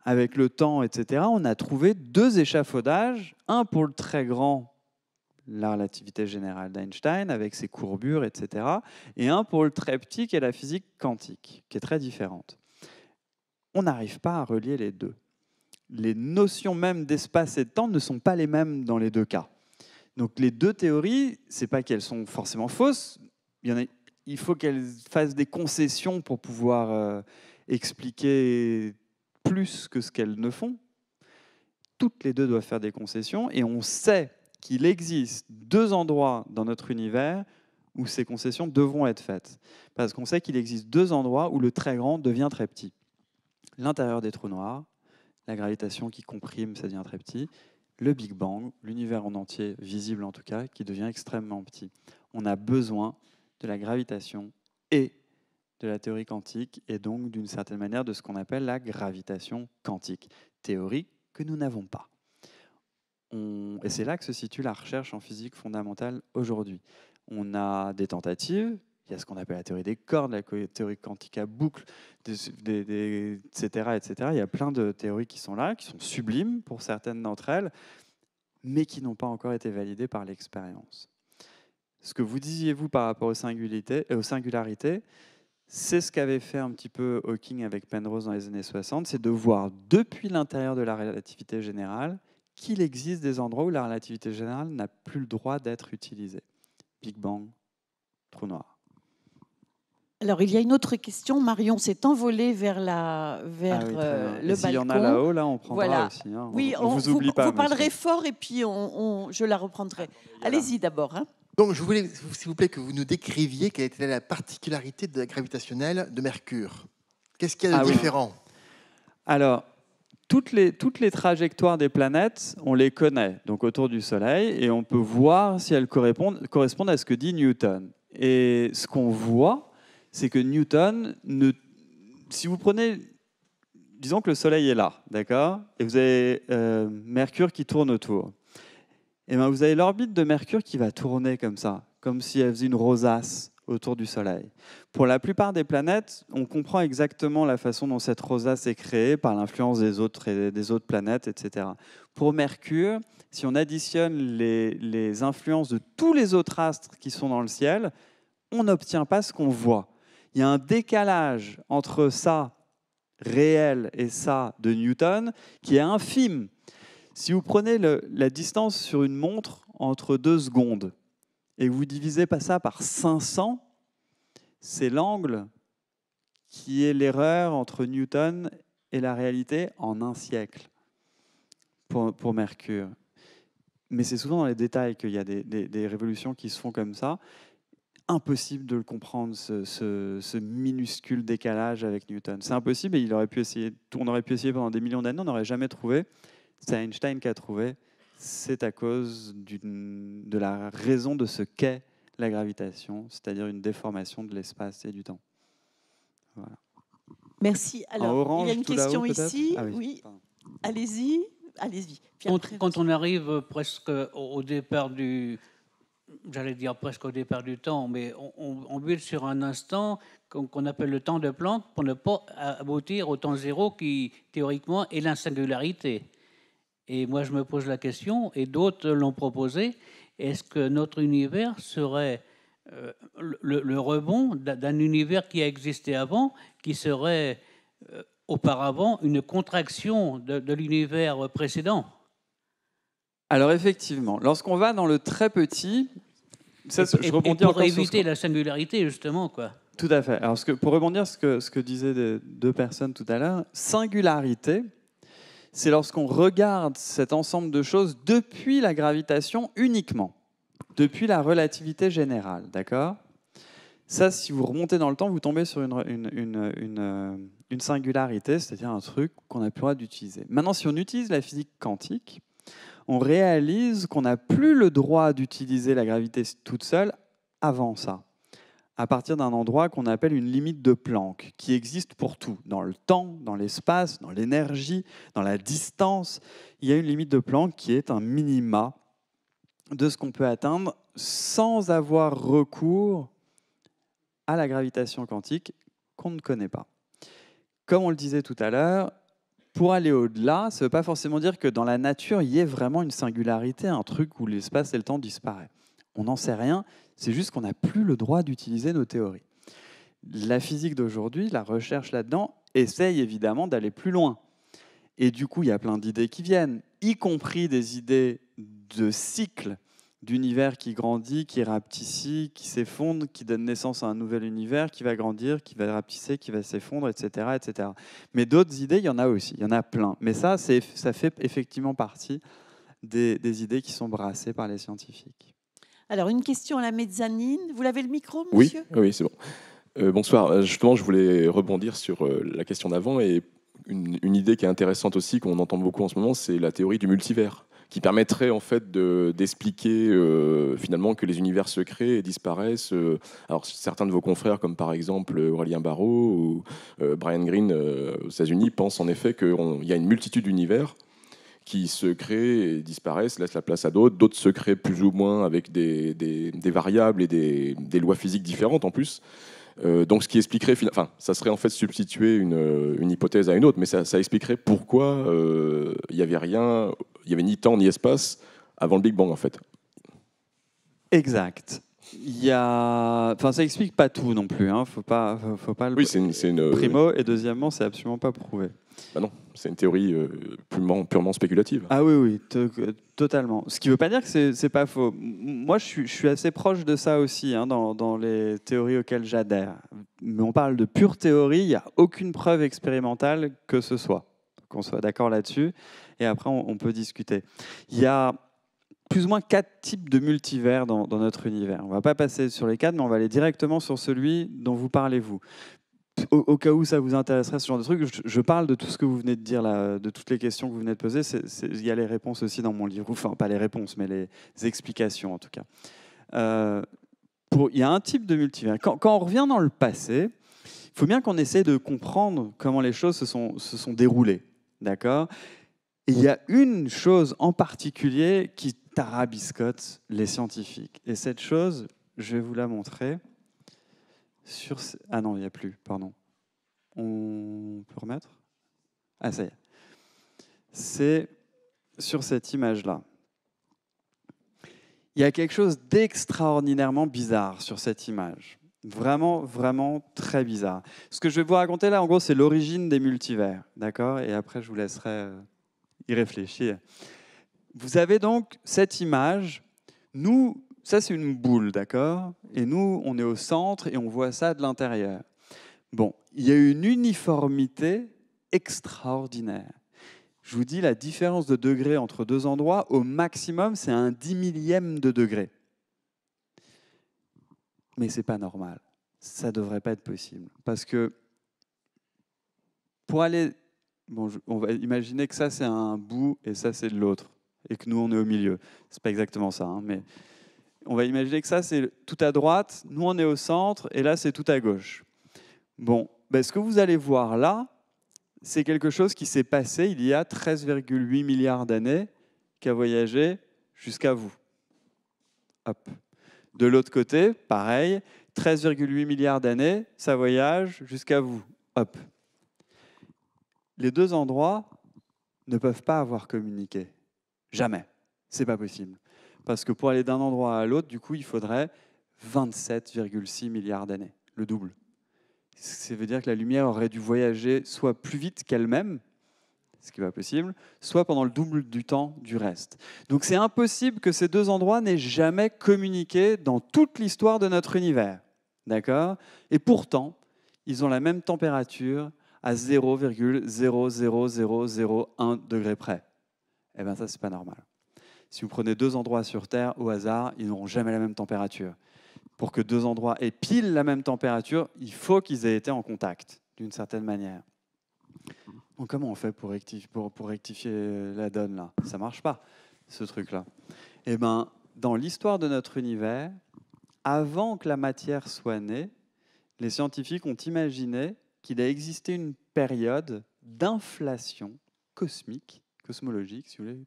[SPEAKER 2] Avec le temps, etc., on a trouvé deux échafaudages, un pour le très grand, la relativité générale d'Einstein, avec ses courbures, etc., et un pour le très petit, qui est la physique quantique, qui est très différente. On n'arrive pas à relier les deux. Les notions même d'espace et de temps ne sont pas les mêmes dans les deux cas. Donc les deux théories, ce n'est pas qu'elles sont forcément fausses, il faut qu'elles fassent des concessions pour pouvoir expliquer plus que ce qu'elles ne font. Toutes les deux doivent faire des concessions, et on sait qu'il existe deux endroits dans notre univers où ces concessions devront être faites. Parce qu'on sait qu'il existe deux endroits où le très grand devient très petit. L'intérieur des trous noirs, la gravitation qui comprime, ça devient très petit. Le Big Bang, l'univers en entier, visible en tout cas, qui devient extrêmement petit. On a besoin de la gravitation et de la théorie quantique, et donc d'une certaine manière de ce qu'on appelle la gravitation quantique, théorie que nous n'avons pas. Et c'est là que se situe la recherche en physique fondamentale aujourd'hui. On a des tentatives, il y a ce qu'on appelle la théorie des cordes, la théorie quantique à boucle, etc., etc. Il y a plein de théories qui sont là, qui sont sublimes pour certaines d'entre elles, mais qui n'ont pas encore été validées par l'expérience. Ce que vous disiez, vous, par rapport aux singularités, c'est ce qu'avait fait un petit peu Hawking avec Penrose dans les années 60, c'est de voir depuis l'intérieur de la relativité générale qu'il existe des endroits où la relativité générale n'a plus le droit d'être utilisée. Big Bang, trou noir.
[SPEAKER 1] Alors, il y a une autre question. Marion s'est envolée vers le balcon.
[SPEAKER 2] S'il y en a là-haut, là, on prendra
[SPEAKER 1] voilà.
[SPEAKER 2] aussi. Hein.
[SPEAKER 1] Oui,
[SPEAKER 2] on vous oublie pas.
[SPEAKER 1] Vous parlerez fort et puis je la reprendrai. Allez-y d'abord. Hein.
[SPEAKER 6] Donc, je voulais, s'il vous plaît, que vous nous décriviez quelle était la particularité de la gravitationnelle de Mercure. Qu'est-ce qu'il y a de différent?
[SPEAKER 2] Alors, toutes les trajectoires des planètes, on les connaît, donc autour du Soleil, et on peut voir si elles correspondent à ce que dit Newton. Et ce qu'on voit, c'est que Newton, si vous prenez, disons que le Soleil est là, d'accord, et vous avez Mercure qui tourne autour. Et bien vous avez l'orbite de Mercure qui va tourner comme ça, comme si elle faisait une rosace autour du Soleil. Pour la plupart des planètes, on comprend exactement la façon dont cette rosace est créée par l'influence des autres planètes, etc. Pour Mercure, si on additionne les influences de tous les autres astres qui sont dans le ciel, on n'obtient pas ce qu'on voit. Il y a un décalage entre ça réel et ça de Newton qui est infime. Si vous prenez la distance sur une montre entre 2 secondes et que vous divisez ça par 500, c'est l'angle qui est l'erreur entre Newton et la réalité en 1 siècle pour Mercure. Mais c'est souvent dans les détails qu'il y a des révolutions qui se font comme ça. Impossible de le comprendre, ce minuscule décalage avec Newton. C'est impossible et on aurait pu essayer pendant des millions d'années, on n'aurait jamais trouvé. C'est Einstein qui a trouvé. C'est à cause de la raison de ce qu'est la gravitation, c'est-à-dire une déformation de l'espace et du temps. Voilà.
[SPEAKER 1] Merci. Alors,
[SPEAKER 2] orange,
[SPEAKER 1] il y a une question ici.
[SPEAKER 2] Ah
[SPEAKER 1] oui. Allez-y. Allez-y.
[SPEAKER 7] Quand on arrive presque au départ presque au départ du temps, mais on bulle sur un instant qu'on appelle le temps de Planck pour ne pas aboutir au temps zéro qui, théoriquement, est la singularité. Et moi, je me pose la question, et d'autres l'ont proposé, est-ce que notre univers serait le rebond d'un univers qui a existé avant, qui serait auparavant une contraction de l'univers précédent?
[SPEAKER 2] Alors effectivement, lorsqu'on va dans le très petit,
[SPEAKER 7] je rebondis pour éviter la singularité, justement, quoi.
[SPEAKER 2] Tout à fait. Alors pour rebondir ce que disaient 2 personnes tout à l'heure, singularité, c'est lorsqu'on regarde cet ensemble de choses depuis la gravitation uniquement, depuis la relativité générale, d'accord ? Ça, si vous remontez dans le temps, vous tombez sur une singularité, c'est-à-dire un truc qu'on n'a plus le droit d'utiliser. Maintenant, si on utilise la physique quantique, on réalise qu'on n'a plus le droit d'utiliser la gravité toute seule avant ça, à partir d'un endroit qu'on appelle une limite de Planck, qui existe pour tout, dans le temps, dans l'espace, dans l'énergie, dans la distance. Il y a une limite de Planck qui est un minima de ce qu'on peut atteindre sans avoir recours à la gravitation quantique qu'on ne connaît pas. Comme on le disait tout à l'heure, pour aller au-delà, ça ne veut pas forcément dire que dans la nature, il y ait vraiment une singularité, un truc où l'espace et le temps disparaissent. On n'en sait rien, c'est juste qu'on n'a plus le droit d'utiliser nos théories. La physique d'aujourd'hui, la recherche là-dedans, essaye évidemment d'aller plus loin. Et du coup, il y a plein d'idées qui viennent, y compris des idées de cycle d'univers qui grandit, qui rapetissit, qui s'effondre, qui donne naissance à un nouvel univers, qui va grandir, qui va rapetisser, qui va s'effondre, etc., etc. Mais d'autres idées, il y en a aussi, il y en a plein. Mais ça fait effectivement partie des idées qui sont brassées par les scientifiques.
[SPEAKER 1] Alors, une question à la mezzanine. Vous l'avez le micro, monsieur ?
[SPEAKER 8] Oui, c'est bon. Bonsoir. Justement, je voulais rebondir sur la question d'avant et une idée qui est intéressante aussi, qu'on entend beaucoup en ce moment, c'est la théorie du multivers, qui permettrait en fait d'expliquer finalement que les univers se créent et disparaissent. Alors certains de vos confrères, comme par exemple Aurélien Barraud ou Brian Greene aux États-Unis, pensent en effet qu'il y a une multitude d'univers qui se créent et disparaissent, laissent la place à d'autres. D'autres se créent plus ou moins avec des variables et des lois physiques différentes en plus. Donc ce qui expliquerait, ça serait en fait substituer une hypothèse à une autre, mais ça expliquerait pourquoi il n'y avait ni temps ni espace avant le Big Bang en fait.
[SPEAKER 2] Exact. Ça explique pas tout non plus. Faut pas le.
[SPEAKER 8] Oui, c'est une
[SPEAKER 2] primo, et deuxièmement, c'est absolument pas prouvé.
[SPEAKER 8] Bah non, c'est une théorie purement spéculative.
[SPEAKER 2] Ah oui, totalement. Ce qui ne veut pas dire que c'est pas faux. Moi, je suis assez proche de ça aussi, dans les théories auxquelles j'adhère. Mais on parle de pure théorie, il n'y a aucune preuve expérimentale que ce soit. Qu'on soit d'accord là-dessus. Et après, on peut discuter. Il y a plus ou moins 4 types de multivers dans notre univers. On ne va pas passer sur les 4, mais on va aller directement sur celui dont vous parlez, vous. Au cas où ça vous intéresserait, ce genre de truc, je parle de tout ce que vous venez de dire, là, de toutes les questions que vous venez de poser. Il y a les réponses aussi dans mon livre. Enfin, pas les réponses, mais les explications, en tout cas. Il y a un type de multivers. Quand on revient dans le passé, il faut bien qu'on essaie de comprendre comment les choses se sont déroulées. D'accord ? Et il y a une chose en particulier qui tarabiscote les scientifiques. Et cette chose, je vais vous la montrer. Ah non, il n'y a plus, pardon. On peut remettre? Ah, ça y est. C'est sur cette image-là. Il y a quelque chose d'extraordinairement bizarre sur cette image. Vraiment, vraiment très bizarre. Ce que je vais vous raconter là, en gros, c'est l'origine des multivers. D'accord? Et après, je vous laisserai y réfléchir. Vous avez donc cette image. Nous, ça, c'est une boule, d'accord? Et nous, on est au centre et on voit ça de l'intérieur. Bon, il y a une uniformité extraordinaire. Je vous dis, la différence de degré entre deux endroits, au maximum, c'est un 10 millième de degré. Mais ce n'est pas normal. Ça ne devrait pas être possible. Parce que pour aller... Bon, on va imaginer que ça, c'est un bout et ça, c'est de l'autre. Et que nous, on est au milieu. Ce n'est pas exactement ça, hein, mais on va imaginer que ça, c'est tout à droite, nous, on est au centre, et là, c'est tout à gauche. Bon, ben, ce que vous allez voir là, c'est quelque chose qui s'est passé il y a 13,8 milliards d'années, qui a voyagé jusqu'à vous. Hop. De l'autre côté, pareil, 13,8 milliards d'années, ça voyage jusqu'à vous. Hop. Les deux endroits ne peuvent pas avoir communiqué. Jamais. C'est pas possible. Parce que pour aller d'un endroit à l'autre, du coup, il faudrait 27,6 milliards d'années, le double. Ça veut dire que la lumière aurait dû voyager soit plus vite qu'elle-même, ce qui n'est pas possible, soit pendant le double du temps du reste. Donc c'est impossible que ces deux endroits n'aient jamais communiqué dans toute l'histoire de notre univers. D'accord? Et pourtant, ils ont la même température à 0,00001 degré près. Eh bien ça, c'est pas normal. Si vous prenez deux endroits sur Terre au hasard, ils n'auront jamais la même température. Pour que deux endroits aient pile la même température, il faut qu'ils aient été en contact, d'une certaine manière. Donc comment on fait pour rectifier la donne là? Ça ne marche pas, ce truc-là. Eh bien, dans l'histoire de notre univers, avant que la matière soit née, les scientifiques ont imaginé qu'il a existé une période d'inflation cosmique, cosmologique, si vous voulez,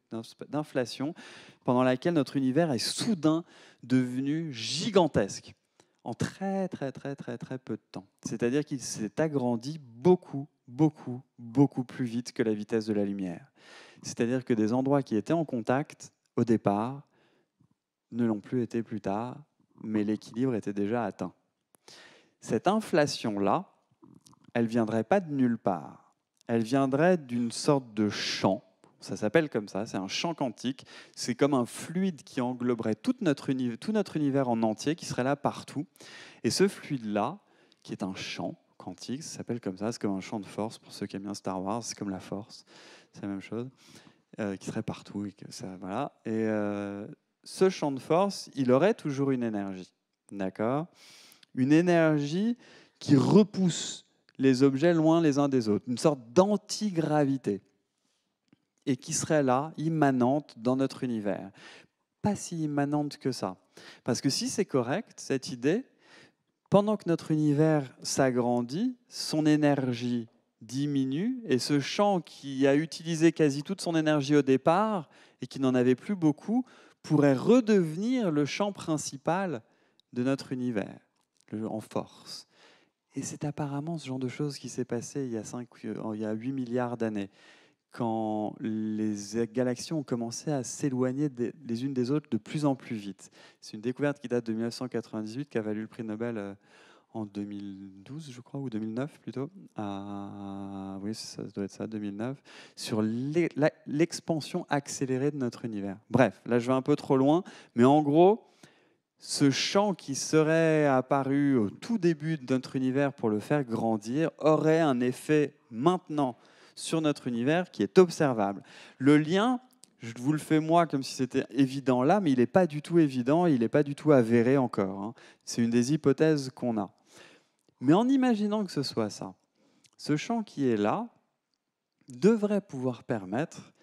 [SPEAKER 2] d'inflation, pendant laquelle notre univers est soudain devenu gigantesque, en très peu de temps. C'est-à-dire qu'il s'est agrandi beaucoup plus vite que la vitesse de la lumière. C'est-à-dire que des endroits qui étaient en contact au départ ne l'ont plus été plus tard, mais l'équilibre était déjà atteint. Cette inflation-là, elle ne viendrait pas de nulle part. Elle viendrait d'une sorte de champ. Ça s'appelle comme ça, c'est un champ quantique. C'est comme un fluide qui engloberait tout notre univers en entier, qui serait là partout. Et ce fluide-là, qui est un champ quantique, ça s'appelle comme ça, c'est comme un champ de force, pour ceux qui aiment bien Star Wars, c'est comme la force, c'est la même chose, qui serait partout. Et que ça, voilà. Et ce champ de force, il aurait toujours une énergie, d'accord? Une énergie qui repousse les objets loin les uns des autres, une sorte d'antigravité, et qui serait là, immanente dans notre univers. Pas si immanente que ça. Parce que si c'est correct, cette idée, pendant que notre univers s'agrandit, son énergie diminue, et ce champ qui a utilisé quasi toute son énergie au départ, et qui n'en avait plus beaucoup, pourrait redevenir le champ principal de notre univers, en force. Et c'est apparemment ce genre de choses qui s'est passé il y a 8 milliards d'années, quand les galaxies ont commencé à s'éloigner les unes des autres de plus en plus vite. C'est une découverte qui date de 1998, qui a valu le prix Nobel en 2012, je crois, ou 2009 plutôt. Oui, ça doit être ça, 2009, sur l'expansion accélérée de notre univers. Bref, là je vais un peu trop loin, mais en gros, ce champ qui serait apparu au tout début de notre univers pour le faire grandir aurait un effet maintenant sur notre univers qui est observable. Le lien, je vous le fais moi comme si c'était évident là, mais il n'est pas du tout évident, il n'est pas du tout avéré encore, hein. C'est une des hypothèses qu'on a. Mais en imaginant que ce soit ça, ce champ qui est là devrait pouvoir permettre,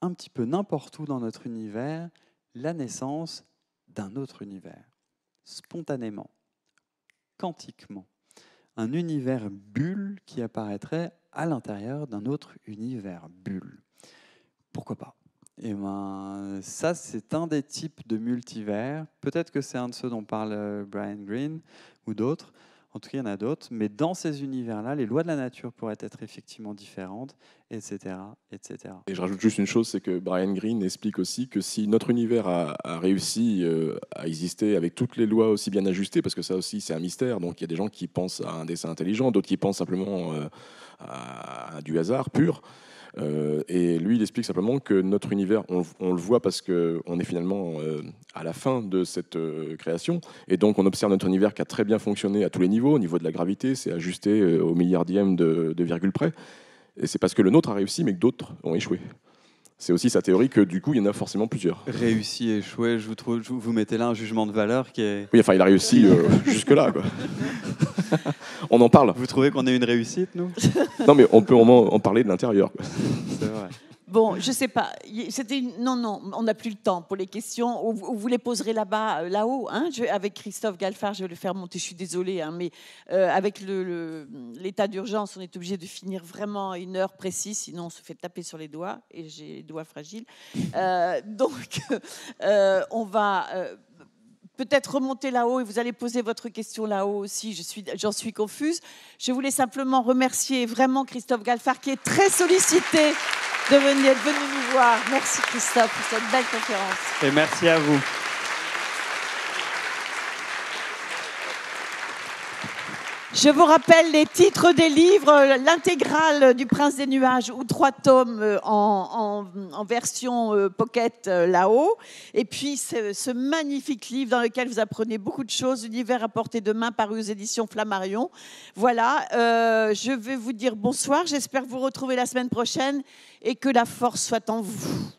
[SPEAKER 2] un petit peu n'importe où dans notre univers, la naissance d'un autre univers, spontanément, quantiquement. Un univers bulle qui apparaîtrait à l'intérieur d'un autre univers bulle. Pourquoi pas? Et ben, ça, c'est un des types de multivers. Peut-être que c'est un de ceux dont parle Brian Greene ou d'autres. En tout cas, il y en a d'autres. Mais dans ces univers-là, les lois de la nature pourraient être effectivement différentes, etc., etc.
[SPEAKER 8] Et je rajoute juste une chose, c'est que Brian Greene explique aussi que si notre univers a réussi à exister avec toutes les lois aussi bien ajustées, parce que ça aussi c'est un mystère, donc il y a des gens qui pensent à un dessin intelligent, d'autres qui pensent simplement à du hasard pur. Et lui, il explique simplement que notre univers, on le voit parce qu'on est finalement à la fin de cette création, et donc on observe notre univers qui a très bien fonctionné à tous les niveaux. Au niveau de la gravité, c'est ajusté au milliardième de virgule près, et c'est parce que le nôtre a réussi, mais que d'autres ont échoué. C'est aussi sa théorie que du coup, il y en a forcément plusieurs.
[SPEAKER 2] Réussi, échoué, vous mettez là un jugement de valeur qui est...
[SPEAKER 8] Oui, enfin, il a réussi jusque-là, quoi. On en parle.
[SPEAKER 2] Vous trouvez qu'on est une réussite, nous?
[SPEAKER 8] Non, mais on peut en parler de l'intérieur.
[SPEAKER 2] C'est vrai.
[SPEAKER 1] Bon, je sais pas. Non, on n'a plus le temps pour les questions. Vous les poserez là-bas, là-haut. Hein, avec Christophe Galfard, je vais le faire monter. Je suis désolée, hein, mais avec l'état d'urgence, on est obligé de finir vraiment à une heure précise, sinon on se fait taper sur les doigts, et j'ai les doigts fragiles. Donc, on va... peut-être remonter là-haut et vous allez poser votre question là-haut aussi. J'en suis confuse. Je voulais simplement remercier vraiment Christophe Galfard qui est très sollicité de venir nous voir. Merci Christophe pour cette belle conférence.
[SPEAKER 2] Et merci à vous.
[SPEAKER 1] Je vous rappelle les titres des livres, l'intégrale du Prince des Nuages ou 3 tomes en version pocket là-haut. Et puis ce magnifique livre dans lequel vous apprenez beaucoup de choses, Univers à portée de main, paru aux éditions Flammarion. Voilà, je vais vous dire bonsoir. J'espère vous retrouver la semaine prochaine et que la force soit en vous.